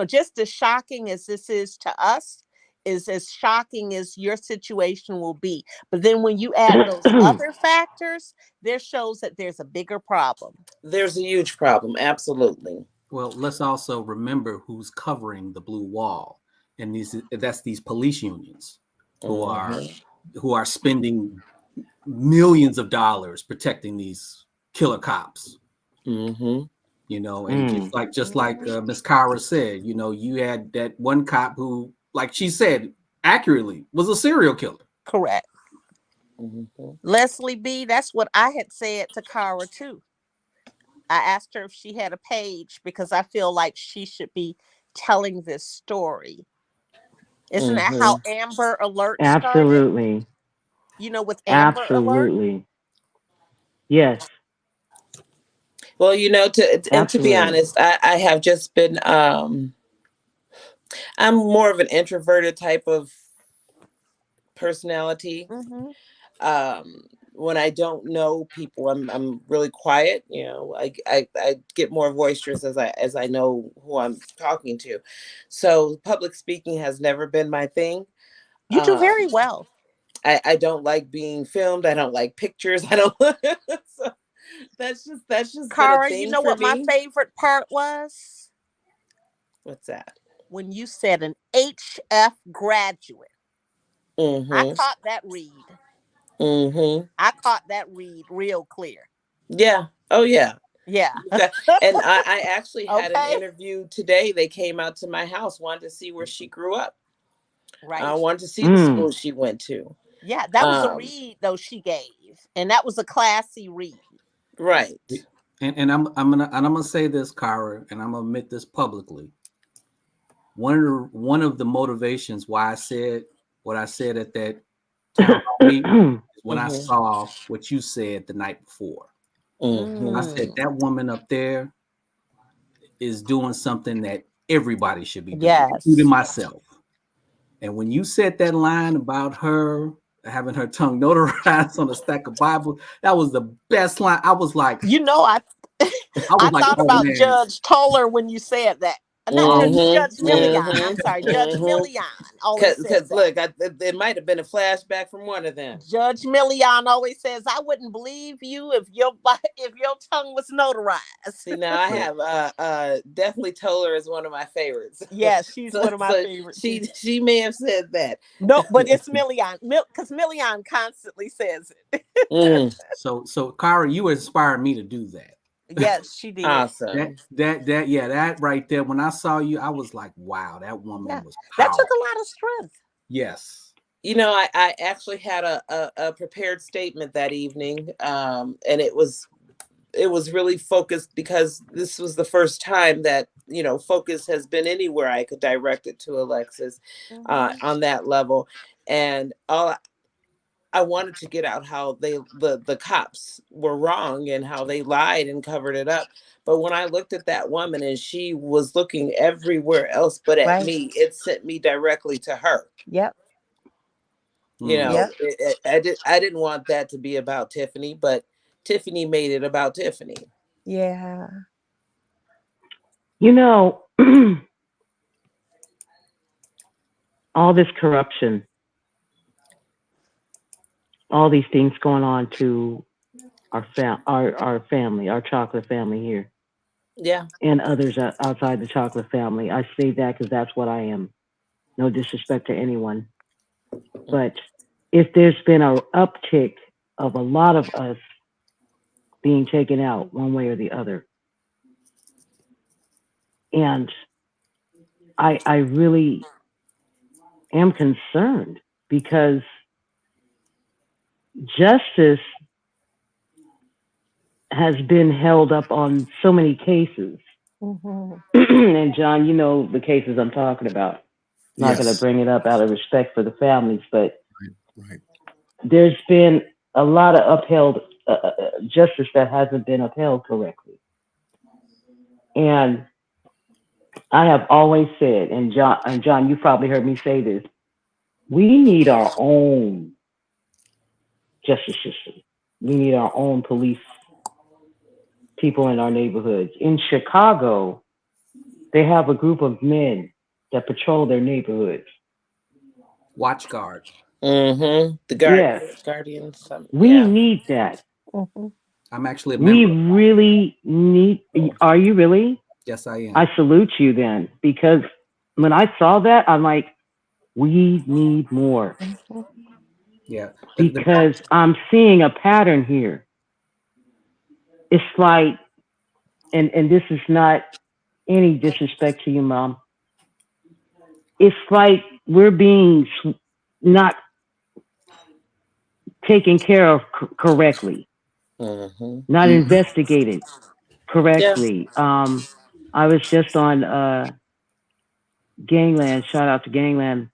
just as shocking as this is to us, is as shocking as your situation will be. But then when you add those other factors, there shows that there's a bigger problem. There's a huge problem. Absolutely. Well, let's also remember who's covering the blue wall. And that's these police unions who are spending millions of dollars protecting these killer cops. And just like Miss Kara said, you had that one cop who like she said accurately, was a serial killer. Correct. Leslie B, that's what I had said to Kara too. I asked her if she had a page because I feel like she should be telling this story. Isn't that how Amber Alert started? Absolutely. You know, with Amber Alert? Absolutely. Yes. Well, you know, to be Absolutely. honest, I have just been I'm more of an introverted type of personality. When I don't know people, I'm really quiet. You know, I get more boisterous as I know who I'm talking to. So public speaking has never been my thing. You do very well. I don't like being filmed. I don't like pictures. I don't. So that's just Kara, been a thing you know for what my me. favorite part was? What's that? When you said an HF graduate. I caught that read. I caught that read real clear. Yeah. Oh yeah. Yeah. And I actually had an interview today. They came out to my house, wanted to see where she grew up. Right. I wanted to see the school she went to. Yeah, that was a read though she gave, and that was a classy read. Right. And I'm gonna say this, Kara, and I'm gonna admit this publicly. One of the motivations why I said what I said at that town hall meeting is when I saw what you said the night before. I said that woman up there is doing something that everybody should be doing, including myself. And when you said that line about her having her tongue notarized on a stack of Bible, that was the best line. I was like, you know, I thought about Judge Toller when you said that. Not Judge Million. I'm sorry, Judge Million. Because look, it might have been a flashback from one of them. Judge Million always says, "I wouldn't believe you if your tongue was notarized." See, now I have definitely Toller is one of my favorites. Yes, she's one of my favorites. She may have said that. No, but it's Million because Million constantly says it. So Kara, you inspired me to do that. Yes, she did. Awesome. That right there. When I saw you, I was like, wow, that woman was powerful. That took a lot of strength. Yes. You know, I actually had a prepared statement that evening, and it was really focused because this was the first time that, you know, focus has been anywhere I could direct it to Alexis on that level. And I wanted to get out how the cops were wrong and how they lied and covered it up. But when I looked at that woman and she was looking everywhere else but at me, it sent me directly to her. Yep. You know, I didn't want that to be about Tiffany, but Tiffany made it about Tiffany. Yeah. You know, all this corruption, all these things going on to our family, our chocolate family here. Yeah. And others outside the chocolate family. I say that because that's what I am. No disrespect to anyone. But if there's been an uptick of a lot of us being taken out one way or the other, and I really am concerned because justice has been held up on so many cases. And John, you know the cases I'm talking about. I'm not going to bring it up out of respect for the families, but there's been a lot of upheld justice that hasn't been upheld correctly. And I have always said, and John, you probably heard me say this, we need our own justice system. We need our own police people in our neighborhoods. In Chicago, they have a group of men that patrol their neighborhoods. Watch guard. The guardians. We need that. I'm actually a We member. really need. Are you really? Yes, I am. I salute you then, because when I saw that, I'm like, we need more. Yeah. Because I'm seeing a pattern here. It's like, and this is not any disrespect to you, Mom. It's like we're being not taken care of correctly, not investigated correctly. I was just on Gangland. Shout out to Gangland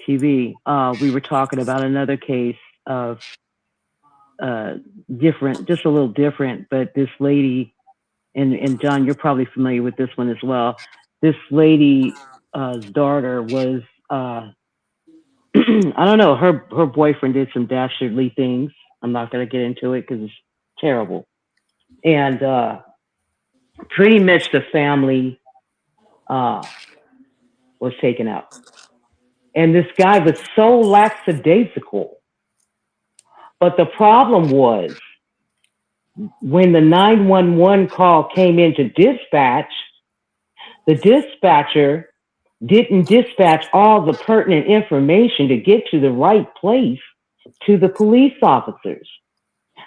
TV. We were talking about another case of different, just a little different, but this lady, and John, you're probably familiar with this one as well. This lady's daughter was, I don't know, her boyfriend did some dastardly things. I'm not going to get into it because it's terrible. And pretty much the family was taken out. And this guy was so lackadaisical. But the problem was, when the 911 call came into dispatch, the dispatcher didn't dispatch all the pertinent information to get to the right place to the police officers.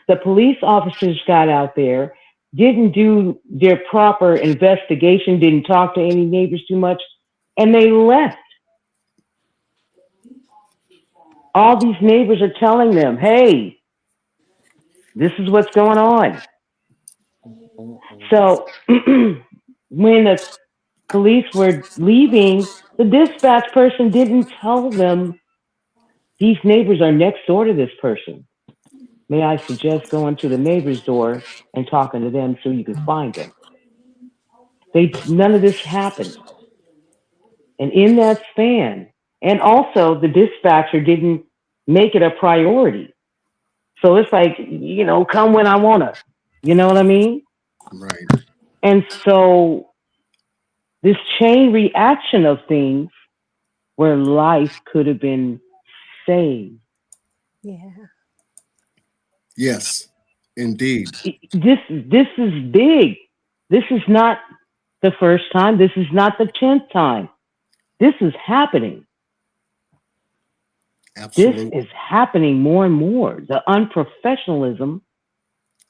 The police officers got out there, didn't do their proper investigation, didn't talk to any neighbors too much, and they left. All these neighbors are telling them, hey, this is what's going on. So when the police were leaving, the dispatch person didn't tell them these neighbors are next door to this person. May I suggest going to the neighbor's door and talking to them so you can find them? None of this happened. And in that span, and also the dispatcher didn't make it a priority. So it's like, come when I wanna, you know what I mean? Right. And so this chain reaction of things where life could have been saved. Yeah. Yes, indeed. This is big. This is not the first time. This is not the 10th time. This is happening. Absolutely. This is happening more and more. The unprofessionalism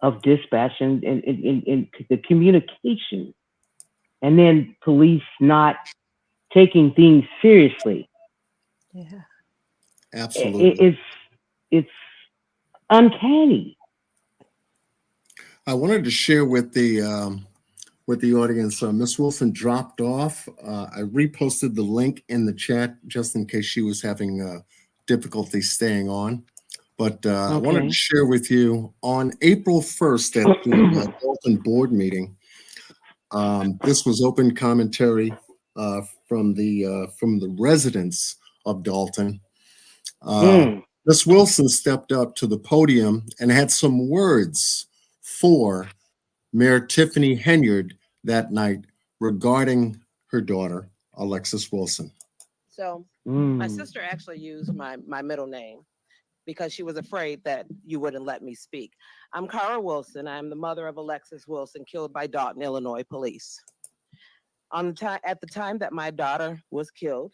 of dispatch and the communication, and then police not taking things seriously. Yeah. Absolutely. It's uncanny. I wanted to share with the audience. Miss Wilson dropped off. I reposted the link in the chat just in case she was having difficulty staying on. But I wanted to share with you on April 1st at the Dolton board meeting. This was open commentary from the residents of Dolton. Miss Wilson stepped up to the podium and had some words for Mayor Tiffany Henyard that night regarding her daughter, Alexis Wilson. So my sister actually used my middle name because she was afraid that you wouldn't let me speak. I'm Cara Wilson. I'm the mother of Alexis Wilson, killed by Dolton, Illinois police. At the time that my daughter was killed,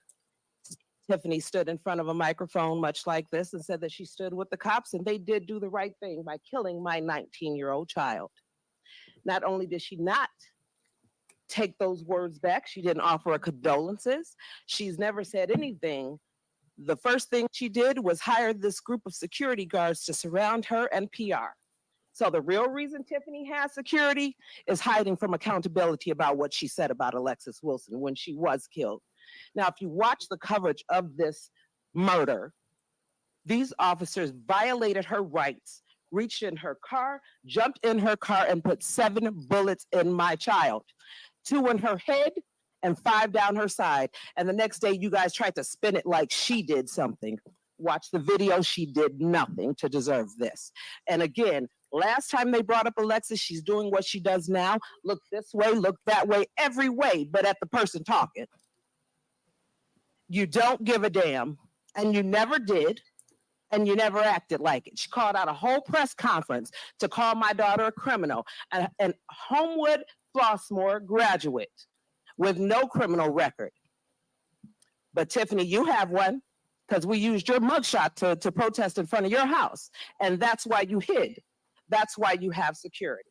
Tiffany stood in front of a microphone much like this and said that she stood with the cops, and they did do the right thing by killing my 19-year-old child. Not only did she not take those words back, she didn't offer her condolences. She's never said anything. The first thing she did was hire this group of security guards to surround her and PR. So the real reason Tiffany has security is hiding from accountability about what she said about Alexis Wilson when she was killed. Now, if you watch the coverage of this murder, these officers violated her rights, reached in her car, jumped in her car, and put 7 bullets in my child. 2 in her head and 5 down her side. And the next day, you guys tried to spin it like she did something. Watch the video. She did nothing to deserve this. And again, last time they brought up Alexis, she's doing what she does now. Look this way, look that way, every way, but at the person talking. You don't give a damn, and you never did, and you never acted like it. She called out a whole press conference to call my daughter a criminal, and Homewood Flossmoor graduate with no criminal record. But Tiffany, you have one, because we used your mugshot to protest in front of your house, and that's why you hid. That's why you have security.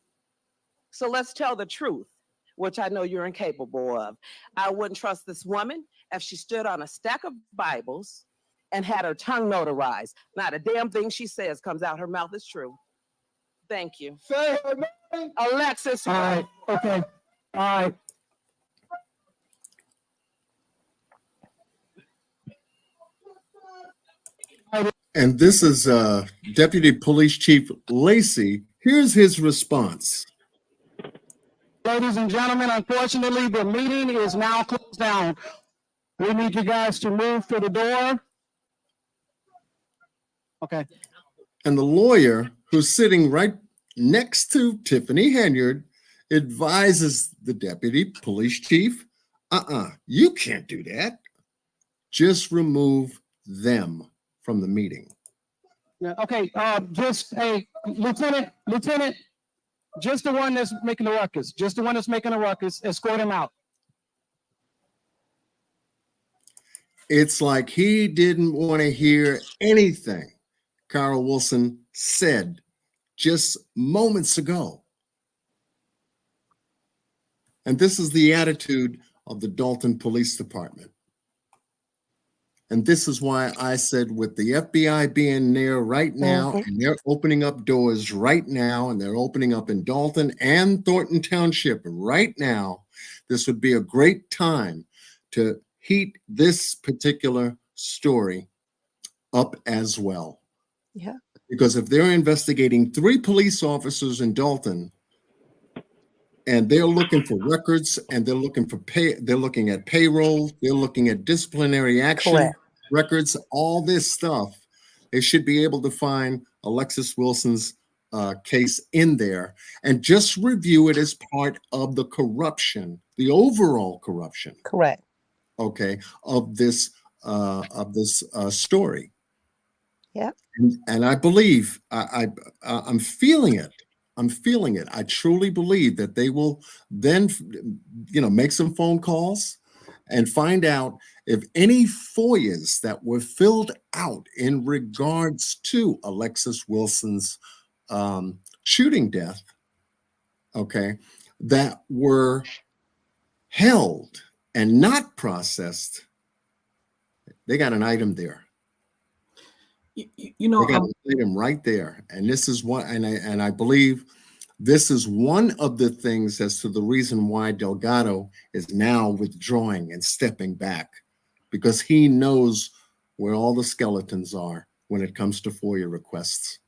So let's tell the truth, which I know you're incapable of. I wouldn't trust this woman, if she stood on a stack of Bibles and had her tongue notarized. Not a damn thing she says comes out her mouth is true. Thank you. Say her name. Alexis. All right. Okay. All right. And this is Deputy Police Chief Lacey. Here's his response. Ladies and gentlemen, unfortunately, the meeting is now closed down. We need you guys to move to the door. Okay. And the lawyer who's sitting right next to Tiffany Henyard advises the deputy police chief, you can't do that. Just remove them from the meeting. Yeah, okay, just, hey, Lieutenant, just the one that's making the ruckus, escort him out. It's like he didn't want to hear anything Carl Wilson said just moments ago. And this is the attitude of the Dolton Police Department. And this is why I said, with the FBI being there right now, and they're opening up doors right now, and they're opening up in Dolton and Thornton Township right now, this would be a great time to heat this particular story up as well. Yeah. Because if they're investigating 3 police officers in Dolton, and they're looking for records, and they're looking for they're looking at payroll, they're looking at disciplinary action records, all this stuff, they should be able to find Alexis Wilson's case in there and just review it as part of the corruption, the overall corruption. Correct. Okay, of this story. Yeah. And I believe I'm feeling it. I'm feeling it. I truly believe that they will then, make some phone calls and find out if any Foias that were filled out in regards to Alexis Wilson's shooting death, okay, that were held and not processed, they got an item there. They got an item right there, and this is one, and I believe this is one of the things as to the reason why Delgado is now withdrawing and stepping back, because he knows where all the skeletons are when it comes to FOIA requests.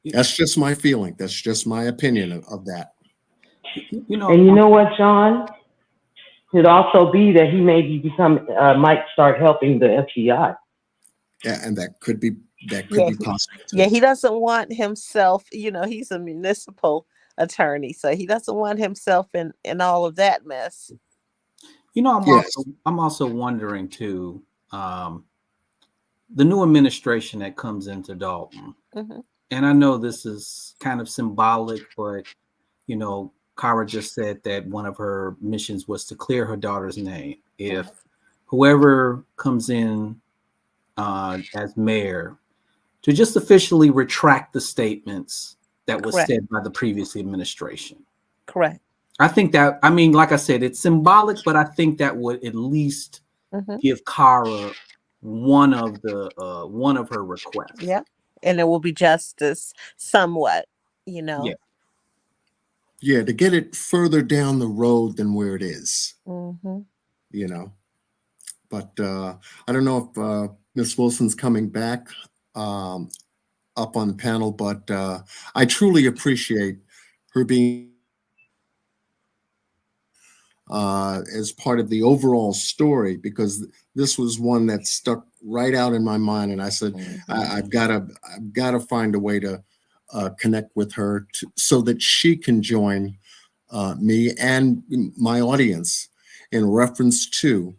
That's just my feeling. That's just my opinion of that. And you know what, John? Could also be that he maybe might start helping the FBI. Yeah, and that could be possible too. Yeah, he doesn't want himself, he's a municipal attorney, so he doesn't want himself in all of that mess. I'm also wondering too, the new administration that comes into Dolton, and I know this is kind of symbolic, but Kara just said that one of her missions was to clear her daughter's name. If whoever comes in as mayor, to just officially retract the statements that was said by the previous administration. Correct. I think that, like I said, it's symbolic, but I think that would at least give Kara one of her requests. Yeah. And it will be justice somewhat, Yeah. Yeah, to get it further down the road than where it is. But I don't know if Ms. Wilson's coming back up on the panel, but I truly appreciate her being as part of the overall story, because this was one that stuck right out in my mind, and I said, I've got to find a way to connect with her so that she can join me and my audience in reference to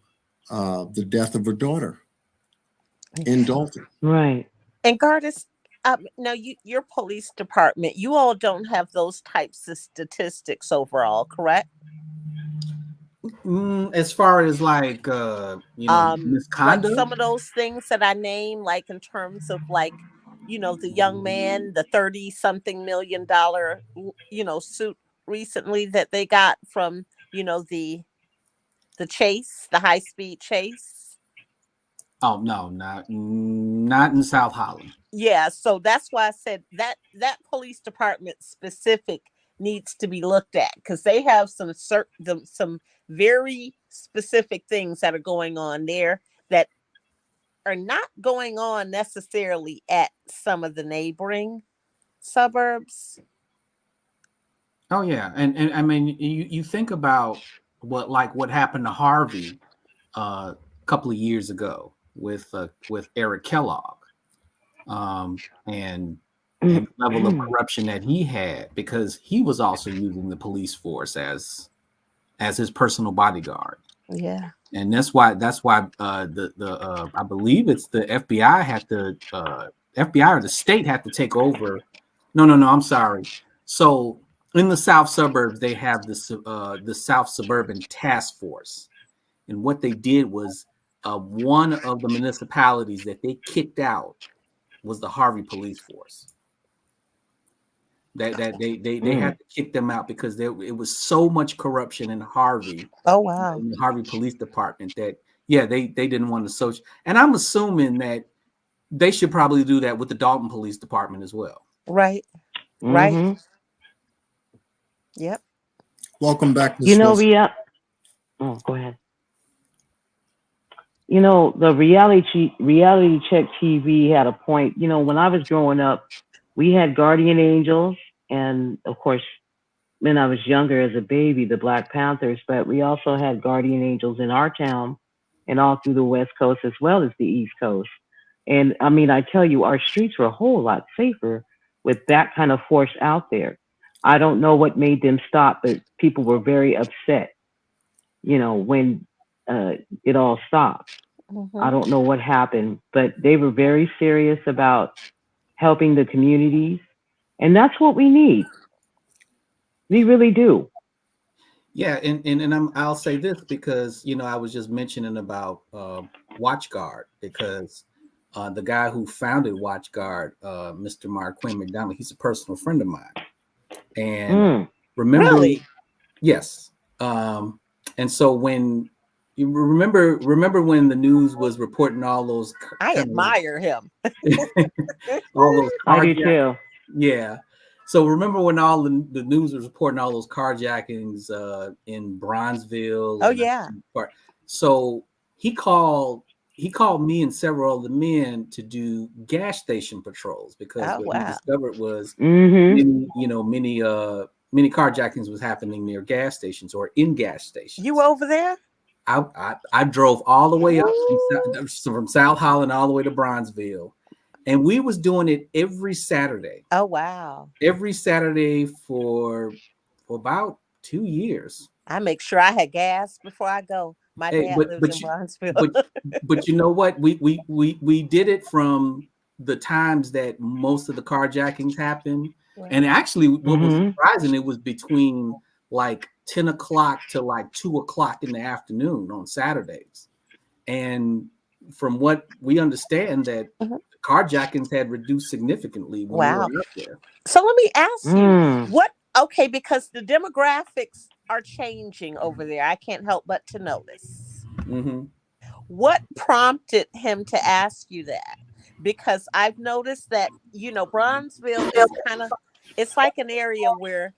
the death of her daughter in Dolton. Right. And Gardis, now your police department, you all don't have those types of statistics overall, correct? As far as like misconduct, like some of those things that I named, like in terms of like, the young man, the $30-something million, suit recently that they got from, the The chase, the high-speed chase. Oh no, not in South Holland. Yeah, so that's why I said that police department specific needs to be looked at, because they have some very specific things that are going on there that are not going on necessarily at some of the neighboring suburbs. Oh yeah, and I mean you think about what happened to Harvey a couple of years ago with Eric Kellogg, and the level of corruption that he had, because he was also using the police force as his personal bodyguard. Yeah. And that's why the I believe it's the FBI had to FBI or the state had to take over. No, I'm sorry. So in the South suburbs, they have the South Suburban Task Force, and what they did was one of the municipalities that they kicked out was the Harvey Police Force. That they had to kick them out because it was so much corruption in Harvey. Oh wow. In the Harvey Police Department that they didn't want to search. And I'm assuming that they should probably do that with the Dolton Police Department as well. Right. Right. Yep. Welcome back, Ms. You know, Wilson. go ahead. You know, the reality check TV had a point. You know, when I was growing up, we had guardian angels, and of course, when I was younger as a baby, the Black Panthers, but we also had guardian angels in our town and all through the West Coast as well as the East Coast. And I mean, I tell you, our streets were a whole lot safer with that kind of force out there. I don't know what made them stop, but people were very upset, you know, when it all stopped. I don't know what happened, but they were very serious about helping the communities. And that's what we need. We really do. Yeah, and I'll say this because, you know, I was just mentioning about WatchGuard, because the guy who founded WatchGuard, Mr. Marquin McDonald, he's a personal friend of mine. And remember, really? Yes. And so when you remember when the news was reporting all those, I admire him. all those I do too. Yeah. So remember when all the news was reporting all those carjackings in Bronzeville? Oh yeah. So he called me and several of the men to do gas station patrols, because what he discovered was many carjackings was happening near gas stations or in gas stations. You over there? I drove all the way up from South Holland all the way to Bronzeville, and we was doing it every Saturday. Oh wow! Every Saturday for about 2 years. I make sure I had gas before I go. My dad lives in Bronzeville. but you know what? We did it from the times that most of the carjackings happened, and actually, what was surprising, it was between like 10 o'clock to like 2 o'clock in the afternoon on Saturdays. And from what we understand, that carjackings had reduced significantly when we were up there. So let me ask you, because the demographics are changing over there. I can't help but to notice. What prompted him to ask you that? Because I've noticed that, you know, Bronzeville is it's like an area where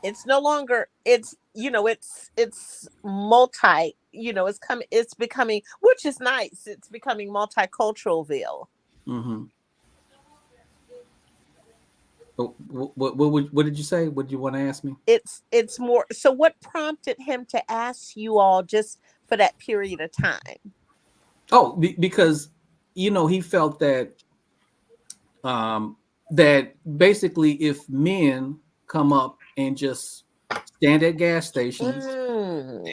it's no longer, it's multi, it's becoming, which is nice. It's becoming multiculturalville. What did you say? What did you want to ask me? It's more. So what prompted him to ask you all just for that period of time? Oh, because, you know, he felt that that basically if men come up and just stand at gas stations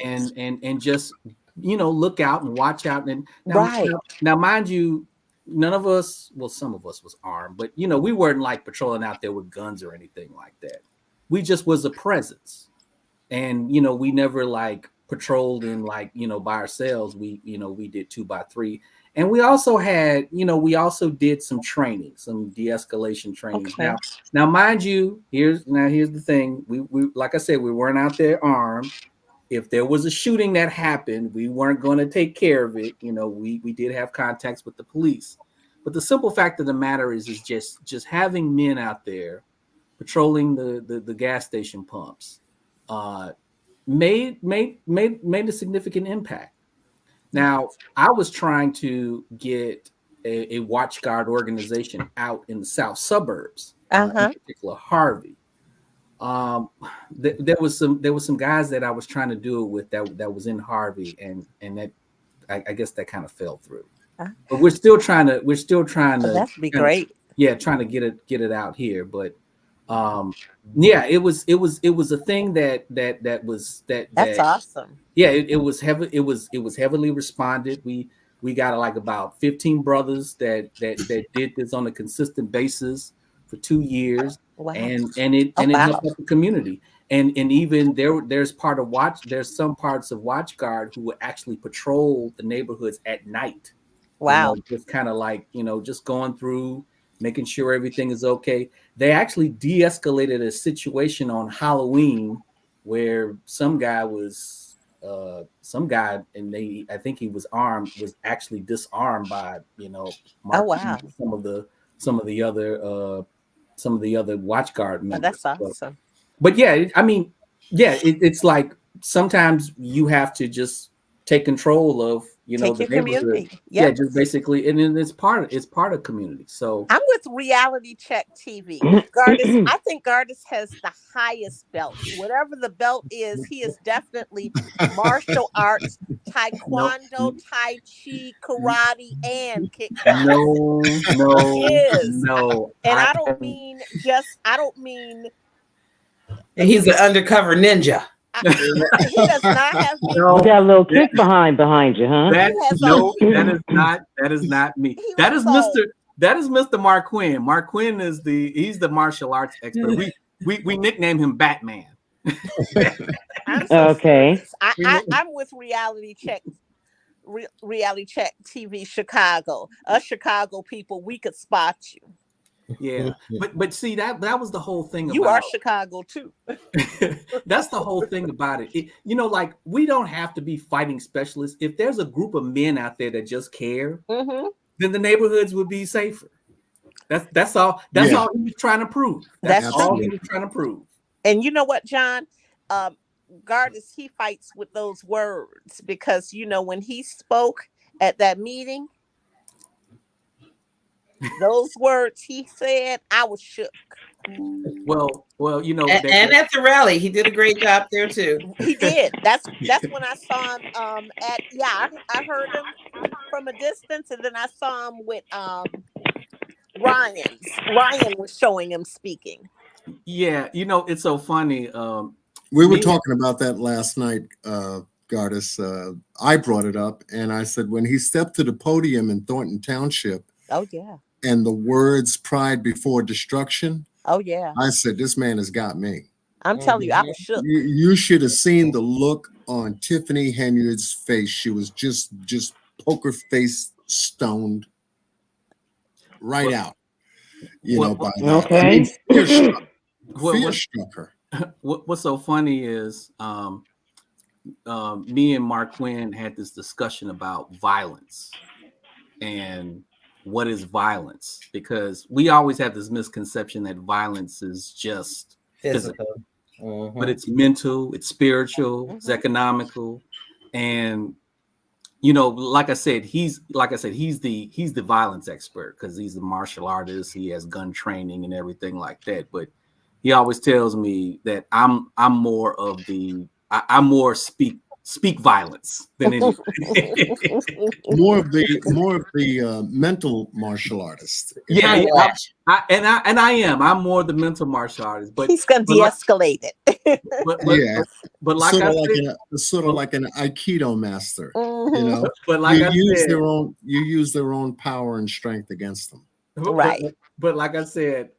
and just, you know, look out and watch out. And now, mind you, none of us, well, some of us was armed, but, you know, we weren't like patrolling out there with guns or anything like that. We just was a presence. And, you know, we never like patrolled in like, you know, by ourselves. We, you know, we did 2 by 3. And we also had, we also did some training, some de-escalation trainings. Okay. Now, mind you, here's the thing. We like I said, we weren't out there armed. If there was a shooting that happened, we weren't going to take care of it. We did have contacts with the police. But the simple fact of the matter is just having men out there patrolling the gas station pumps made a significant impact. Now, I was trying to get a watch guard organization out in the south suburbs, in particular Harvey. There was some guys that I was trying to do it with that was in Harvey, and that I guess that kind of fell through. But we're still trying to. That'd be great. Trying to get it out here, but it was a thing that was. That's awesome. Yeah, it was heavy. It was heavily responded. We got like about 15 brothers that did this on a consistent basis for 2 years. Wow. And it helped out the community. And even there's some parts of Watch Guard who would actually patrol the neighborhoods at night. Wow. Just kind of like, just going through, making sure everything is okay. They actually de-escalated a situation on Halloween where some guy, and I think he was armed, was actually disarmed by, some of the other Watch Guard members. That's awesome. But yeah, it's like sometimes you have to just take control of the neighborhood. Yes. Yeah, just basically, and then it's part of community. So I'm with Reality Check TV. Gardis, I think Gardis has the highest belt. Whatever the belt is, he is definitely martial arts, taekwondo, tai chi, karate, and kickboxing. No. And I don't mean. And he's an undercover ninja. He does not have. You got a little kick behind you, huh? That is not me. That is Mr. Mark Quinn. Mark Quinn he's the martial arts expert. We nickname him Batman. Okay. I'm with Reality Check TV Chicago. Us Chicago people, we could spot you. Yeah, but see that was the whole thing. You are Chicago too. That's the whole thing about it. Like we don't have to be fighting specialists. If there's a group of men out there that just care, then the neighborhoods would be safer. That's all. That's all he was trying to prove. That's all he was trying to prove. And you know what, John? Gardis, he fights with those words because when he spoke at that meeting. Those words he said, I was shook. Well, and at the rally, he did a great job there too. He did. That's when I saw him. I heard him from a distance, and then I saw him with Ryan was showing him speaking. Yeah, it's so funny. We were talking about that last night, Gardis. I brought it up, and I said when he stepped to the podium in Thornton Township. Oh yeah. And the words "pride before destruction." Oh yeah. I said, this man has got me. I'm telling you, I was shook. You should have seen the look on Tiffany Henyard's face. She was just poker face stoned right out. By that. Okay. I mean, fear struck her. What's so funny is me and Mark Quinn had this discussion about violence and what is violence, because we always have this misconception that violence is just physical. But it's mental, it's spiritual, it's economical, and like I said, he's the violence expert because he's a martial artist. He has gun training and everything like that. But he always tells me that I'm more speak violence than anything. more of the mental martial artist. Yeah, I am. I'm more the mental martial artist, but he's gonna de-escalate it. But like sort of like an Aikido master. But like you use their own power and strength against them. Right. But like I said,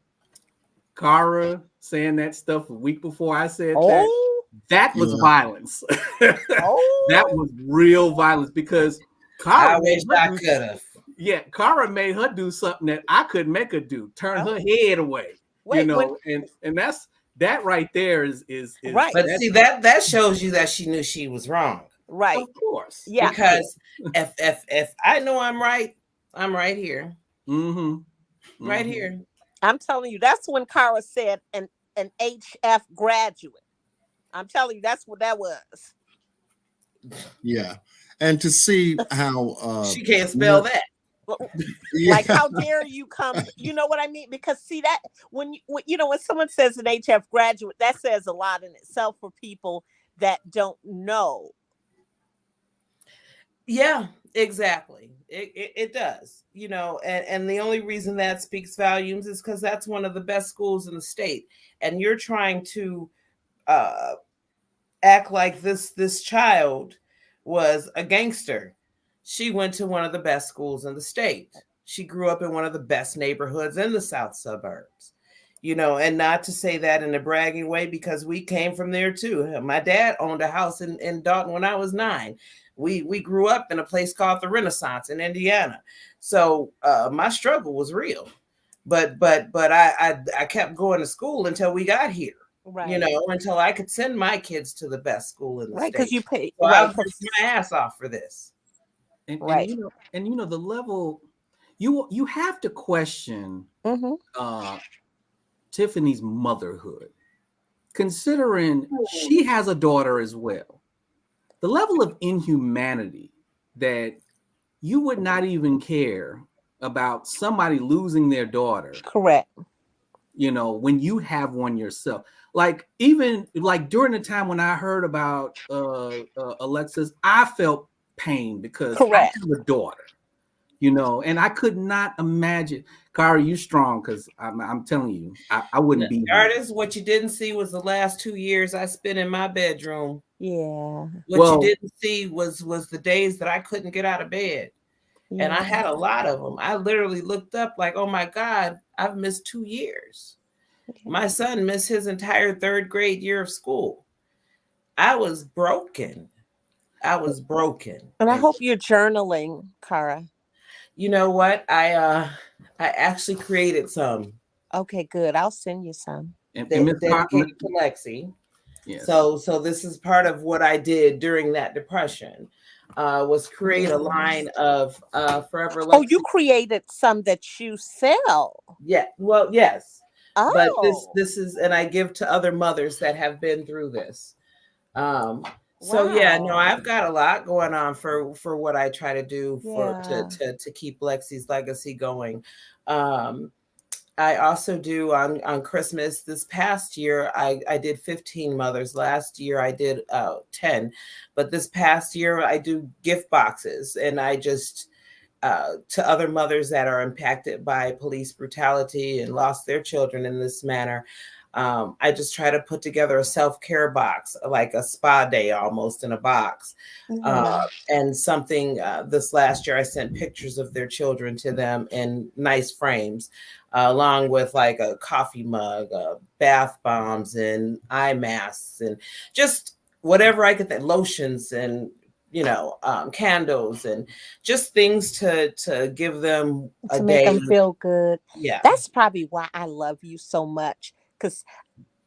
Kara saying that stuff a week before I said that was violence. That was real violence because Kara, I wish I could have. Yeah, Cara made her do something that I couldn't make her do. Turn her head away. Wait, you know, and that's that right there is right. But see that shows you that she knew she was wrong. Right. Of course. Yeah. Because if I know I'm right here. Right here. I'm telling you, that's when Cara said an HF graduate. I'm telling you, that's what that was. Yeah. And to see how she can't spell that. Like, how dare you come? You know what I mean? Because see that when someone says an HF graduate, that says a lot in itself for people that don't know. Yeah, exactly. It does, and the only reason that speaks volumes is because that's one of the best schools in the state, and you're trying to act like this child was a gangster. She went to one of the best schools in the state. She grew up in one of the best neighborhoods in the south suburbs, and not to say that in a bragging way, because we came from there too. My dad owned a house in Dolton when I was 9. We grew up in a place called the Renaissance in Indiana. So my struggle was real, but I kept going to school until we got here. Right. Until I could send my kids to the best school in the state. Because you pay. So I worked my ass off for this. And the level you have to question Tiffany's motherhood, considering she has a daughter as well. The level of inhumanity that you would not even care about somebody losing their daughter. Correct. When you have one yourself. Like, even like during the time when I heard about Alexis, I felt pain because I have a daughter, and I could not imagine. Cara, you strong, because I'm telling you, I wouldn't be. Artist, what you didn't see was the last 2 years I spent in my bedroom. Yeah. What you didn't see was the days that I couldn't get out of bed. Yeah. And I had a lot of them. I literally looked up like, oh my God, I've missed 2 years. Okay. My son missed his entire 3rd grade year of school. I was broken. And I hope you're journaling, Cara. You know what? I actually created some. Okay, good. I'll send you some. Dedicated to Lexi. Yes. So this is part of what I did during that depression. Was create a line of Forever Lexi. Oh, you created some that you sell. Yeah. Well, yes. Oh. But this is, and I give to other mothers that have been through this. So yeah, no, I've got a lot going on for what I try to do to keep Lexi's legacy going. I also do on Christmas this past year, I did 15 mothers. Last year I did 10, but this past year I do gift boxes, and I just to other mothers that are impacted by police brutality and lost their children in this manner. I just try to put together a self-care box, like a spa day almost in a box. And something this last year, I sent pictures of their children to them in nice frames, along with like a coffee mug, bath bombs and eye masks, and just whatever I could, lotions and candles, and just things to give them a to day. Make them feel good. Yeah. That's probably why I love you so much. Because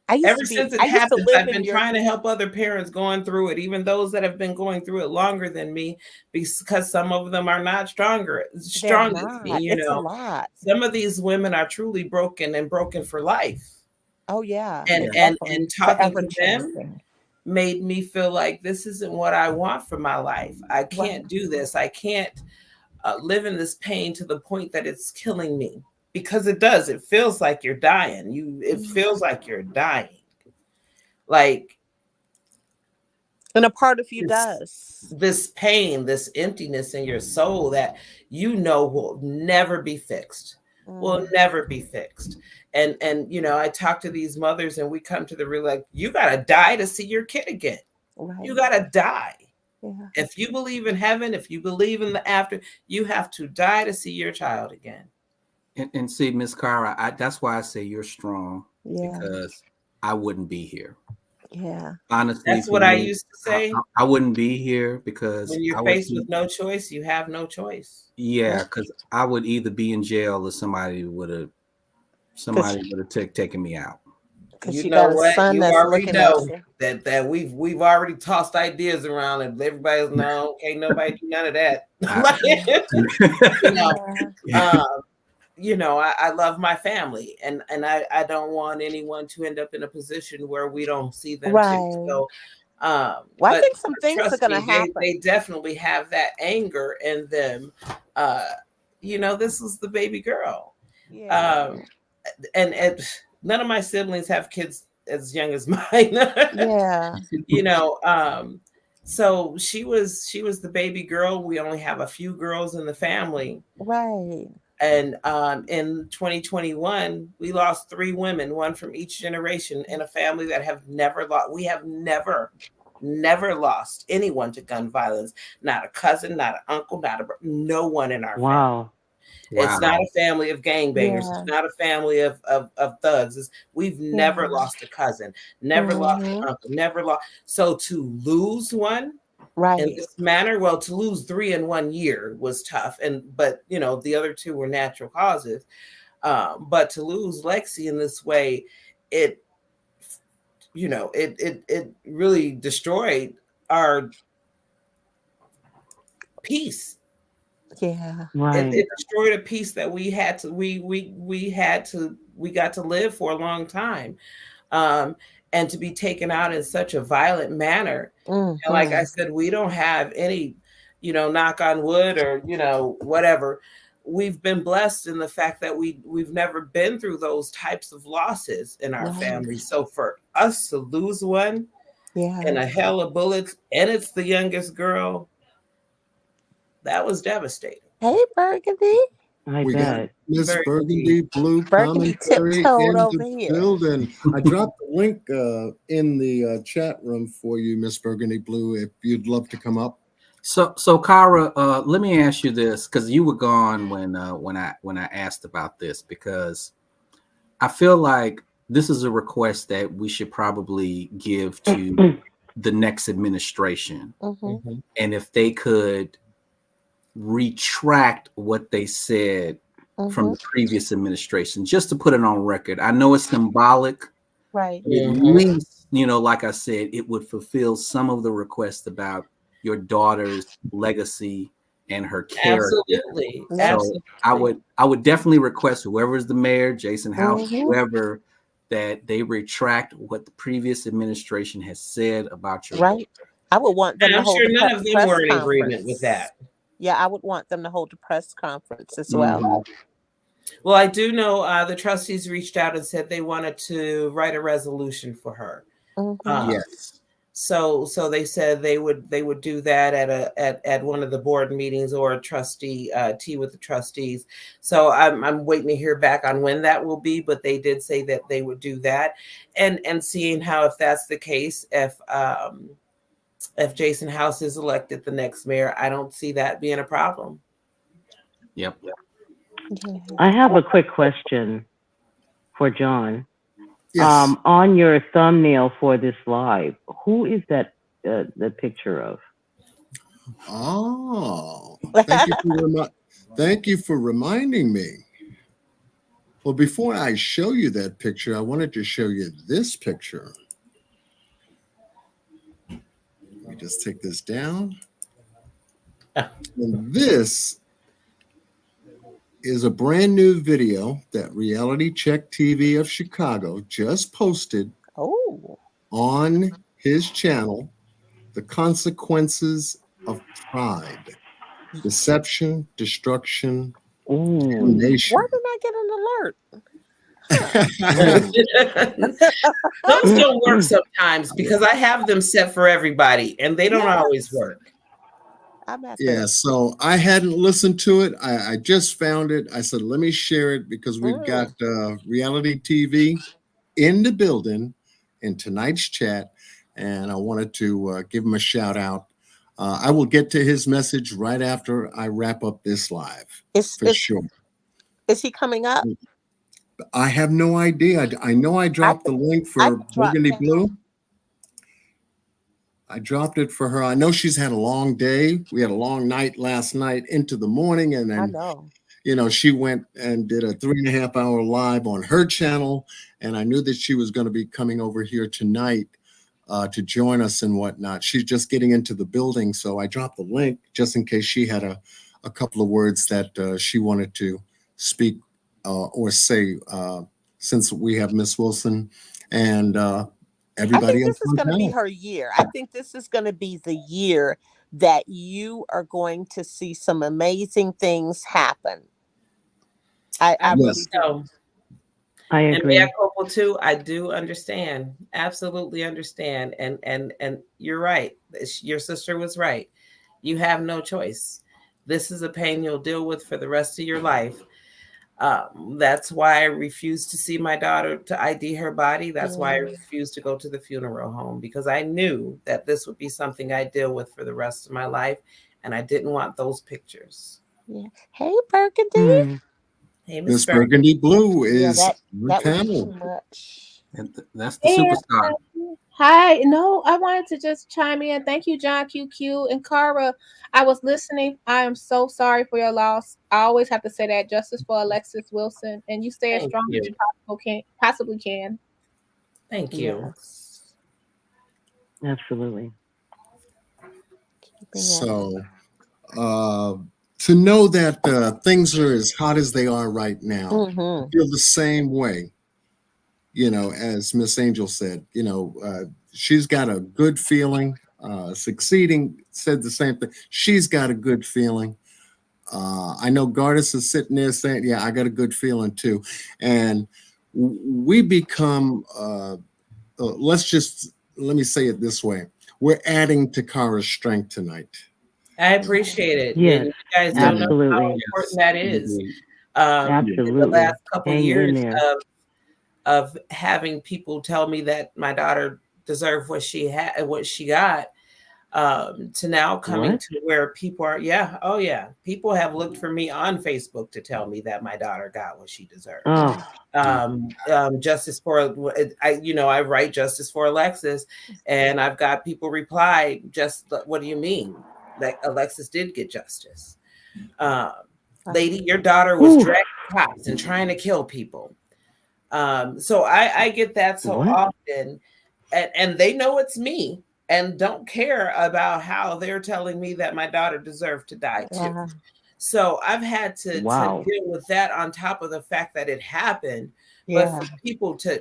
since it happened, I've been trying to help other parents going through it, even those that have been going through it longer than me, because some of them are not stronger than me. It's a lot. Some of these women are truly broken and broken for life. Oh yeah. And talking to them made me feel like this isn't what I want for my life. I can't do this. I can't live in this pain to the point that it's killing me. Because it does. It feels like you're dying. It feels like you're dying. Like, and a part of you does. This pain, this emptiness in your soul that will never be fixed. Will never be fixed. And I talk to these mothers, and we come to the real, like, you gotta die to see your kid again. Right. You gotta die. Yeah. If you believe in heaven, if you believe in the after, you have to die to see your child again. And see, Miss Cara, that's why I say you're strong, because I wouldn't be here. Yeah. Honestly, That's for what I me, used to say. I wouldn't be here because When you're I would faced with no choice, you have no choice. yeah, because I would either be in jail or somebody would have taken me out. You you know got a what? son You that's already looking at know you. that we've already tossed ideas around, and everybody's no, can't nobody do none of that. You know, I love my family, and I don't want anyone to end up in a position where we don't see them too. Right. So, Well, I but think some things are trust going to me, happen. they definitely have that anger in them. You know, this is the baby girl. Yeah. And none of my siblings have kids as young as mine. Yeah. You know, so she was the baby girl. We only have a few girls in the family. Right. And in 2021, we lost 3 women, one from each generation, in a family that have never lost. We have never lost anyone to gun violence. Not a cousin, not an uncle, no one in our family. It's not a family of gangbangers. Yeah. It's not a family of thugs. We've never lost a cousin, never lost an uncle, never lost. So to lose one in this manner, well, to lose 3 in 1 year was tough. But you know, the other 2 were natural causes. But to lose Lexi in this way, it really destroyed our peace. Yeah. It destroyed a peace that we got to live for a long time. And to be taken out in such a violent manner. And like I said, we don't have any, knock on wood or, whatever. We've been blessed in the fact that we've never been through those types of losses in our family. So for us to lose one and a hell of bullets, and it's the youngest girl, that was devastating. Hey, Burgundy. We got Miss Burgundy Blue Burgundy commentary tiptoed in over the here. building. I dropped the link in the chat room for you, Miss Burgundy Blue, if you'd love to come up. So Kara, let me ask you this, because you were gone when I asked about this, because I feel like this is a request that we should probably give to the next administration, and if they could retract what they said from the previous administration, just to put it on record. I know it's symbolic, right? At least, like I said, it would fulfill some of the requests about your daughter's legacy and her character. Absolutely. So Absolutely. I would definitely request whoever is the mayor, Jason House, whoever, that they retract what the previous administration has said about your daughter. I would want them to hold sure a none of them press were in conference. agreement with that. Yeah, I would want them to hold a press conference as well. Well, I do know the trustees reached out and said they wanted to write a resolution for her. Yes. So they said they would do that at one of the board meetings or a trustee tea with the trustees. So I'm waiting to hear back on when that will be, but they did say that they would do that, and seeing how, if that's the case, if Jason House is elected the next mayor, I don't see that being a problem. Yep. I have a quick question for John. Yes. On your thumbnail for this live, who is that the picture of? Oh, thank you for reminding me. Well, before I show you that picture, I wanted to show you this picture. Let me just take this down. And this is a brand new video that Reality Check TV of Chicago just posted on his channel, The Consequences of Pride, Deception, Destruction, Damnation. Why didn't I get an alert? Those don't work sometimes because I have them set for everybody and they don't always work. Yeah, so I hadn't listened to it. I just found it. I said, let me share it because we've got Reality TV in the building in tonight's chat, and I wanted to give him a shout out. I will get to his message right after I wrap up this live, for sure. Is he coming up? I have no idea. I know I dropped the link for Burgundy Blue. I dropped it for her. I know she's had a long day. We had a long night last night into the morning, and I then know. she went and did a 3.5-hour live on her channel, and I knew that she was going to be coming over here tonight to join us and whatnot. She's just getting into the building, so I dropped the link just in case she had a couple of words that she wanted to speak or say, since we have Miss Wilson and everybody I think else this is on going to be panel. her year. I think this is going to be the year that you are going to see some amazing things happen. I really do. I And agree. mea culpa too, I do understand, absolutely understand. And you're right. Your sister was right. You have no choice. This is a pain you'll deal with for the rest of your life. That's why I refused to see my daughter, to ID her body. That's why I refused to go to the funeral home, because I knew that this would be something I deal with for the rest of my life. And I didn't want those pictures. Yeah. Hey, Burgundy. Hey, Miss Burgundy Blue Yeah, is that on the would be panel. too much. That's the And, superstar. hi. No, I wanted to just chime in. Thank you, John QQ and Cara. I was listening. I am so sorry for your loss. I always have to say that. Justice for Alexis Wilson, and you stay as Thank strong you. as you possibly can. Thank you. Absolutely. So to know that things are as hot as they are right now, I feel the same way, as Miss Angel said. She's got a good feeling. Succeeding said the same thing. She's got a good feeling. I know Gardis is sitting there saying, yeah, I got a good feeling too. And we become, let me say it this way. We're adding to Kara's strength tonight. I appreciate it. Yes, And you guys don't know how absolutely. important that is. In the Absolutely. last couple Hang in years there. of having people tell me that my daughter deserved what she had, what she got, to now coming What? to where people are, people have looked for me on Facebook to tell me that my daughter got what she deserved. Justice for, I write Justice for Alexis, and I've got people reply, what do you mean? Like, Alexis did get justice. Lady, your daughter was dragging cops and trying to kill people. So I get that so often, and they know it's me and don't care about how they're telling me that my daughter deserved to die too. So I've had to deal with that on top of the fact that it happened. But for people to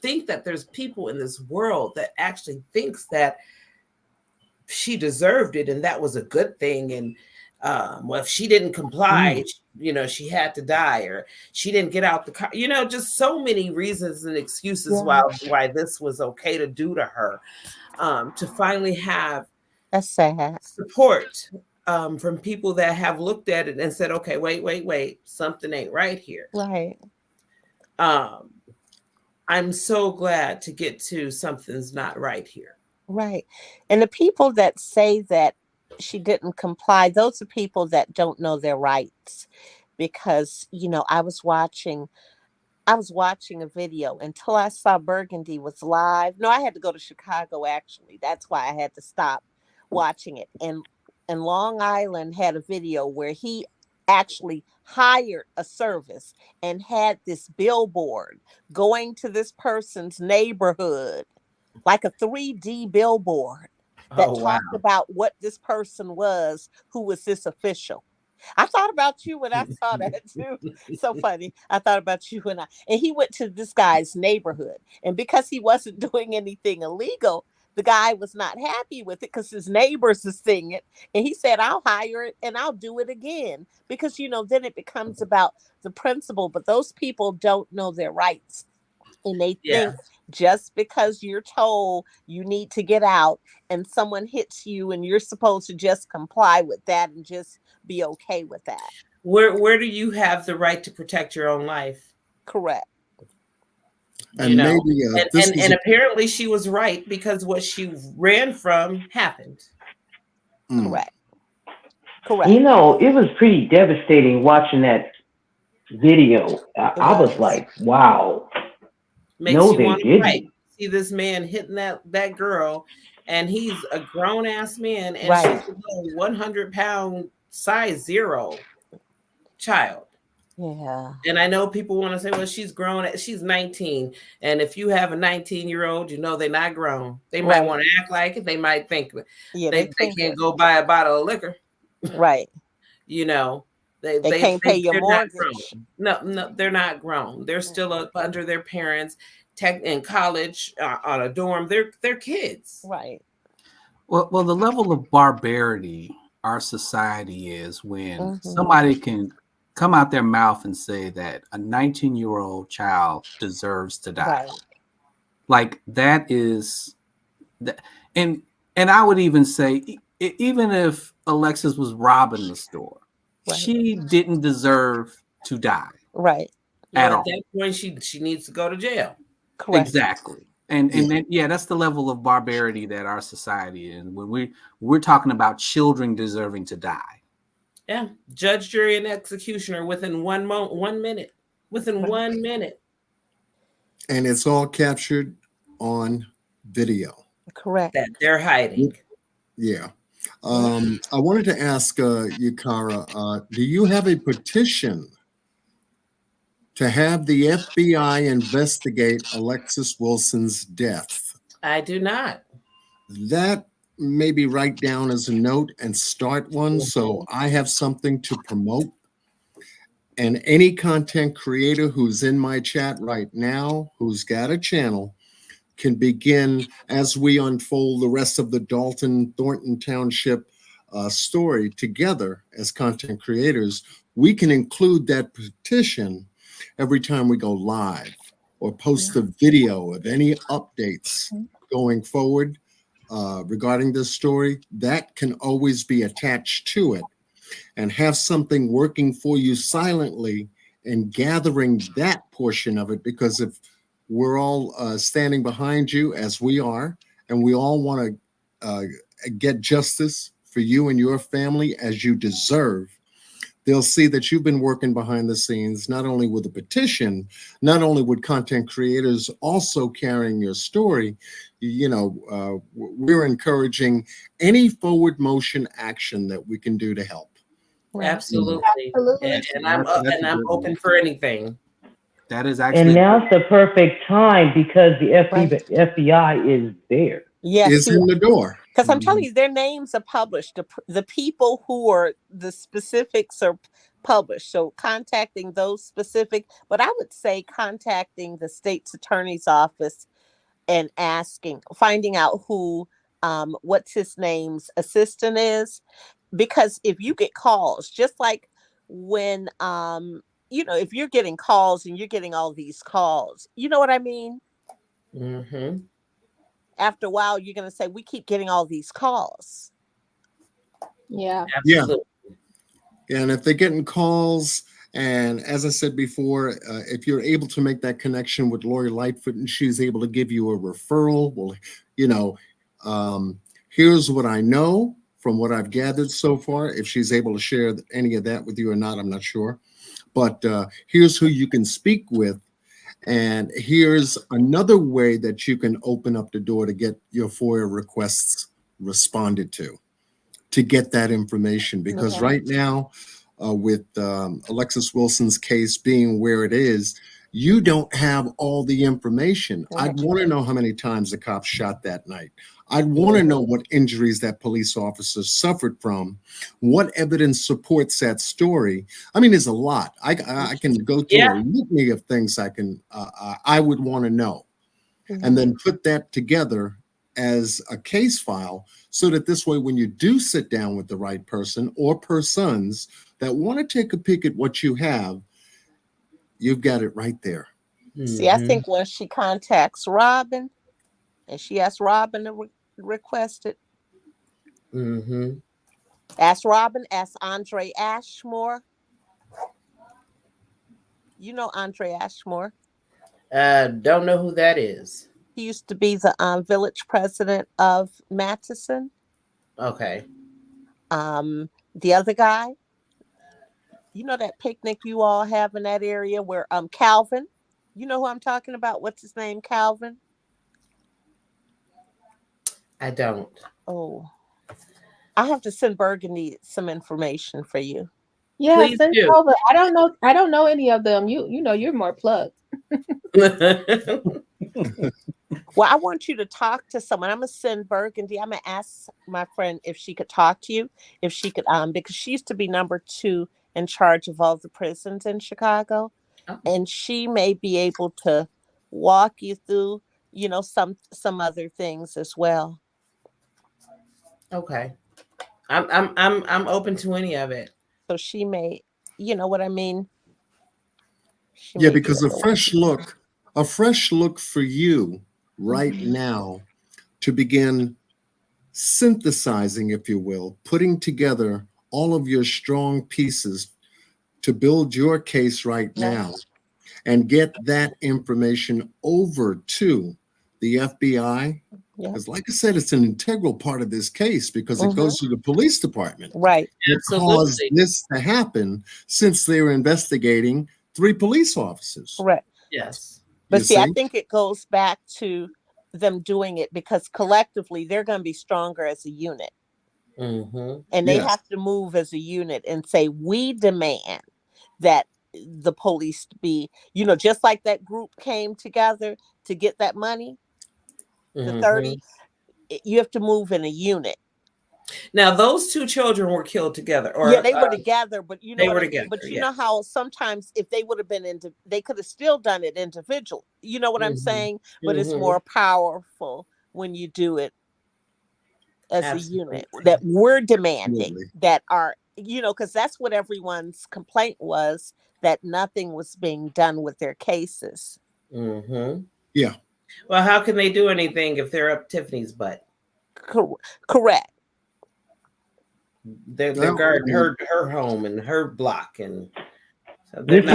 think that there's people in this world that actually thinks that she deserved it and that was a good thing, and if she didn't comply, she had to die, or she didn't get out the car, just so many reasons and excuses why this was okay to do to her. To finally have support from people that have looked at it and said, okay, wait, something ain't right here. Right. I'm so glad to get to something's not right here. Right. And the people that say that she didn't comply, those are people that don't know their rights. Because, I was watching a video until I saw Burgundy was live. No, I had to go to Chicago, actually. That's why I had to stop watching it. And Long Island had a video where he actually hired a service and had this billboard going to this person's neighborhood, like a 3D billboard that talked about what this person was, who was this official. I thought about you when I saw that too. So funny. I thought about you and he went to this guy's neighborhood, and because he wasn't doing anything illegal, the guy was not happy with it because his neighbors are seeing it. And he said, I'll hire it and I'll do it again. Because, then it becomes about the principle. But those people don't know their rights. And they think just because you're told you need to get out and someone hits you and you're supposed to just comply with that and just be okay with that. Where do you have the right to protect your own life? Correct. And maybe and apparently she was right, because what she ran from happened. Correct. It was pretty devastating watching that video. I was like, wow. Makes you want to fight. See this man hitting that girl and he's a grown ass man, and Right. she's a little 100-pound size 0 child. Yeah. And I know people want to say, well, she's grown. She's 19. And if you have a 19-year-old, you know they're not grown. They might want to act like it. They might think they can't go buy a bottle of liquor. Right. You know, They can't pay your they're not mortgage. grown. No, they're not grown. They're still up under their parents, in college, on a dorm. They're kids. Right. Well, the level of barbarity our society is when Mhm. somebody can come out their mouth and say that a 19-year-old child deserves to die. Right. Like that is, and I would even say, even if Alexis was robbing the store, she didn't deserve to die. Right. At all. At that point, she needs to go to jail. Correct. Exactly. And then, that's the level of barbarity that our society is. When we're talking about children deserving to die. Yeah, judge, jury, and executioner within 1 minute. Within 1 minute. And it's all captured on video. Correct. That they're hiding. Yeah. I wanted to ask you, Cara, do you have a petition to have the FBI investigate Alexis Wilson's death? I do not. That maybe write down as a note and start one, so I have something to promote. And any content creator who's in my chat right now, who's got a channel, can begin, as we unfold the rest of the Dolton, Thornton Township story together as content creators, we can include that petition every time we go live or post a video of any updates going forward regarding this story. That can always be attached to it and have something working for you silently and gathering that portion of it, because if we're all standing behind you as we are, and we all want to get justice for you and your family as you deserve, they'll see that you've been working behind the scenes, not only with a petition, not only with content creators also carrying your story. We're encouraging any forward motion action that we can do to help. Absolutely. And I'm open for anything. That is actually. And now's the perfect time because the FBI is there. Yes, is in the door. Because I'm telling you, their names are published. The people who are the specifics are published. So contacting those specific, but I would say contacting the state's attorney's office and finding out who, what's his name's assistant is. Because if you get calls, just like when, if you're getting calls and you're getting all these calls, you know what I mean? Mm-hmm. After a while, you're going to say, we keep getting all these calls. Yeah. Absolutely. Yeah. And if they're getting calls, and as I said before, if you're able to make that connection with Lori Lightfoot and she's able to give you a referral, well, here's what I know from what I've gathered so far. If she's able to share any of that with you or not, I'm not sure. But here's who you can speak with. And here's another way that you can open up the door to get your FOIA requests responded to get that information. Because right now, with Alexis Wilson's case being where it is, you don't have all the information. I'd want to know how many times the cops shot that night. I'd want to know what injuries that police officer suffered from, what evidence supports that story. I mean, there's a lot. I can go through a litany of things I would want to know, and then put that together as a case file, so that this way, when you do sit down with the right person or persons that want to take a peek at what you have, you've got it right there. See, I think when she contacts Robin and she asks Robin to request it, ask Robin, ask Andre Ashmore. You know Andre Ashmore? Don't know who that is. He used to be the village president of Matheson. Okay. The other guy, you know that picnic you all have in that area where Calvin, you know who I'm talking about? What's his name? Calvin? I don't. Oh, I have to send Burgundy some information for you. Yeah, Please send it do. over. I don't know. I don't know any of them. You know, you're more plugged. Well, I want you to talk to someone. I'm gonna send Burgundy. I'm gonna ask my friend if she could talk to you, if she could, because she used to be number 2 in charge of all the prisons in Chicago, and she may be able to walk you through, some other things as well. Okay. I'm open to any of it. So she may, you know what I mean? She Yeah, may be because able a fresh look for you right now to begin synthesizing, if you will, putting together all of your strong pieces to build your case right now and get that information over to the FBI. Because like I said, it's an integral part of this case because it goes to the police department. Right. It caused this to happen since they were investigating 3 police officers. Right. Yes. But see, I think it goes back to them doing it because collectively they're going to be stronger as a unit. Mm-hmm. And they have to move as a unit and say, we demand that the police be, just like that group came together to get that money, the 30, you have to move in a unit. Now, those 2 children were killed together. Or, yeah, they were together, but they were together. But you know how sometimes if they would have been they could have still done it individually. You know what I'm saying? But it's more powerful when you do it as a unit that we're demanding that are, because that's what everyone's complaint was, that nothing was being done with their cases. Mm-hmm. Yeah. Well, how can they do anything if they're up Tiffany's butt? Correct. They're guarding her home and her block, and so this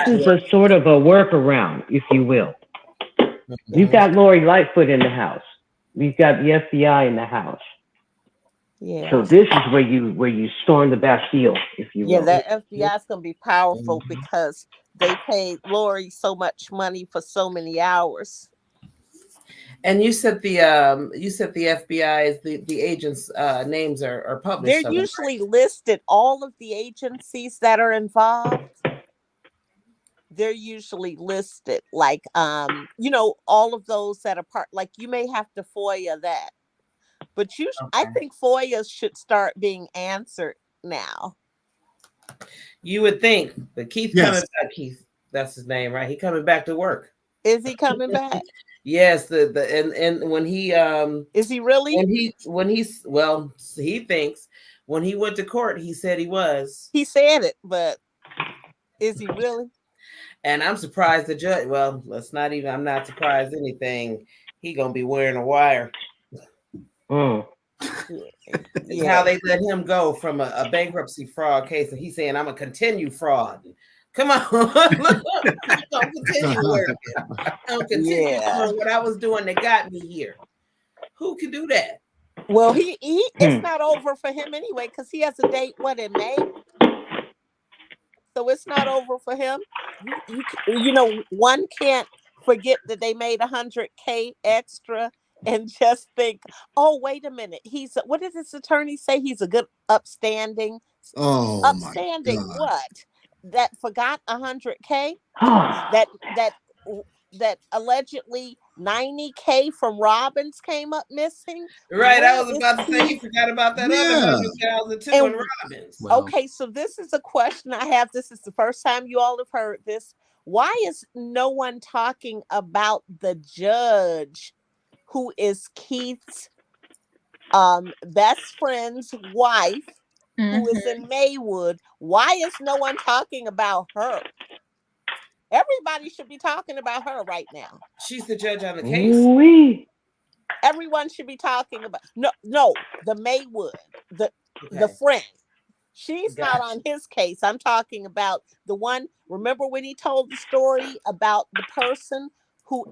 is a sort of a workaround, if you will. You've got Lori Lightfoot in the house. You've got the FBI in the house. Yeah. So this is where you storm the Bastille, if you will. Yeah, that FBI is going to be powerful because they paid Lori so much money for so many hours. And you said the FBI's the agents' names are published. They're usually listed. All of the agencies that are involved, they're usually listed. Like all of those that are part. Like you may have to Foia that, but I think Foia should start being answered now. You would think, but Keith coming back. Keith, that's his name, right? He coming back to work. Is he coming back? Yes, and when he is he really? He thinks when he went to court, he said he was. He said it, but is he really? And I'm surprised the judge. Well, I'm not surprised anything. He gonna be wearing a wire. It's how they let him go from a bankruptcy fraud case, and he's saying I'm gonna continue fraud. Come on, I'm gonna continue working. I'm gonna continue doing what I was doing that got me here. Who can do that? Well, it's not over for him anyway because he has a date. What, in May? So it's not over for him. One can't forget that they made $100K extra and just think, oh, wait a minute. What did his attorney say? He's a good upstanding. Oh, upstanding my God. what? That forgot $100K? that allegedly 90K from Robbins came up missing. Right, I was about to say he forgot about that other 100,000 too in Robbins. Okay, so this is a question I have. This is the first time you all have heard this. Why is no one talking about the judge who is Keith's best friend's wife, who is in Maywood? Why is no one talking about her? Everybody should be talking about her right now. She's the judge on the case. Everyone should be talking about no, the Maywood, the friend. She's not on his case. I'm talking about the one. Remember when he told the story about the person who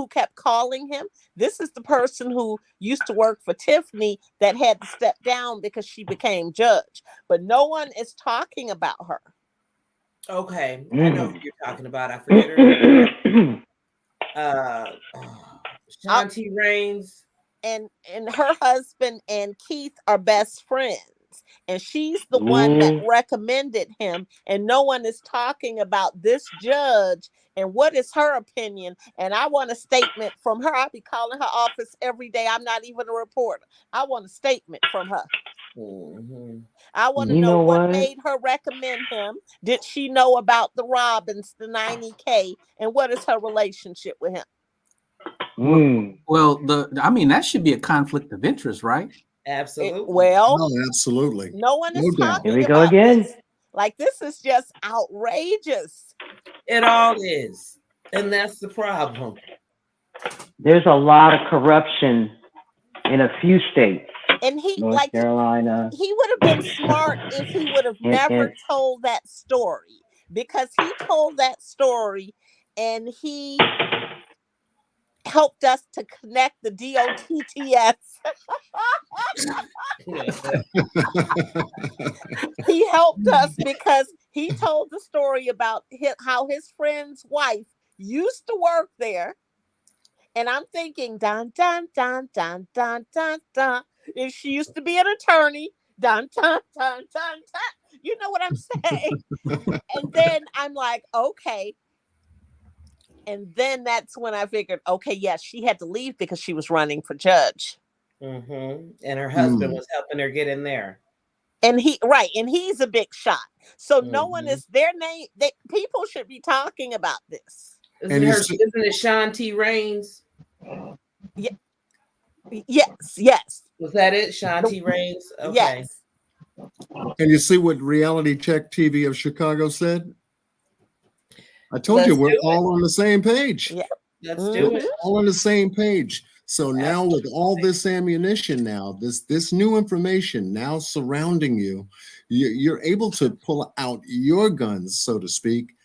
kept calling him? This is the person who used to work for Tiffany that had to step down because she became judge. But no one is talking about her. Okay, I know who you're talking about. I forget her name. Shanti Rains. and her husband and Keith are best friends. And she's the one that recommended him. And no one is talking about this judge and what is her opinion. And I want a statement from her. I'll be calling her office every day. I'm not even a reporter. I want a statement from her. I want to know what made her recommend him. Did she know about the Robins, the 90K, and what is her relationship with him? Well, I mean, that should be a conflict of interest, right? Absolutely. No, absolutely. No one is No doubt. talking Here we go about again. this. Like, this is just outrageous. It all is. And that's the problem. There's a lot of corruption in a few states. And he, North Carolina. he would have been smart if he would have never told that story, because he told that story and he helped us to connect the DOTTS. He helped us because he told the story about how his friend's wife used to work there. And I'm thinking, dun, dun, dun, dun, dun, dun, dun. If she used to be an attorney, dun, dun, dun, dun, dun. You know what I'm saying? And then I'm like, okay. And then that's when I figured, okay, yes, she had to leave because she was running for judge. And her husband was helping her get in there. And he's a big shot. So no one is their name. People should be talking about this. Isn't it Sean T. Raines? Yeah. Yes. Was that it? Sean T. Raines? Okay. Yes. And you see what Reality Check TV of Chicago said? I told you we're all on the same page. Yep. Let's do it. All on the same page. So now with all this ammunition now, this new information now surrounding you, you're able to pull out your guns, so to speak,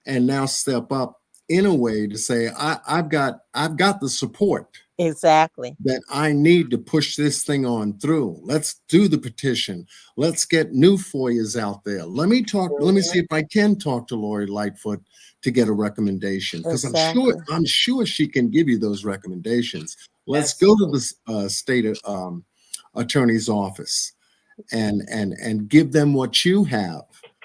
and now step up in a way to say, I've got the support. Exactly. That I need to push this thing on through. Let's do the petition. Let's get new Foias out there. Let me see if I can talk to Lori Lightfoot to get a recommendation, because I'm sure she can give you those recommendations. Let's go to the state attorney's office and give them what you have.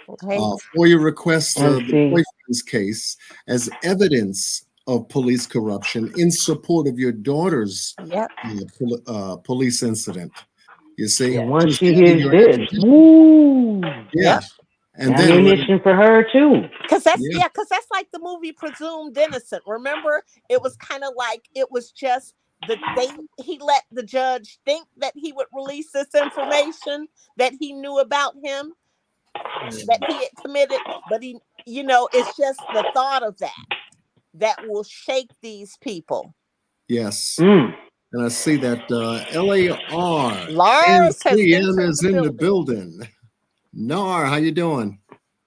Foia requests the boyfriend's case as evidence of police corruption in support of your daughter's police incident. You see, and once she hears this, woo, and then ammunition for her too. Because that's like the movie Presumed Innocent. Remember, it was kind of like it was just he let the judge think that he would release this information that he knew about him, that he had committed, but it's just the thought of that will shake these people. Yes. And I see that LAR Lars NCM is in the building. Nar, how you doing?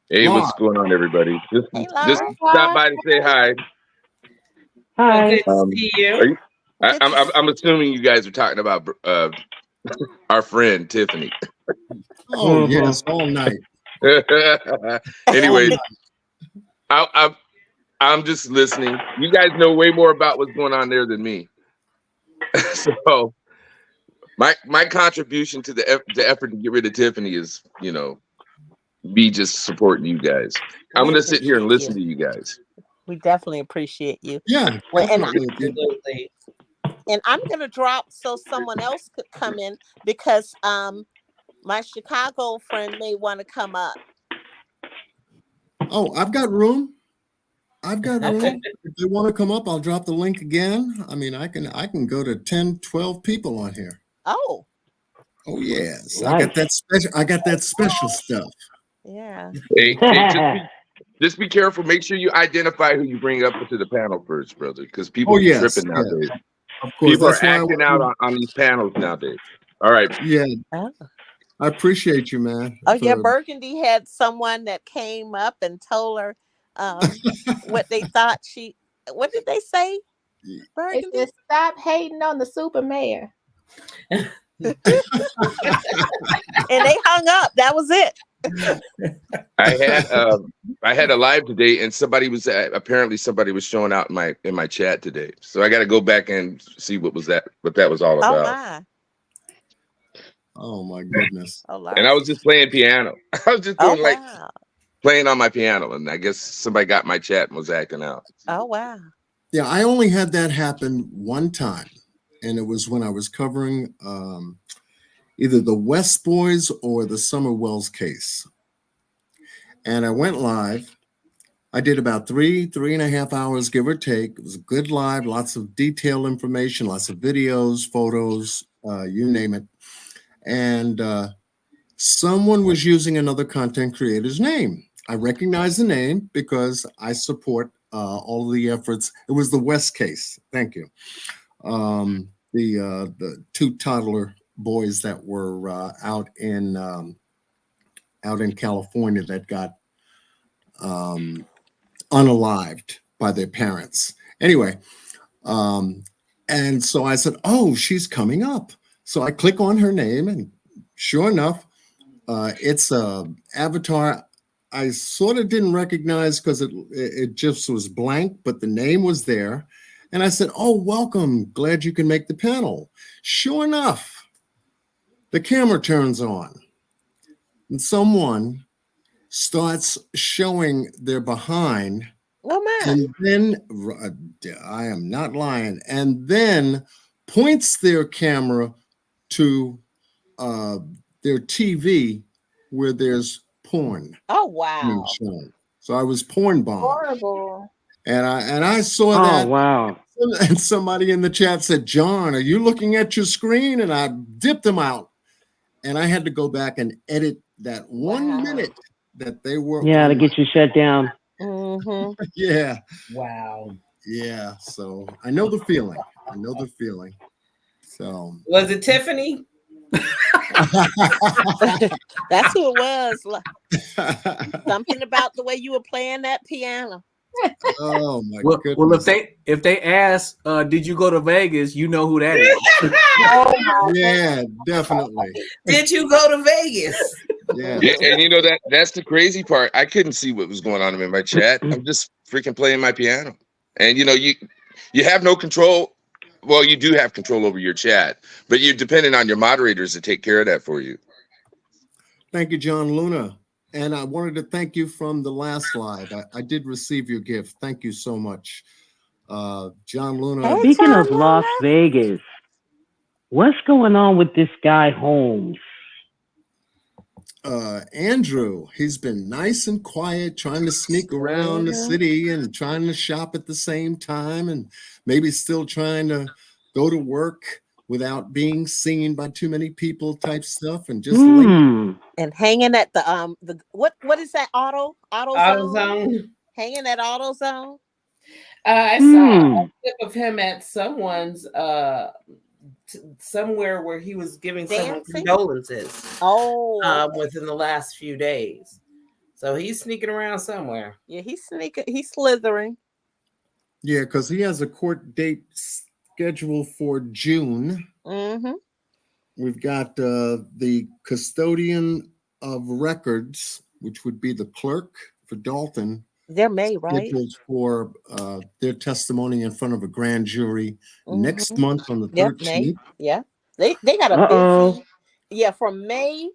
Hey, Lar. what's going on, everybody? Just stop by to say hi. Hi. See you. I'm assuming you guys are talking about our friend Tiffany. Oh yes, all night. Anyway, I'm just listening. You guys know way more about what's going on there than me. So my contribution to the effort to get rid of Tiffany is, me just supporting you guys. I'm going to sit here and listen to you guys. We definitely appreciate you. Yeah. And I'm going to drop so someone else could come in, because my Chicago friend may want to come up. Oh, I've got room. If they want to come up, I'll drop the link again. I mean, I can go to 10, 12 people on here. Oh yes. Right. I got that special stuff. Yeah. Hey, just be careful. Make sure you identify who you bring up to the panel first, brother, because people are tripping nowadays. Of course, people are that's why acting out on these panels nowadays. All right. Yeah. I appreciate you, man. Burgundy had someone that came up and told her what they thought what did they say? Burgundy? It said, stop hating on the super mayor. And they hung up. That was it. I had a live today, and somebody was showing out in my chat today. So I got to go back and see what that was all Oh about. my. Oh my goodness. Oh, And I was just playing piano. I was just Oh doing like wow. playing on my piano, and I guess somebody got my chat and was acting out. Oh wow. Yeah, I only had that happen one time, and it was when I was covering either the West Boys or the Summer Wells case. And I went live. I did about 3.5 hours, give or take. It was a good live, lots of detailed information, lots of videos, photos, you name it. And someone was using another content creator's name. I recognize the name because I support all of the efforts. It was the West case. Thank you. The two toddler boys that were out in California that got unalived by their parents. Anyway, and so I said, "Oh, she's coming up." So I click on her name, and sure enough, it's a avatar I sort of didn't recognize because it just was blank, but the name was there. And I said, "Oh, welcome. Glad you can make the panel." Sure enough, the camera turns on, and someone starts showing their behind. Oh man. And then, I am not lying, and then points their camera to their TV where there's porn Oh being wow. shown. So I was porn bombed. Horrible. And I saw Oh, that. wow. And somebody in the chat said, "John, are you looking at your screen?" And I dipped them out. And I had to go back and edit that 1 minute that they were Yeah, on to get you shut down. Mm-hmm. Yeah. Wow. Yeah. So I know the feeling. So Was it Tiffany? That's who it was. Something about the way you were playing that piano. Oh my Well, goodness. if they ask, did you go to Vegas? You know who that is. Yeah, definitely. Did you go to Vegas? Yeah. And you know that's the crazy part. I couldn't see what was going on in my chat. I'm just freaking playing my piano. And you have no control. Well, you do have control over your chat, but you're dependent on your moderators to take care of that for you. Thank you, John Luna. And I wanted to thank you from the last live. I did receive your gift. Thank you so much. John Luna. Speaking of Las Vegas, what's going on with this guy Holmes? Andrew, he's been nice and quiet, trying to sneak around the city and trying to shop at the same time, and maybe still trying to go to work without being seen by too many people type stuff, and just and hanging at the what is that AutoZone? Hanging at AutoZone. I saw a clip of him at someone's somewhere where he was giving someone condolences. Within the last few days. So he's sneaking around somewhere. Yeah, he's slithering. Yeah, because he has a court date scheduled for June. Mm-hmm. We've got the custodian of records, which would be the clerk for Dolton. They're May, right? Scheduled for their testimony in front of a grand jury next month on the 13th. May. Yeah, they got a busy. Yeah, from May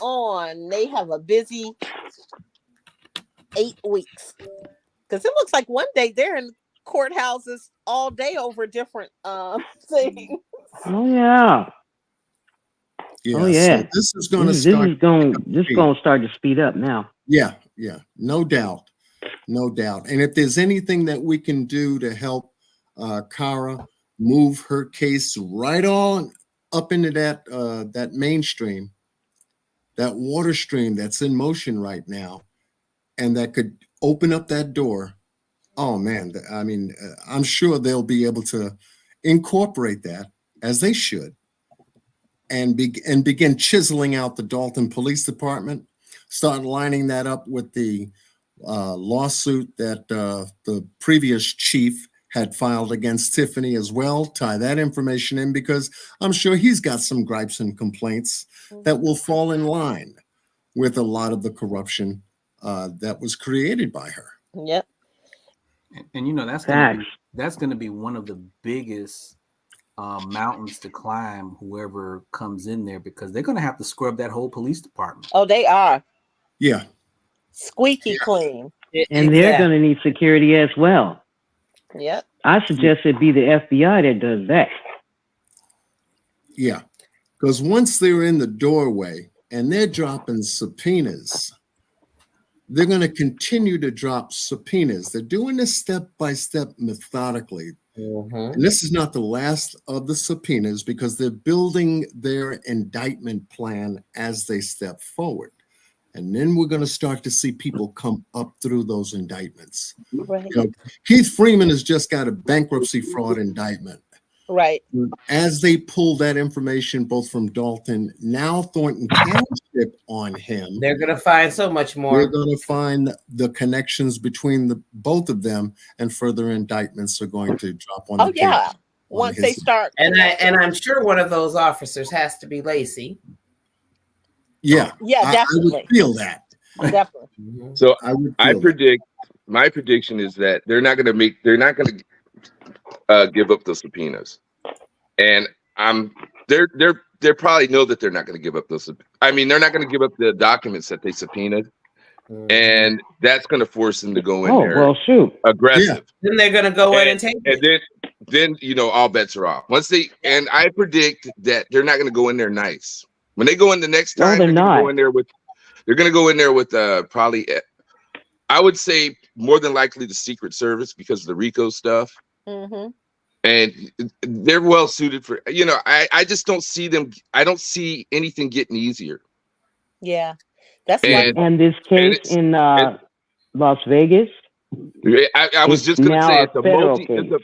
on, they have a busy 8 weeks. Because it looks like one day they're in courthouses all day over different things. Oh yeah. Yeah. Oh yeah. So this is going to start. This is going to start to speed up now. Yeah. No doubt. And if there's anything that we can do to help Kara move her case right on up into that mainstream, that water stream that's in motion right now, and that could open up that door. Oh man, I mean, I'm sure they'll be able to incorporate that, as they should, and begin chiseling out the Dolton Police Department, start lining that up with the lawsuit that the previous chief had filed against Tiffany as well, tie that information in, because I'm sure he's got some gripes and complaints that will fall in line with a lot of the corruption that was created by her. Yep. And you know that's gonna be one of the biggest mountains to climb. Whoever comes in there, because they're gonna have to scrub that whole police department. Oh, they are Yeah, squeaky clean. And they're going to need security as well. Yep. I suggest it be the FBI that does that. yeah. Because once they're in the doorway and they're dropping subpoenas, they're going to continue to drop subpoenas. They're doing this step by step methodically. And this is not the last of the subpoenas because they're building their indictment plan as they step forward. And then we're going to start to see people come up through those indictments. Right. You know, Keith Freeman has just got a bankruptcy fraud indictment. Right. As they pull that information both from Dolton, now Thornton Township on him, They're going to find so much more. we're going to find the connections between the both of them, and further indictments are going to drop on the table. Yeah. Once they start. And I'm sure one of those officers has to be Lacey. Yeah. Yeah, I definitely. would feel that. Definitely. So I predict, my prediction is that they're not going to give up the subpoenas, and they probably know that they're not going to give up those. I mean, they're not going to give up the documents that they subpoenaed, and that's going to force them to go in there. Well, shoot. Aggressive. Then they're going to go in and take it. And then all bets are off. Once they, and I predict that they're not going to go in there nice. When they go in the next time, they're going to go in there with probably, I would say more than likely the Secret Service because of the RICO stuff. Mm-hmm. And they're well suited for, I just don't see them. I don't see anything getting easier. Yeah. That's and this case in Las Vegas. I was just going to say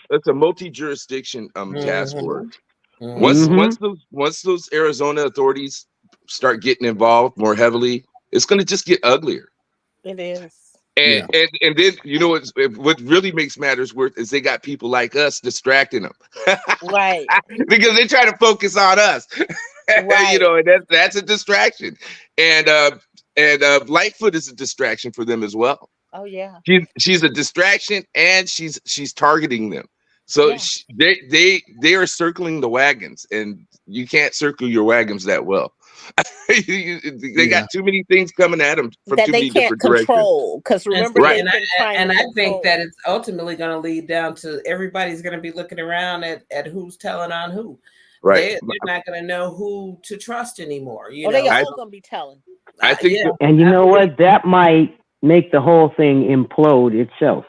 it's a multi-jurisdiction task force. Once those Arizona authorities start getting involved more heavily, it's going to just get uglier. It is. And then what really makes matters worse is they got people like us distracting them, right? Because they try to focus on us, right. And that's a distraction. And Lightfoot is a distraction for them as well. Oh yeah. She's a distraction, and she's targeting them. So they are circling the wagons, and you can't circle your wagons that well. They got too many things coming at them from that too they many can't different control. Because remember, right. And I think that it's ultimately going to lead down to everybody's going to be looking around at who's telling on who. Right. They're not going to know who to trust anymore. They all going to be telling. I think. And you know what? That might make the whole thing implode itself.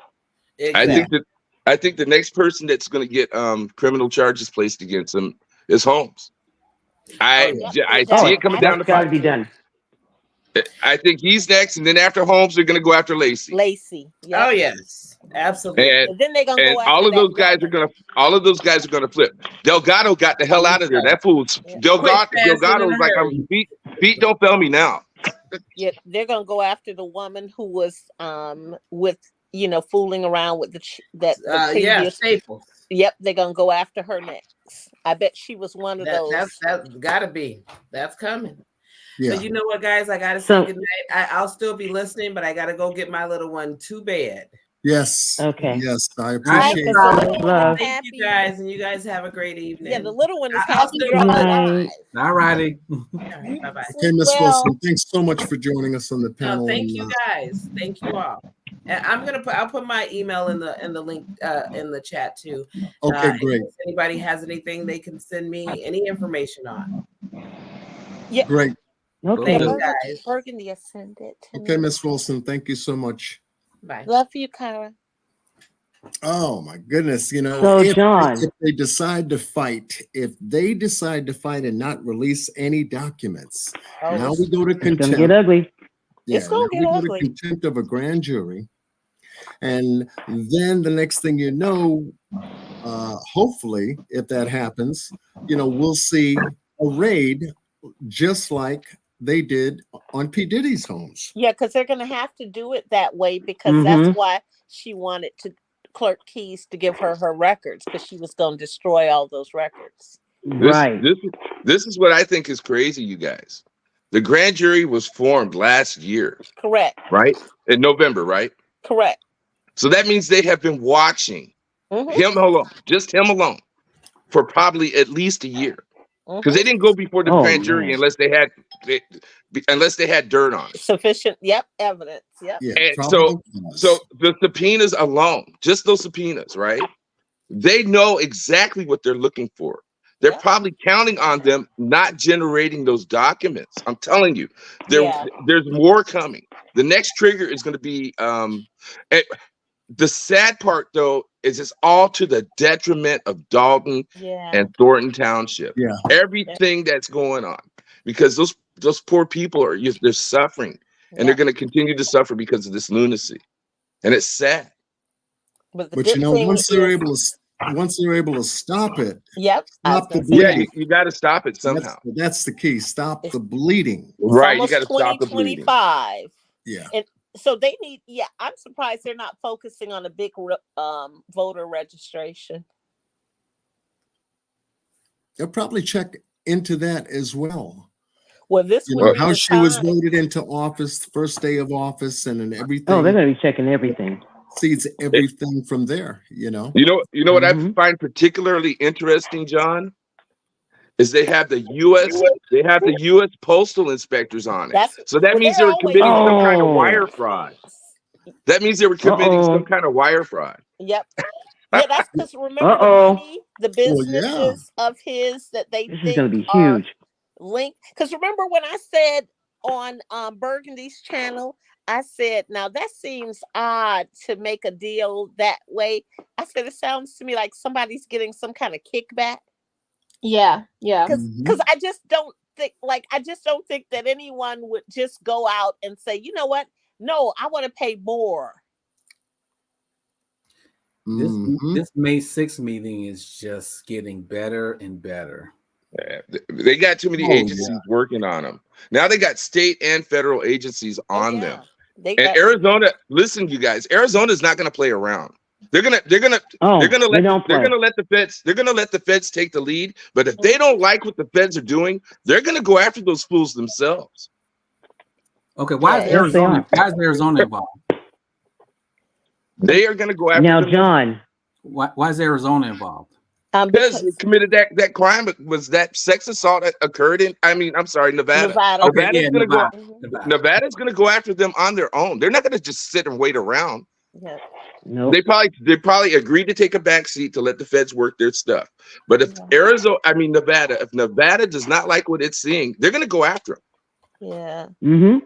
Exactly. I think the next person that's going to get criminal charges placed against them is Holmes. I see it coming down to got to be done. I think he's next, and then after Holmes, they're going to go after Lacey. Yep. Oh yes, absolutely. And then they're going to go after all of those guys are going to flip. Delgado got the hell out of there. That fool's Delgado was like, I'm feet don't fail me now. Yeah, they're going to go after the woman who was with fooling around with the previous Staples. Yep, they're gonna go after her next. I bet she was one of those. That's gotta be. That's coming. Yeah. So you know what, guys? I gotta say good night. I'll still be listening, but I gotta go get my little one to bed. Yes. Okay. Yes, I appreciate it. Thank you guys, and you guys have a great evening. Yeah, the little one is I'll happy. still alive. All righty. Bye bye. Okay, Miss Wilson, thanks so much for joining us on the panel. Thank you guys. Thank you all. And I'll put my email in the link in the chat too. Okay, great. If anybody has anything they can send me any information on. Yeah. Great. Okay. Thank you guys. Burgundy send it. Okay, Miss Wilson, thank you so much. Bye. Love you, Kara. Oh my goodness, So, John, if they decide to fight and not release any documents, now we go to it's contempt. gonna get ugly. Yeah, It's gonna now get we go ugly. to contempt of a grand jury, and then the next thing you know, hopefully, if that happens, we'll see a raid just like they did on P. Diddy's homes. Yeah, because they're gonna have to do it that way because that's why she wanted Clerk Keys to give her records because she was going to destroy all those records. Right. This is what I think is crazy, you guys. The grand jury was formed last year, Correct. right? In November, right? Correct. So that means they have been watching him alone, just him alone, for probably at least a year. Because they didn't go before the grand jury unless they had dirt on it. Sufficient, evidence, Yeah, And probable so the subpoenas alone, just those subpoenas, right? They know exactly what they're looking for. They're probably counting on them not generating those documents. I'm telling you, there's more coming. The next trigger is going to be the sad part, though, is it's all to the detriment of Dolton and Thornton Township. Yeah, everything that's going on, because those poor people they're suffering, and they're going to continue to suffer because of this lunacy, and it's sad. But you know, once they're able to stop it, stop the Yeah, bleeding. you got to stop it somehow. That's the key. Stop the bleeding. Right, you got to stop the bleeding. 2025. Yeah. And so they need, I'm surprised they're not focusing on a big voter registration. They'll probably check into that as well. Well, this would be how she was voted into office, first day of office, and then everything. Oh, they're going to be checking everything. Sees everything from there, You know what I find particularly interesting, John, is they have the U.S. postal inspectors on it. So that means they were committing some kind of wire fraud. That means they were committing some kind of wire fraud. Yep. Yeah, that's because remember the money, the businesses of his that they This is think going to be are huge. linked. Because remember when I said on Burgundy's channel, I said, now that seems odd to make a deal that way. I said, it sounds to me like somebody's getting some kind of kickback. Yeah. Because I just don't think that anyone would just go out and say, you know what? No, I want to pay more. This May 6th meeting is just getting better and better. They got too many agencies working on them. Now they got state and federal agencies on them. Arizona, listen, you guys, Arizona's not going to play around. They're gonna let the feds take the lead. But if they don't like what the feds are doing, they're gonna go after those fools themselves. Okay, why is Arizona involved? They are gonna go after now, them. John. Why is Arizona involved? Because they committed that crime. Was that sex assault that occurred in? Nevada. Nevada's gonna go after them on their own. They're not gonna just sit and wait around. Yeah. No. They probably agreed to take a back seat to let the feds work their stuff. But if Nevada does not like what it's seeing, they're gonna go after them. Yeah. Mm-hmm.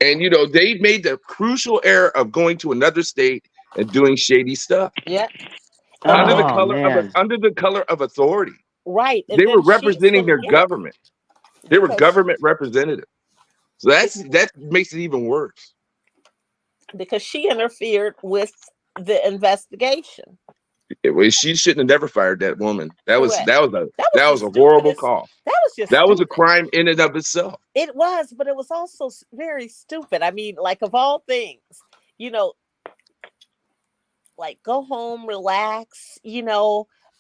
And they made the crucial error of going to another state and doing shady stuff. Yeah. Under the color of authority. Right. And they were representing their government. They were government representatives. So that makes it even worse. Because she interfered with the investigation. She shouldn't have never fired that woman. That was a horrible call. That was a crime in and of itself. It was, but it was also very stupid. I mean, like of all things, like go home, relax,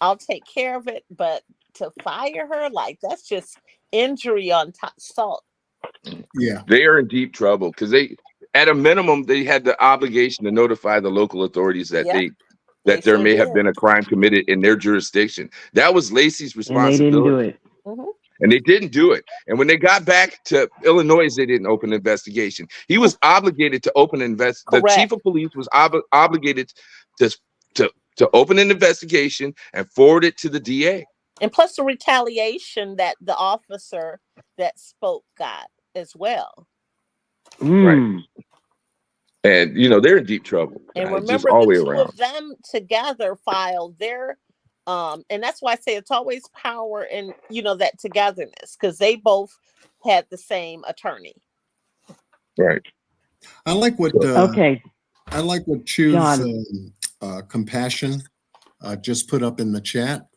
I'll take care of it. But to fire her, like that's just injury on top salt. Yeah. They are in deep trouble because at a minimum, they had the obligation to notify the local authorities that there may have been a crime committed in their jurisdiction. That was Lacey's responsibility. And they didn't do it. Mm-hmm. And they didn't do it. And when they got back to Illinois, they didn't open an investigation. He was obligated to open an investigation. The chief of police was obligated to open an investigation and forward it to the DA. And plus the retaliation that the officer that spoke got as well. Right. And they're in deep trouble. And remember, just all the way two around. of them together filed their and that's why I say it's always power and that togetherness, because they both had the same attorney. Right. I like what I like what Choose Compassion just put up in the chat.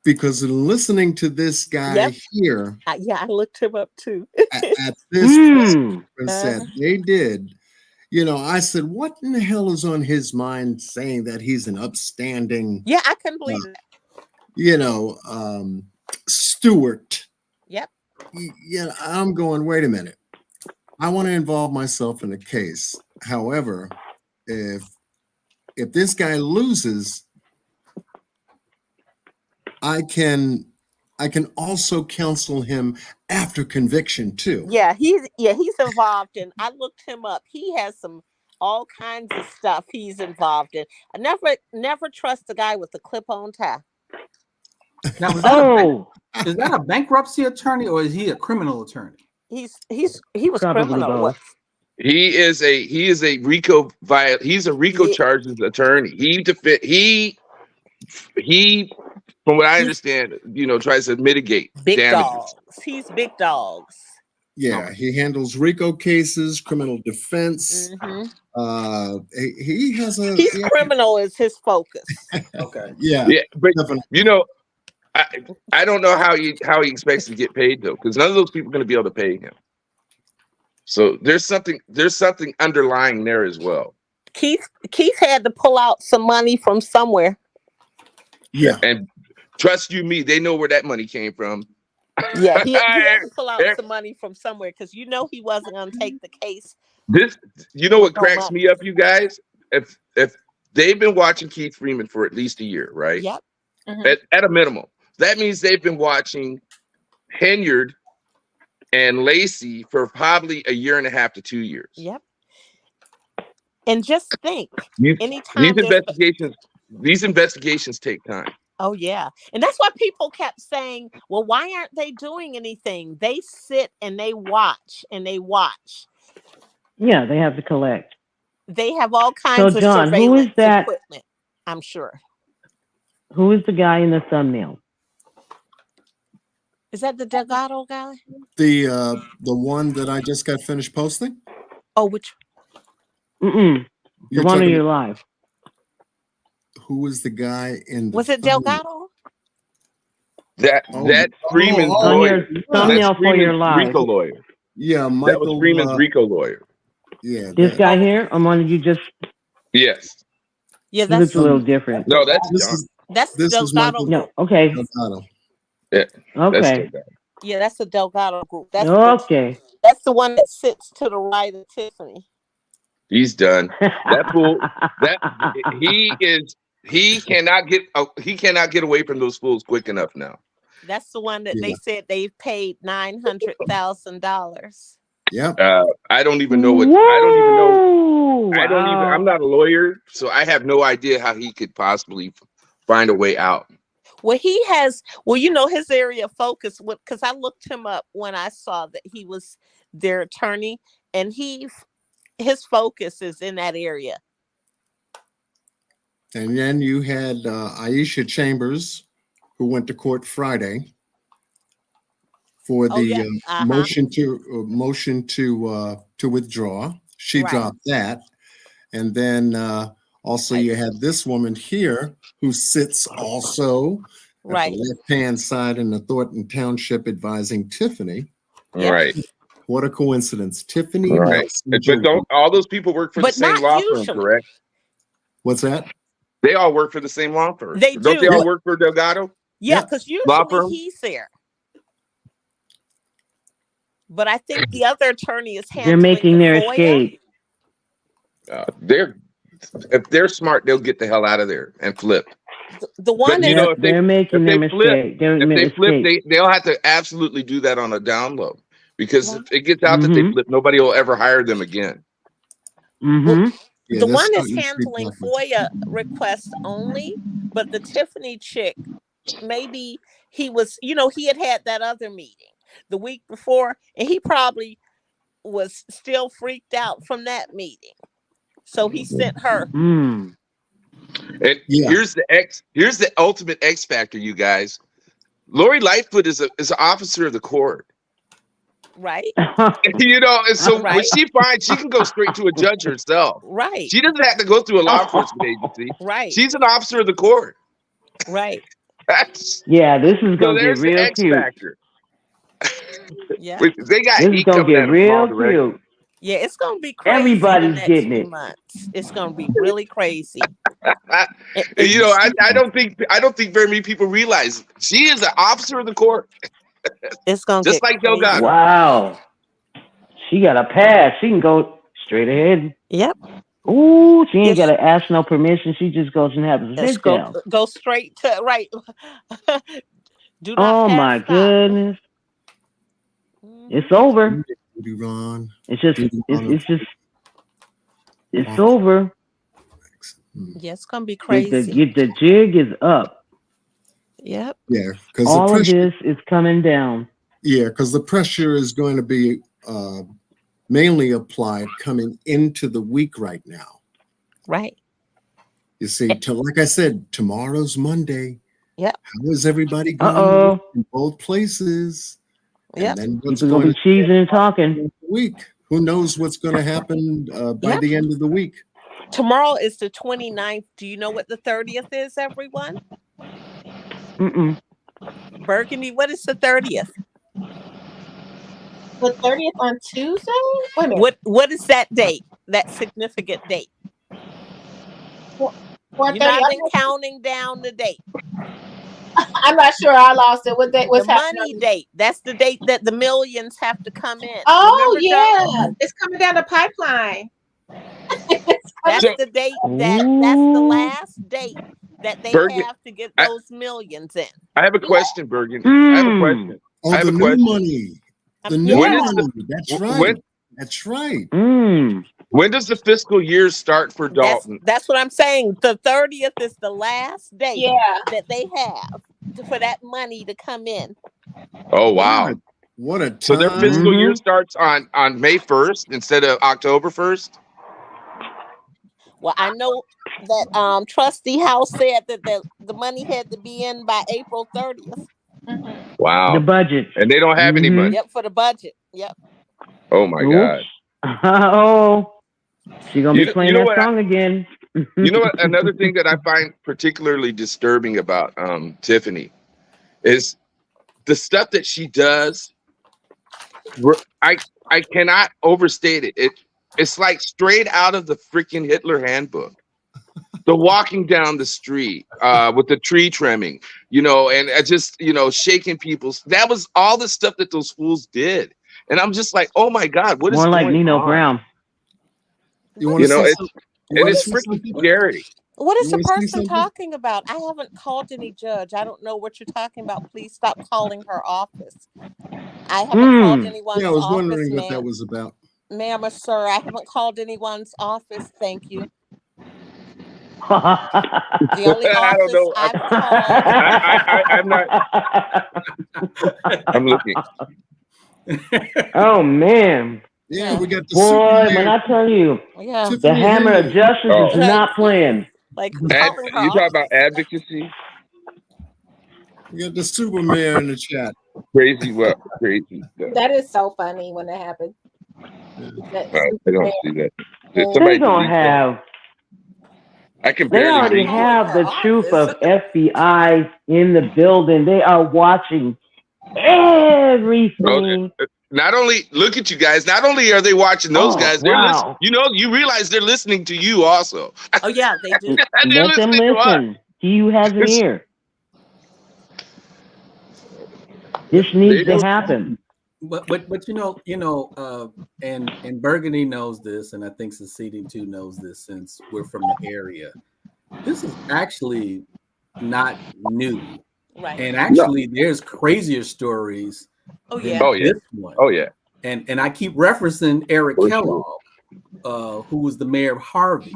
Because listening to this guy here, I looked him up too. at this that they did, I said, what in the hell is on his mind saying that he's an upstanding? Yeah, I couldn't believe that. Steward. Yep. Yeah, I'm going, wait a minute. I want to involve myself in a case. However, if this guy loses, I can also counsel him after conviction too. Yeah, he's involved in. I looked him up. He has all kinds of stuff he's involved in. I never trust a guy with a clip-on tie. Now, is that a bankruptcy attorney or is he a criminal attorney? He was criminal. He is a RICO he's a RICO charges attorney. He from what I understand, tries to mitigate big damages. dogs. He's big dogs. Yeah, he handles RICO cases, criminal defense. He has a criminal is his focus. Okay. Yeah, but I don't know how he expects to get paid though, because none of those people are going to be able to pay him. So there's something underlying there as well. Keith had to pull out some money from somewhere. Yeah, and trust you me, they know where that money came from. Yeah, he had to pull out some money from somewhere because he wasn't going to take the case. What cracks me up, you guys? If they've been watching Keith Freeman for at least a year, right? Yep. At a minimum, that means they've been watching Henyard and Lacey for probably a year and a half to 2 years. Yep. And just think, these investigations take time. Oh yeah, and that's why people kept saying, "Well, why aren't they doing anything?" They sit and they watch and they watch. Yeah, they have to collect. They have all kinds of John, surveillance who is that? equipment, I'm sure. Who is the guy in the thumbnail? Is that the Delgado guy? The one that I just got finished posting? Oh, which? The one on your live. Who was the guy in? Was it Delgado? That Freeman's lawyer. Thumbnail for your live. RICO lawyer. Yeah, that Michael. was Freeman's RICO lawyer. Yeah. This guy here, or one you just? Yes. Yeah, He looks a little different. No, that's Delgado. No, okay. Delgado. Yeah. Okay. Yeah, that's the Delgado group. That's Okay. That's the one that sits to the right of Tiffany. He's done. That fool. He cannot get away from those fools quick enough now. That's the one that they said they've paid $900,000. Yeah. I don't even know what. I don't even know. I don't even. I'm not a lawyer, so I have no idea how he could possibly find a way out. Well, he has. Well, his area of focus. Because I looked him up when I saw that he was their attorney, and his focus is in that area. And then you had Aisha Chambers, who went to court Friday for the motion to withdraw. She dropped that, and then also you had this woman here who sits also at the left-hand side in the Thornton Township advising Tiffany. Right. What a coincidence, Tiffany. Right. But don't all those people work for the same law firm, correct? What's that? They all work for the same law firm. They don't do. They all work for Delgado? Yeah, because usually he's there. But I think the other attorney is handling. They're making their Foia. escape. If they're smart, they'll get the hell out of there and flip. The one that they're making their mistake. If they flip, they'll have to absolutely do that on a down low, because if it gets out that they flip, nobody will ever hire them again. The one is handling FOIA requests only, but the Tiffany chick, maybe he was, he had that other meeting the week before, and he probably was still freaked out from that meeting. So he sent her. And here's the ultimate X factor, you guys. Lori Lightfoot is an officer of the court. Right. And so when she finds, she can go straight to a judge herself. Right. She doesn't have to go through a law enforcement agency. Right. She's an officer of the court. Right. Yeah, this is gonna get real cute. Factor. Yeah. They got this is gonna get real cute. Yeah, it's gonna be crazy. Everybody's getting it. It's gonna be really crazy. I don't think very many people realize she is an officer of the court. It's gonna Just get like crazy. Delgado. Wow. She got a pass. She can go straight ahead. Yep. Ooh, she ain't got to ask no permission. She just goes and has a Let's sit down. go straight to right. Do not Oh pass my stop. goodness. It's over. Ron. It's over. Yeah, it's gonna be crazy. The jig is up. Yep. Yeah, because All of this is coming down. Yeah, because the pressure is going to be mainly applied coming into the week right now. Right. You see, like I said, tomorrow's Monday. Yep. How is everybody going in both places? Yep. And then what's People gonna be cheesing and talking. Week. Who knows what's going to happen by the end of the week? Tomorrow is the 29th. Do you know what the 30th is, everyone? Mm-mm. Burgundy, what is the 30th? The 30th on Tuesday? Wait a minute. What is that date? That significant date? You're not been counting down the date. I'm not sure. I lost it. What date? What's the happening? money date. That's the date that the millions have to come in. Oh, Remember, yeah. John? It's coming down the pipeline. That's the date that's the last date that they Bergen, have to get those millions in. I have a question, Bergen. I have a question. Oh, I have the a new question. money. The new When is money. the- That's right. when- That's right. When does the fiscal year start for Dolton? That's what I'm saying. The 30th is the last date that they have for that money to come in. Oh wow! What a time. So their fiscal year starts on May 1st instead of October 1st. Well, I know that Trustee House said that the money had to be in by April 30th. Wow. The budget. And they don't have any money. Yep, for the budget. Yep. Oh my God. Oh, she gonna be playing that what song again. You know what? Another thing that I find particularly disturbing about Tiffany is the stuff that she does. I cannot overstate it. It's like straight out of the freaking Hitler handbook. The walking down the street with the tree trimming, and just shaking people's. That was all the stuff that those fools did, and I'm just like, oh my God, what is More like going Nino on? Brown. It's freaking scary. What is You the wanna say person something? talking about? I haven't called any judge. I don't know what you're talking about. Please stop calling her office. I haven't called anyone's Yeah, I was office, wondering what that ma'am. was about. Ma'am or sir, I haven't called anyone's office. Thank you. The only I don't office know. I've called. I'm looking. Oh man. Yeah, we got the boy. Superman. When I tell you, Yeah. the Tiffany hammer of Henry. justice is Right. not playing. Like You calling her talk about advocacy? We got the Superman in the chat. Crazy crazy stuff. That is so funny when that happened. I don't see that. They Somebody don't delete that. have. I can They barely already read. have the troop of FBI in the building. They are watching everything. Not only look at you guys. Not only are they watching those guys, they're wow. listening. You realize they're listening to you also. Oh yeah, they do. They're Let them listening to us. listen. He who has an ear. This needs to happen. But and Burgundy knows this, and I think Seceding too knows this since we're from the area. This is actually not new, Right? and actually, there's crazier stories. Oh than yeah. Oh yeah. this one. Oh yeah. And I keep referencing Eric For Kellogg, who was the mayor of Harvey,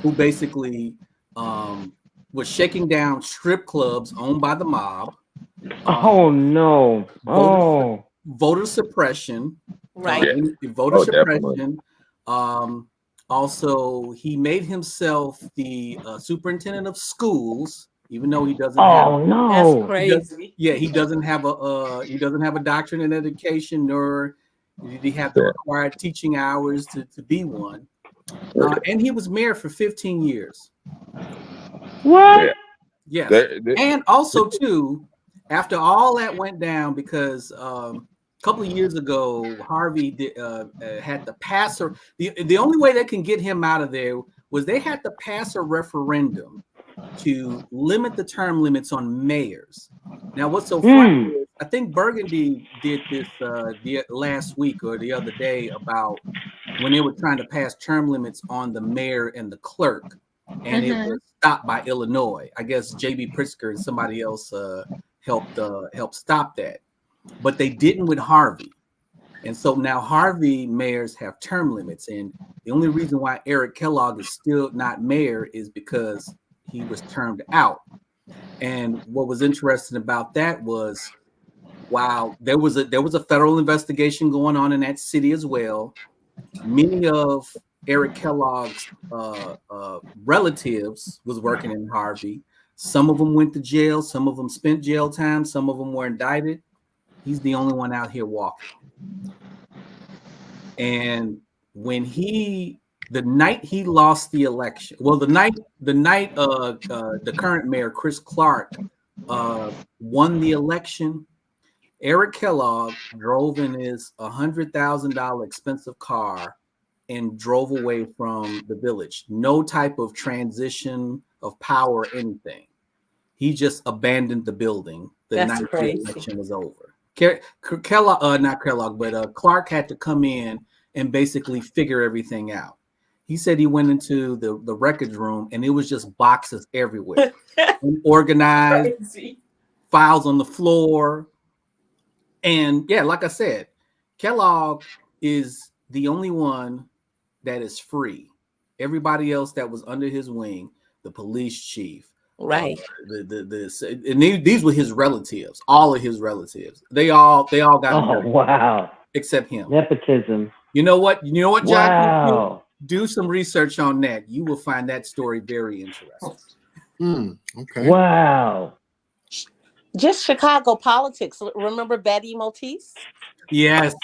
who basically was shaking down strip clubs owned by the mob. Oh no! Oh, Voter suppression, Right. Voter definitely. suppression. Also, he made himself the superintendent of schools, even though he doesn't. oh have, no! That's crazy. he doesn't have a doctorate in education, nor did he have the required teaching hours to be one. And he was mayor for 15 years. What? Yes, They're- and also too, after all that went down, because a couple of years ago, Harvey had to pass the only way they can get him out of there was they had to pass a referendum to limit the term limits on mayors. Now, what's so funny is I think Burgundy did this the last week or the other day about when they were trying to pass term limits on the mayor and the clerk, and it was stopped by Illinois. I guess J.B. Pritzker and somebody else helped stop that, but they didn't with Harvey. And so now Harvey mayors have term limits, and the only reason why Eric Kellogg is still not mayor is because he was termed out. And what was interesting about that was, while there was a federal investigation going on in that city as well, many of Eric Kellogg's relatives was working in Harvey. Some of them went to jail, some of them spent jail time, some of them were indicted. He's the only one out here walking. And when the night he lost the election, well, the night the current mayor, Chris Clark, won the election, Eric Kellogg drove in his $100,000 expensive car and drove away from the village. No type of transition of power or anything. He just abandoned the building the night the election was over. Kellogg, not Kellogg, but Clark had to come in and basically figure everything out. He said he went into the records room and it was just boxes everywhere, organized, files on the floor. And yeah, like I said, Kellogg is the only one that is free. Everybody else that was under his wing, the police chief, right? These were his relatives, all of his relatives. They all got. Oh wow! Except him. Nepotism. You know what, John? Wow. Do some research on that. You will find that story very interesting. Okay. Wow. Just Chicago politics. Remember Betty Motis? Yes.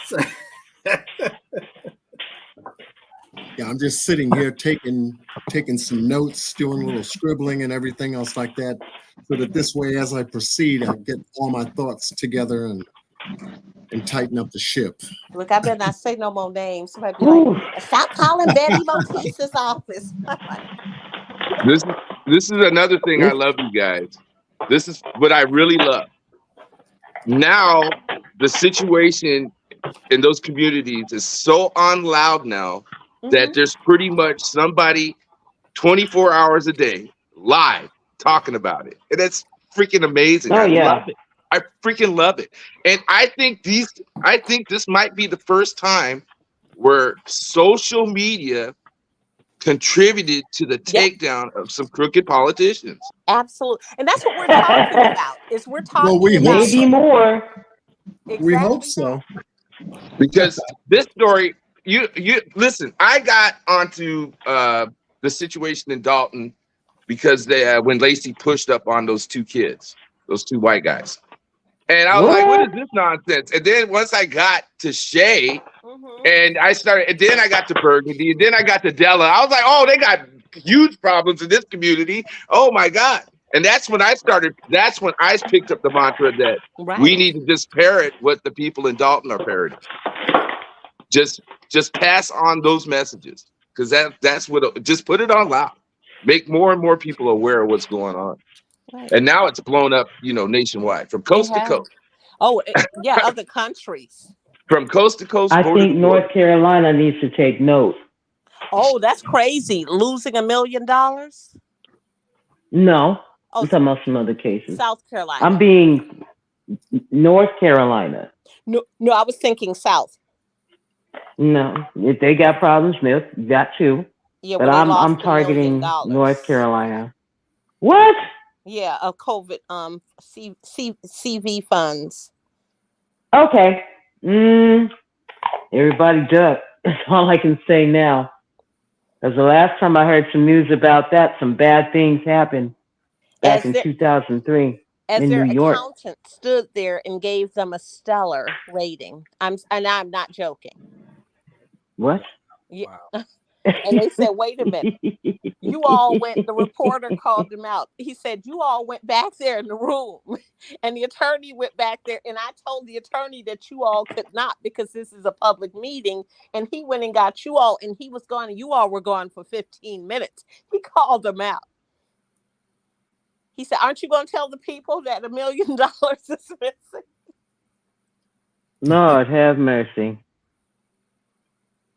Yeah, I'm just sitting here taking some notes, doing a little scribbling and everything else like that, so that this way, as I proceed, I get all my thoughts together and tighten up the ship. Look, I better not say no more names. Somebody be like, stop calling Betty Motis's office. This is another thing I love, you guys. This is what I really love. Now, the situation in those communities is so on loud now that there's pretty much somebody 24 hours a day live talking about it. And that's freaking amazing. I love it. I freaking love it. And I think this might be the first time where social media contributed to the takedown of some crooked politicians. Absolutely. And that's what we're talking about. We're talking we about maybe more. Exactly. We hope so. Because this story, you listen, I got onto the situation in Dolton because when Lacey pushed up on those two kids, those two white guys. And I was like, what is this nonsense? And then once I got to Shay, and then I got to Burgundy, and then I got to Della, I was like, oh, they got huge problems in this community. Oh my God. And that's when I picked up the mantra that we need to just parrot what the people in Dolton are parroting. Just pass on those messages, because that's what, just put it on loud. Make more and more people aware of what's going on. Right. And now it's blown up, nationwide, from coast to coast. Oh, yeah, other countries. From coast to coast. I think North Carolina needs to take note. Oh, that's crazy. Losing $1 million? No. I'm talking about some other cases. South Carolina. I'm being North Carolina. No, I was thinking South. No. If they got problems, Smith, got to. Yeah, but I'm targeting North Carolina. What? Yeah, of COVID CV funds. Okay. Everybody duck. That's all I can say now. Because the last time I heard some news about that, some bad things happened back in 2003 in New York. As their accountant stood there and gave them a stellar rating. I'm not joking. What? Yeah. Wow. And they said, wait a minute, you all went, the reporter called him out. He said, you all went back there in the room. And the attorney went back there. And I told the attorney that you all could not, because this is a public meeting. And he went and got you all, and he was gone, and you all were gone for 15 minutes. He called them out. He said, aren't you going to tell the people that $1 million is missing? Lord have mercy.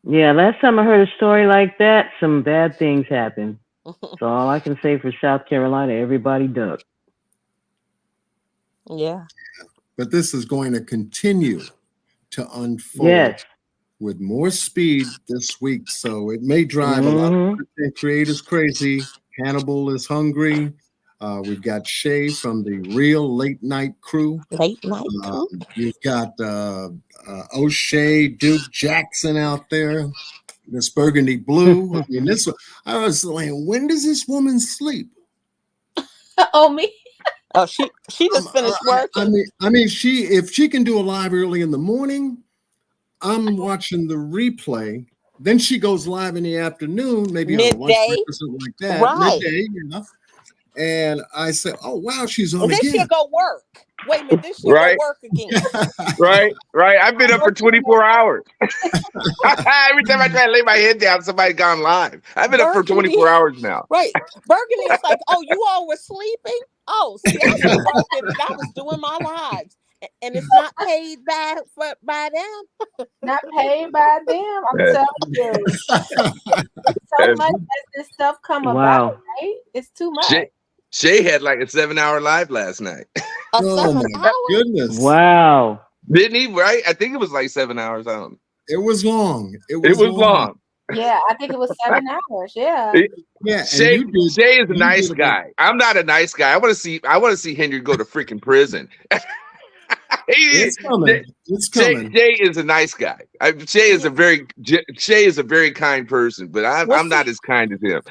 Yeah, last time I heard a story like that, some bad things happened. So all I can say for South Carolina, everybody duck. Yeah. But this is going to continue to unfold Yes. with more speed this week. So it may drive a lot of content creators crazy. Hannibal is hungry. We've got Shay from the Real Late Night Crew. Late Night Crew. You've got O'Shea, Duke Jackson out there. This Burgundy Blue. I mean, this. I was like, when does this woman sleep? Oh, me. Oh, she just finished working. I mean, if she can do a live early in the morning, I'm watching the replay. Then she goes live in the afternoon, maybe on a lunch break or something like that. Right. Midday, you know. And I said, oh wow, she's on And then again. she'll go work. Wait a minute, then she'll go work again. Right. I've been up for 24 hours. Every time I try to lay my head down, somebody gone live. I've been up for 24 hours now. Right. Burgundy is like, oh, you all were sleeping? Oh, see, I was working and I was doing my lives. And it's not paid by them. Not paid by them. I'm telling you. So much as this stuff come about, right? It's too much. Shay had like a 7-hour live last night. Oh my goodness. Wow. Didn't he? Right? I think it was like 7 hours. I don't know. It was long. It was long. Yeah, I think it was 7 hours. Yeah. Yeah. Shay is a nice guy. I'm not a nice guy. I want to see Henry go to freaking prison. It's coming. It's coming. Shay is a nice guy. Shay is a very kind person, but I'm not as kind as him.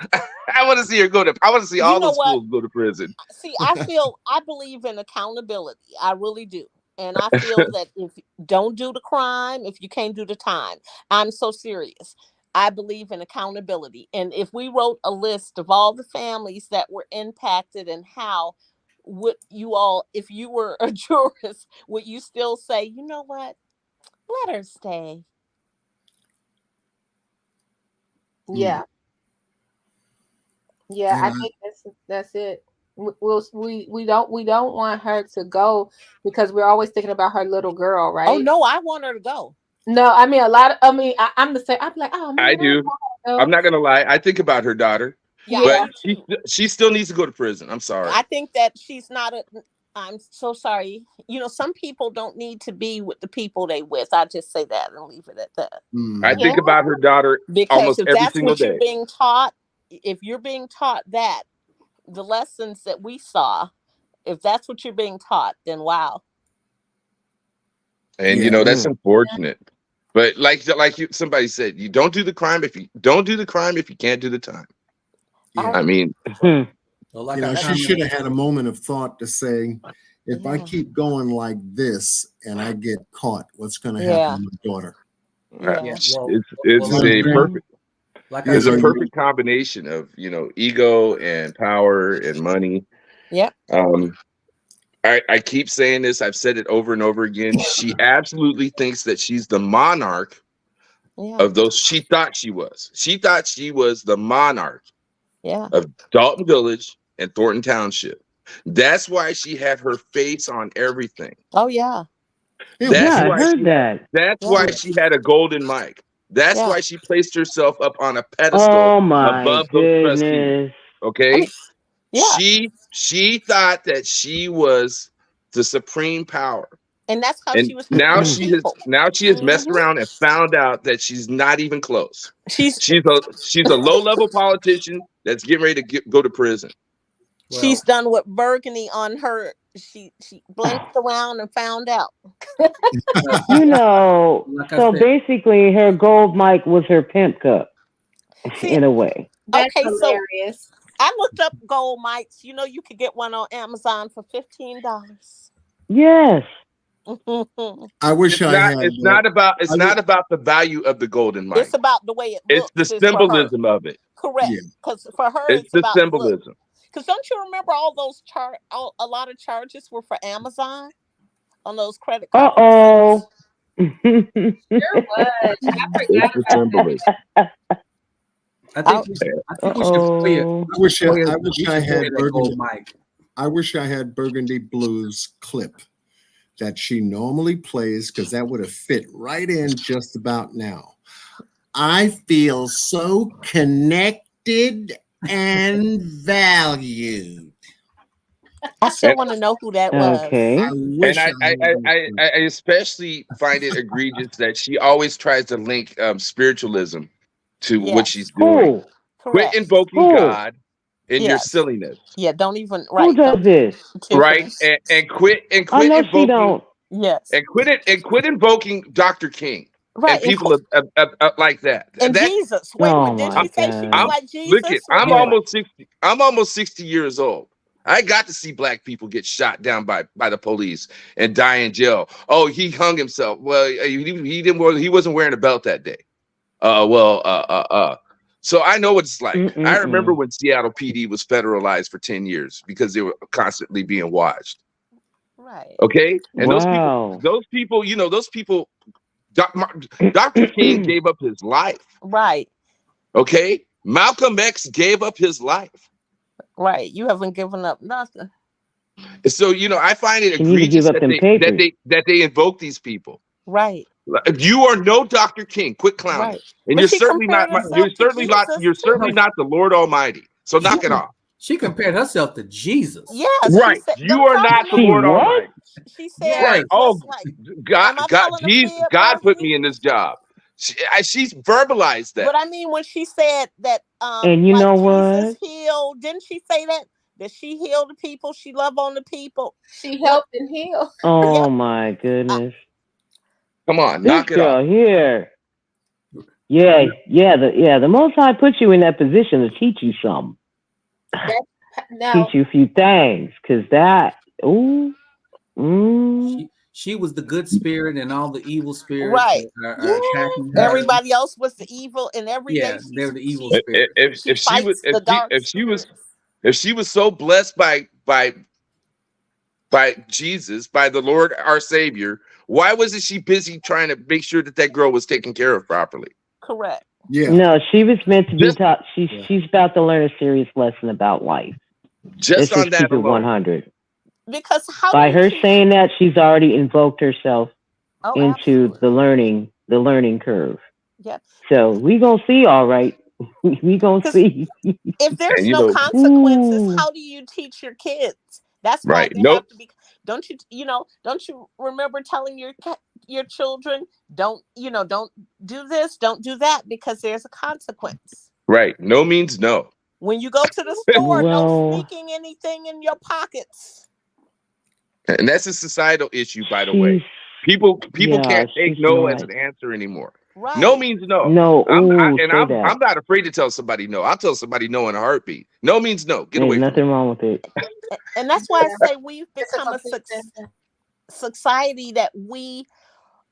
I want to see her go to. I want to see all the schools go to prison. See, I believe in accountability. I really do. And I feel that if you don't do the crime, if you can't do the time, I'm so serious. I believe in accountability. And if we wrote a list of all the families that were impacted and how, would you all, if you were a jurist, would you still say, you know what, let her stay? Yeah. Yeah, I think that's it. We don't want her to go because we're always thinking about her little girl, right? Oh no, I want her to go. No, I mean I'm the same. I'm like, oh man, I do. I'm not gonna lie. I think about her daughter. Yeah, but she still needs to go to prison. I'm sorry. I think that she's not I'm so sorry. You know, some people don't need to be with the people they with. I just say that and leave it at that. I think about her daughter almost if every that's single what day. You're being taught, if you're being taught that, the lessons that we saw, if that's what you're being taught, then wow. And you know, that's unfortunate. But like somebody said, you don't do the crime if you can't do the time. Yeah. I mean, you know, she should have had a moment of thought to say, if I keep going like this and I get caught, what's going to happen to my daughter? It's a perfect combination of, you know, ego and power and money. Yeah. I keep saying this. I've said it over and over again. She absolutely thinks that she's the monarch of those. She thought she was. She thought she was the monarch of Dolton Village and Thornton Township. That's why she had her face on everything. Oh yeah. That's why I heard that. That's why she had a golden mic. That's why she placed herself up on a pedestal above those trustees. Okay. She thought that she was the supreme power. And that's how she was. Now she has messed around and found out that she's not even close. She's a low-level politician that's getting ready to go to prison. She's done what Burgundy on her. She blinked around and found out. You know, so basically her gold mic was her pimp cup in a way. That's okay, hilarious. So I looked up gold mics. You know, you could get one on Amazon for $15. Yes. I wish It's not about the value of the golden mic. It's about the way it looks. It's the symbolism of it. Correct. Because for her, it's the about symbolism. Because don't you remember all those a lot of charges were for Amazon on those credit cards? Uh-oh. There was. I forgot about that. I wish I had Burgundy Blues clip that she normally plays because that would have fit right in just about now. I feel so connected and valued. I still want to know who that was. Okay. wish And I had I especially find it egregious that she always tries to link spiritualism to what she's doing. Who? Quit Correct. invoking Who? God in your Yes. silliness, Yeah, don't even Who does this? right? Tiffany. And quit I know she invoking don't. Yes. and quit invoking Dr. King Right. and people like that. And That Jesus. Wait, Oh did my she say she was I'm like Jesus? look it. I'm Remember? almost 60. I'm almost 60 years old. I got to see black people get shot down by the police and die in jail. Oh, he hung himself. Well, he didn't. He wasn't wearing a belt that day. So I know what it's like. I remember when Seattle PD was federalized for 10 years because they were constantly being watched. Right. Okay, and Wow. those people, you know, those people. Dr. King gave up his life. Right. Okay, Malcolm X gave up his life. Right. You haven't given up nothing. So you know, I find it You need to give egregious up them papers. that they invoke these people. Right. You are no Dr. King. Quit clowning. Right. And But you're she certainly not. compared You're herself to certainly not. Jesus, You're certainly too. not the Lord Almighty. So knock it off. She compared herself to Jesus. Yes. Right. She said, You don't are y'all not the remember? Lord Almighty. She said, Right. Oh, just like, God, am I God, telling a Jesus, fib, God put Bernie? me in this job. She's verbalized that. But I mean, when she said that, And you like know Jesus what? healed, didn't she say that? That she healed the people, she loved on the people. She helped and healed. Oh my goodness. Come on, This knock it off. girl here. Yeah, the Most High put you in that position to teach you something. Now, Teach you a few things. Cause that She was the good spirit, and all the evil spirits Right. are attacking her. Everybody else was the evil, and every day they're the evil she spirits. If she was fights the dark if she was so blessed by Jesus, by the Lord our Savior, why wasn't she busy trying to make sure that girl was taken care of properly? Correct. Yeah. No, she was meant to be taught. She's about to learn a serious lesson about life. Just Let's on that keep it alone. 100. Because how By do you her teach- saying that, she's already invoked herself into absolutely. the learning curve. Yeah. So we gonna see, all right. We gonna see. If there's And, you no know, consequences, how do you teach your kids? That's why right. they Nope. have to be. Don't you remember telling your children, don't do this, don't do that, because there's a consequence. Right. No means no. When you go to the store, no Well, sneaking anything in your pockets. And that's a societal issue, by the way. People can't take she's no as not. an answer anymore. Right. No means no. No, I'm that. not afraid to tell somebody no. I'll tell somebody no in a heartbeat. No means no. Get away Ain't from nothing me. wrong with it. And that's why I say we've become a society that we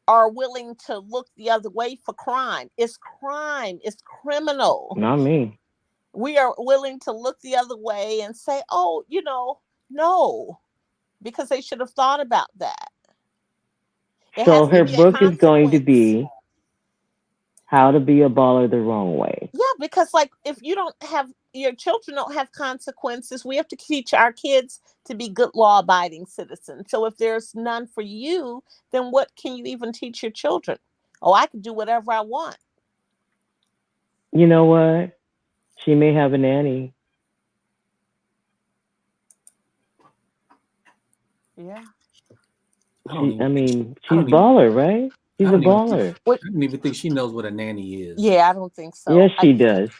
are willing to look the other way for crime. It's crime. It's criminal. Not me. We are willing to look the other way and say, oh, no, because they should have thought about that. So her book is going to be How to Be a Baller the Wrong Way. Yeah, because if your children don't have consequences, we have to teach our kids to be good law-abiding citizens. So if there's none for you, then what can you even teach your children? Oh, I can do whatever I want. You know what? She may have a nanny. Yeah. She's baller, right? She's a baller. I don't even think she knows what a nanny is. Yeah, I don't think so. Yes, she does.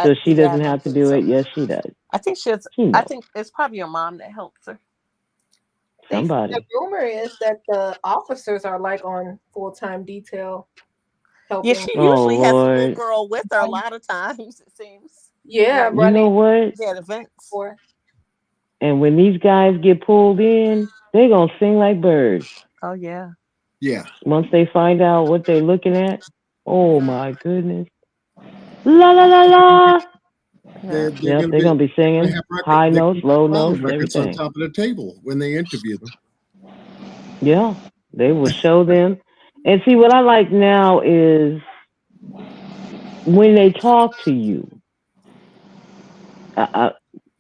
So she yeah, doesn't I have to don't do think it. so. Yes, she does. I think She I knows. think it's probably your mom that helps her. Somebody. The rumor is that the officers are on full-time detail helping. Yeah, she usually has a little Lord. girl with her a lot of times, it seems. Yeah, You know what? At events. And when these guys get pulled in, they gonna sing like birds. Oh yeah. Yeah. Once they find out what they're looking at, oh my goodness. La la la la. They're Yep, they're gonna be singing high notes, low notes, records on everything. top of the table when they interview them. Yeah, they will show them. And see, what I like now is when they talk to you,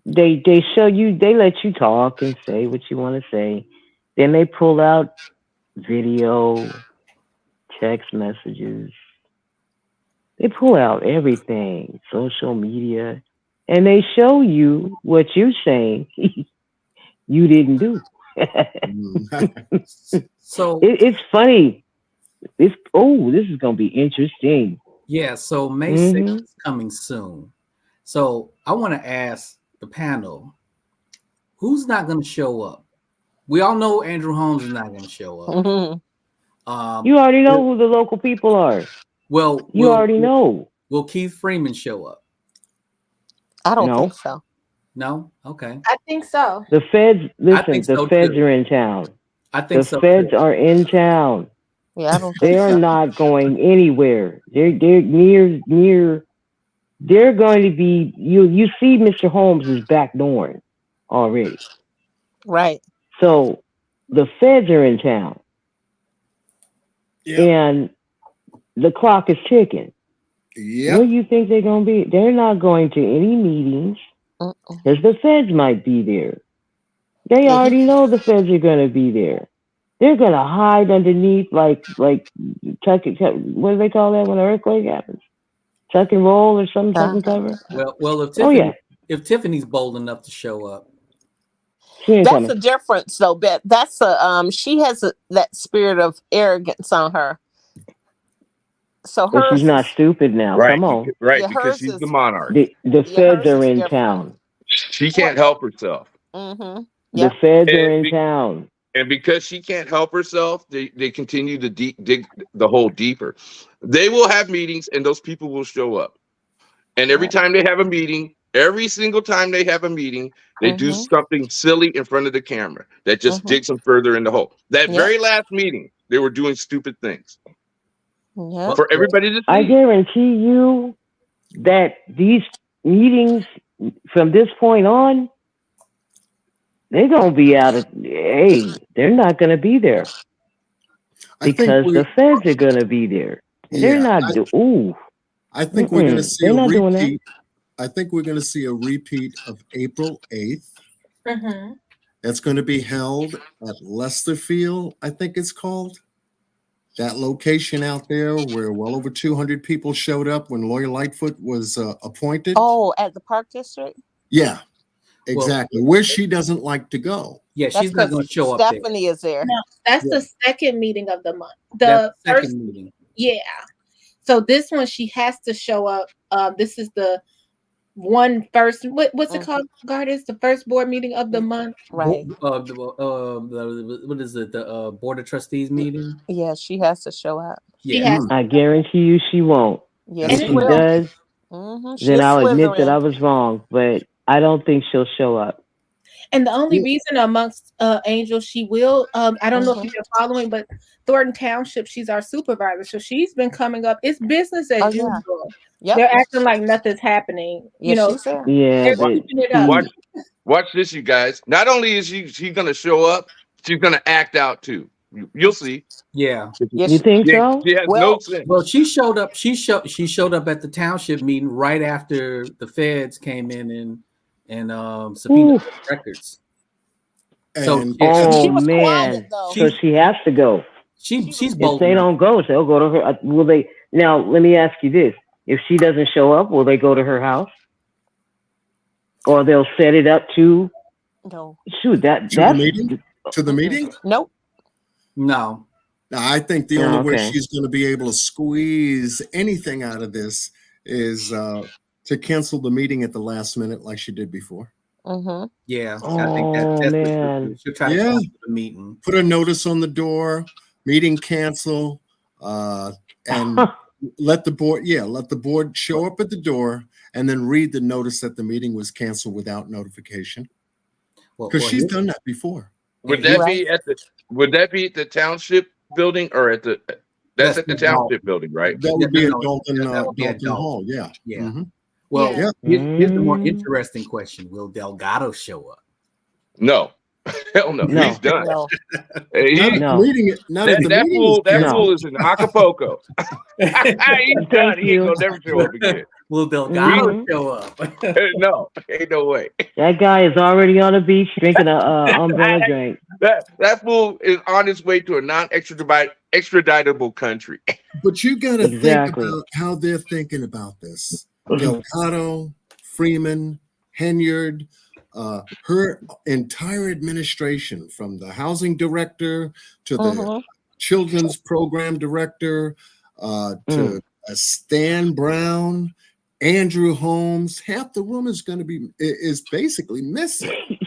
they show you, they let you talk and say what you want to say, Then they pull out video, text messages. They pull out everything, social media, and they show you what you're saying you didn't do. So it's funny. This is gonna be interesting. yeah, so May 6th is coming soon. So I want to ask the panel, who's not going to show up? We all know Andrew Holmes is not going to show up. You already know who the local people are. Well, you already know. Will Keith Freeman show up? I don't think so. No? Okay. I think so. The feds, listen, think the so, feds too. are in town. I think the feds are in town. Yeah, I don't They think are so. not going anywhere. They're near. They're going to be. You see, Mr. Holmes is backdooring already. Right. So the feds are in town, and the clock is ticking. Yeah. Where do you think they're going to be? They're not going to any meetings because the feds might be there. They already know the feds are going to be there. They're going to hide underneath like what do they call that when an earthquake happens? Tuck and roll or something, tuck and cover? Well, if Oh, yeah. if Tiffany's bold enough to show up, She ain't That's coming. the difference, though. Bet that's she has that spirit of arrogance on her. So But hers she's not is- stupid now. Right, Come on. right, Yeah, because hers she's is- the monarch. The feds hers are is in different. town. She can't help herself. Mm-hmm. The feds are in town. And because she can't help herself, they continue to dig the hole deeper. They will have meetings, and those people will show up. And every time they have a meeting, every single time they have a meeting, they do something silly in front of the camera that just digs them further in the hole. That very last meeting, they were doing stupid things for everybody to see. I guarantee you that these meetings from this point on, they're going to be out of, they're not going to be there. Because the feds are going to be there. They're not, I think we're going to see they're a not doing that. repeat. I think we're going to see a repeat of April 8th. Mm-hmm. That's going to be held at Lesterfield, I think it's called. That location out there where well over 200 people showed up when Lawyer Lightfoot was appointed. Oh, at the Park District? Yeah, exactly. Where she doesn't like to go. Yeah, That's she's not going to show up there. Stephanie is there. No, that's the second meeting of the month. That's The the first second meeting. Yeah. So this one she has to show up. This is the what's it called, Gardis? The first board meeting of the month. Right. What is it? The Board of Trustees meeting? Yeah, she has to show up. Yeah. I guarantee you she won't. Yeah, if she she will. does, She's then I'll admit that Slytherin. I was wrong, but I don't think she'll show up. And the only reason amongst Angel, she will, I don't know if you're following, but Thornton Township, she's our supervisor. So she's been coming up. It's business as usual. Yep. They're acting like nothing's happening. Yeah, she's there. Yeah, they're keeping it up. Watch this, you guys. Not only is she going to show up, she's going to act out too. You'll see. Yeah. You think so? She has no sense. Well, she showed up. She showed up at the township meeting right after the feds came in and subpoenaed records. So And- Oh She was man! quiet, though. So she has to go. She's If bold. they enough. don't go, they'll go to her. Will they? Now, let me ask you this: if she doesn't show up, will they go to her house, or they'll set it up to? No. Shoot, that's To the meeting? To the meeting? Nope. No. Now, I think the only way Okay. she's going to be able to squeeze anything out of this is to cancel the meeting at the last minute like she did before. Mm-hmm. Yeah, I think that's what man. she'll try to Yeah. cancel the meeting. Put a notice on the door, meeting cancel, and let the board show up at the door and then read the notice that the meeting was canceled without notification. Because she's done that before. Would that be at the township building or at the? That's at the township building, right? That would be at No, Dolton, that would be at Dolton Hall. Yeah. Yeah. Mhm. Well, Yeah. here's the more interesting question: will Delgado show up? No, hell no. No. He's done. No. Hey, Not he- at the No. meeting. Not at the that meeting. fool, is that canceled. fool is in Acapulco. He's done. He ain't gonna never show up again. Will Delgado Mhm. show up? No, ain't no way. That guy is already on the beach drinking a umbrella drink. That fool is on his way to a non-extraditable country. But you got to Exactly. think about how they're thinking about this. Delgado, Freeman, Henyard, her entire administration, from the housing director to the children's program director, to Stan Brown, Andrew Holmes, half the room is basically missing.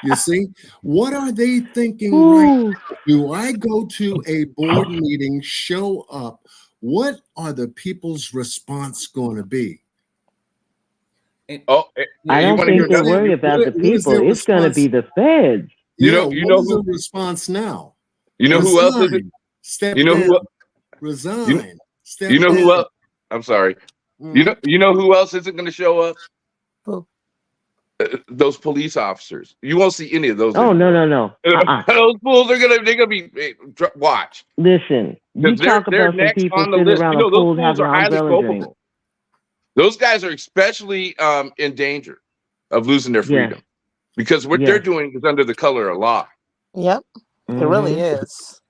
You see, what are they thinking right now? Do I go to a board meeting, show up? What are the people's response going to be? I don't think they're worried about the people. It's going to be the feds. What is the response now? You know who else is it? Step You know down, who? resign. Step You know who down. else? I'm sorry. You know who else isn't going to show up? Those police officers. You won't see any of those. Oh, no. Those fools are gonna be watch. Listen, you talk about some people sitting around a pool having an umbrella drink. Those guys are especially in danger of losing their freedom because what they're doing is under the color of law. Yep, it really is.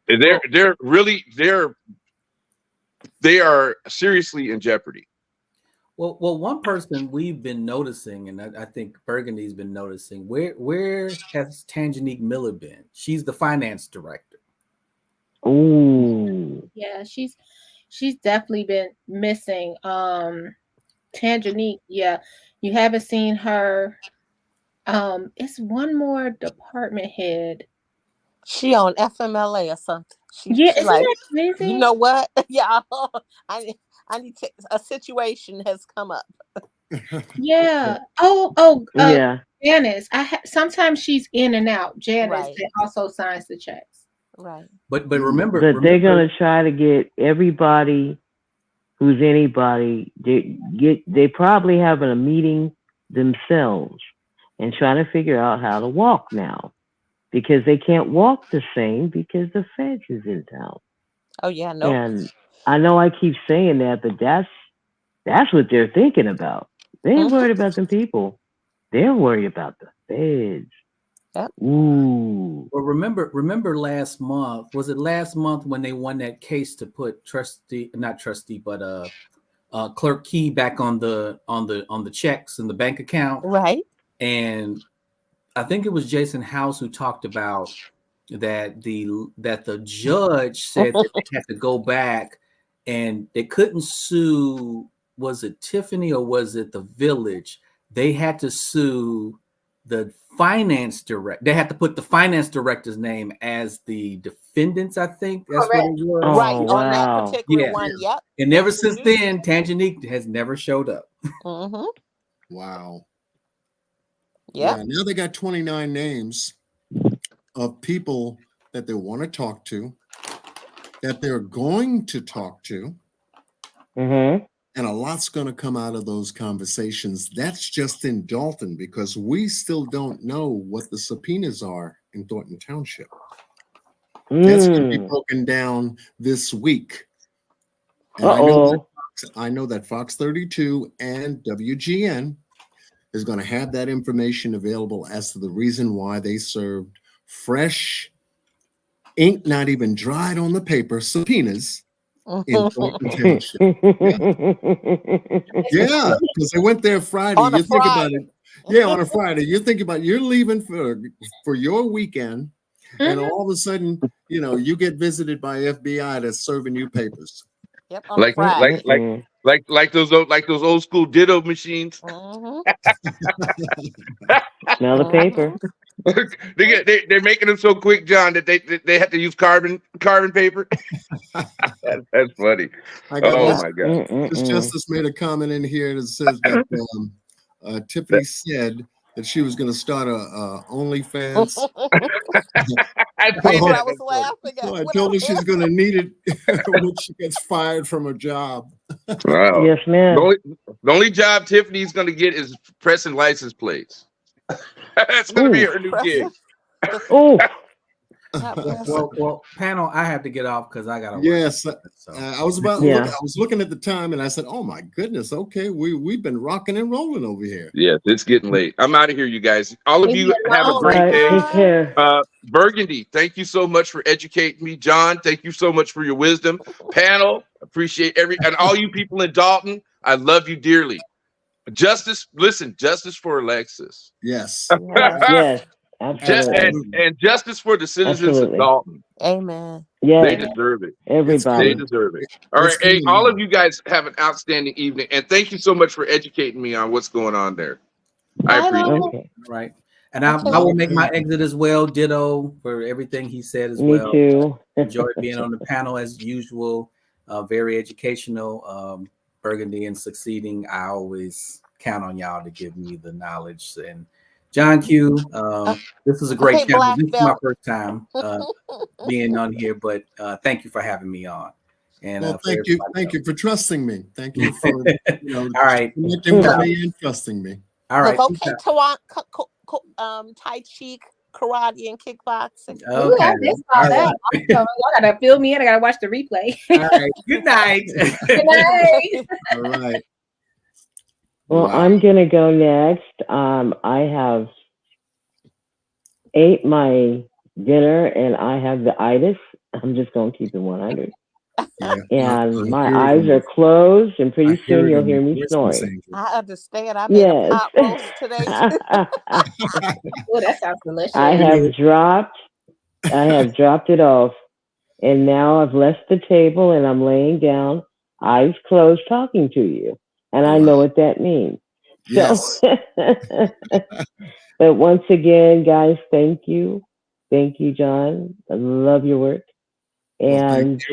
They are seriously in jeopardy. Well, one person we've been noticing, and I think Burgundy's been noticing, where has Tangenique Miller been? She's the finance director. Ooh. Yeah, she's definitely been missing. Tangenique, yeah, you haven't seen her. It's one more department head. She on FMLA or something. Isn't that crazy? You know what? Yeah, I need to, a situation has come up. Yeah. Yeah. Janice. Sometimes she's in and out. Janice Right. that also signs the checks. Right. But remember, they're going to try to get everybody who's anybody. They probably having a meeting themselves and trying to figure out how to walk now, because they can't walk the same because the feds is in town. Oh yeah, no. And I know I keep saying that, but that's what they're thinking about. They ain't worried about them people. They're worried about the feds. Yep. Ooh. Well, remember last month? Was it last month when they won that case to put Clerk Key back on the checks in the bank account? Right. And I think it was Jason House who talked about that the judge said that they had to go back and they couldn't sue. Was it Tiffany or was it the Village? They had to sue the finance director. They had to put the finance director's name as the defendants. I think that's what it was. Oh, Right, wow. on that particular one. Yep. And ever since then, Tangenique has never showed up. Mm-hmm. Wow. Yep. Yeah, now they got 29 names of people that they want to talk to, that they're going to talk to. Mm-hmm. And a lot's going to come out of those conversations. That's just in Dolton, because we still don't know what the subpoenas are in Thornton Township. That's going to be broken down this week. And I know that Fox 32 and WGN is going to have that information available as to the reason why they served fresh, ink not even dried on the paper, subpoenas in Thornton Township. Yeah, because they went there Friday. You think about it. Yeah, on a Friday. You think about you're leaving for your weekend, and all of a sudden, you get visited by FBI that's serving you papers. Yep. Like those old school ditto machines. Mm-hmm. Smell the paper. They're making them so quick, John, that they have to use carbon paper. That's funny. My God! This justice made a comment in here that says that Tiffany said that she was going to start a OnlyFans. I was laughing at. So I told her she's going to need it when she gets fired from her job. Wow. Yes, ma'am. The only job Tiffany's going to get is pressing license plates. That's going to be her new gig. Oh, God bless. Well, panel, I have to get off because I gotta work. Yes, So I was looking at the time, and I said, "Oh my goodness, okay, we've been rocking and rolling over here." Yes, it's getting late. I'm out of here, you guys. All of you have a All great right, day. take care. Burgundy, thank you so much for educating me. John, thank you so much for your wisdom. Panel, appreciate and all you people in Dolton, I love you dearly. Justice for Alexis. Yes. Yes, absolutely. and justice for the citizens Absolutely. of Dolton. Amen. Yes. They deserve it. Everybody. They deserve it. All right. Hey, all of you guys have an outstanding evening. And thank you so much for educating me on what's going on there. I appreciate it. Okay. Right. And I will make my exit as well. Ditto for everything he said as Me well. too. Enjoyed being on the panel as usual. Very educational. Burgundy and Succeeding. I always count on y'all to give me the knowledge. And John Q, this is a great channel. This is my first time being on here, but thank you for having me on. And Well, thank you for trusting me. Thank you for all right, connecting with me and trusting me. All right. Look, okay, Tai Chi, karate, and kickboxing. Ooh, I just saw that. Y'all gotta fill me in. I gotta watch the replay. All right. Good night. Good night. All right. Well, I'm gonna go next. I have ate my dinner and I have the itis. I'm just gonna keep it 100. And my eyes are closed, and pretty soon you'll hear me snoring. I understand. I made a pot roast today. Oh, that sounds delicious. I have dropped it off, and now I've left the table and I'm laying down, eyes closed, talking to you, and I know what that means. Yes. So, but once again, guys, thank you, John. I love your work, and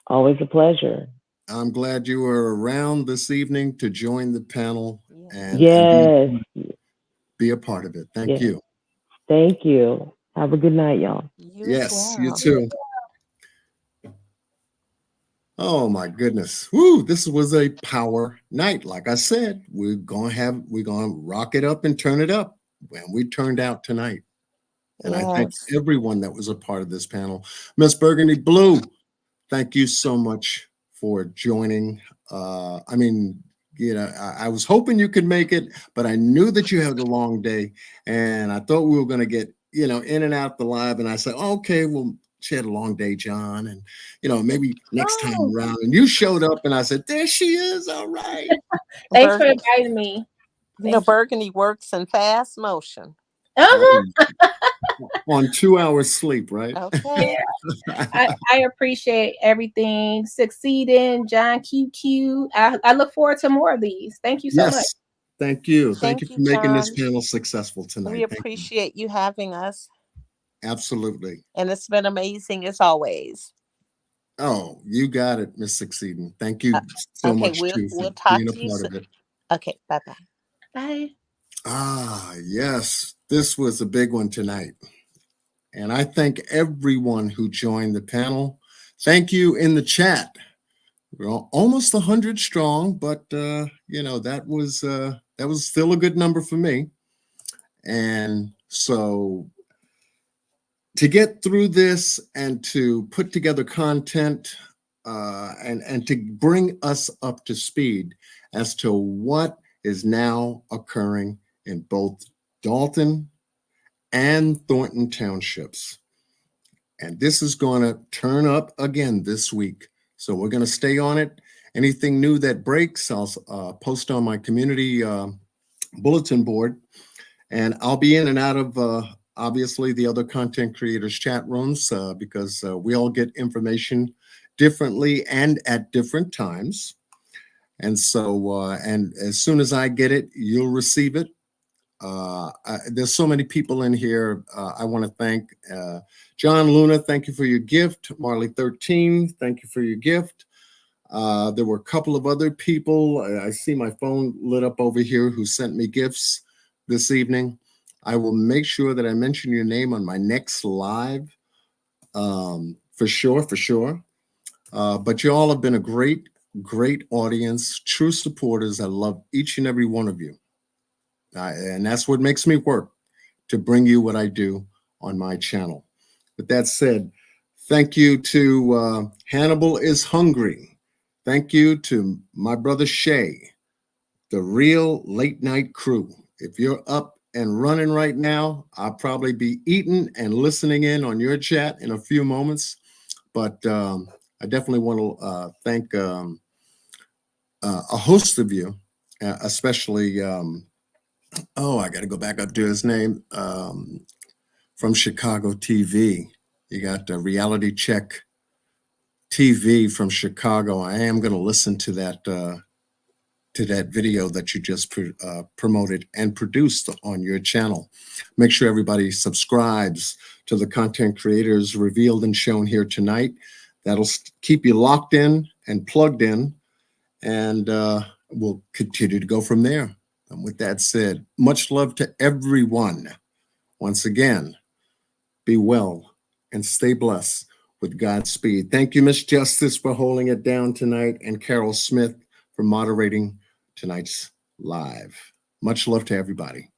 always a pleasure. I'm glad you were around this evening to join the panel and be a part of it. Thank you. Thank you. Have a good night, y'all. Yes, you too. Oh my goodness. Woo, this was a power night. Like I said, we're gonna rock it up and turn it up when we turned out tonight. And I thank everyone that was a part of this panel. Miss Burgundy Blue, thank you so much for joining. I mean, you know, I was hoping you could make it, but I knew that you had a long day, and I thought we were going to get, you know, in and out the live. And I said, okay, well, she had a long day, John, and you know, maybe next time around. And you showed up, and I said, there she is. All right. Thanks for inviting me. Burgundy works in fast motion. On 2 hours sleep, right? Okay. I appreciate everything. Succeeding, John QQ. I look forward to more of these. Thank you so much. Thank you. Thank you for making this John. panel successful tonight. We appreciate you having us. Absolutely. And it's been amazing as always. Oh, you got it, Miss Succeeding. Thank you so much too We'll for talk being a to you part soon. of it. Okay, bye-bye. Bye. Ah, yes. This was a big one tonight. And I thank everyone who joined the panel. Thank you in the chat. We're almost 100 strong, but you know, that was still a good number for me. And so to get through this and to put together content and to bring us up to speed as to what is now occurring in both Dolton and Thornton townships. And this is going to turn up again this week. So we're going to stay on it. Anything new that breaks, I'll post on my community bulletin board. And I'll be in and out of, obviously, the other content creators' chat rooms because we all get information differently and at different times. And so, and as soon as I get it, you'll receive it. There's so many people in here. I want to thank John Luna. Thank you for your gift. Marley 13. Thank you for your gift. There were a couple of other people. I see my phone lit up over here who sent me gifts this evening. I will make sure that I mention your name on my next live for sure. But you all have been a great audience, true supporters. I love each and every one of you. And that's what makes me work, to bring you what I do on my channel. With that said, thank you to Hannibal is Hungry. Thank you to my brother Shay, the real late night crew. If you're up and running right now, I'll probably be eating and listening in on your chat in a few moments. But I definitely want to thank a host of you, especially, I got to go back up to his name, from Chicago TV. You got Reality Check TV from Chicago. I am going to listen to that video that you just promoted and produced on your channel. Make sure everybody subscribes to the content creators revealed and shown here tonight. That'll keep you locked in and plugged in, and we'll continue to go from there. And with that said, much love to everyone. Once again, be well and stay blessed with Godspeed. Thank you, Miss Justice, for holding it down tonight, and Carol Smith for moderating tonight's live. Much love to everybody.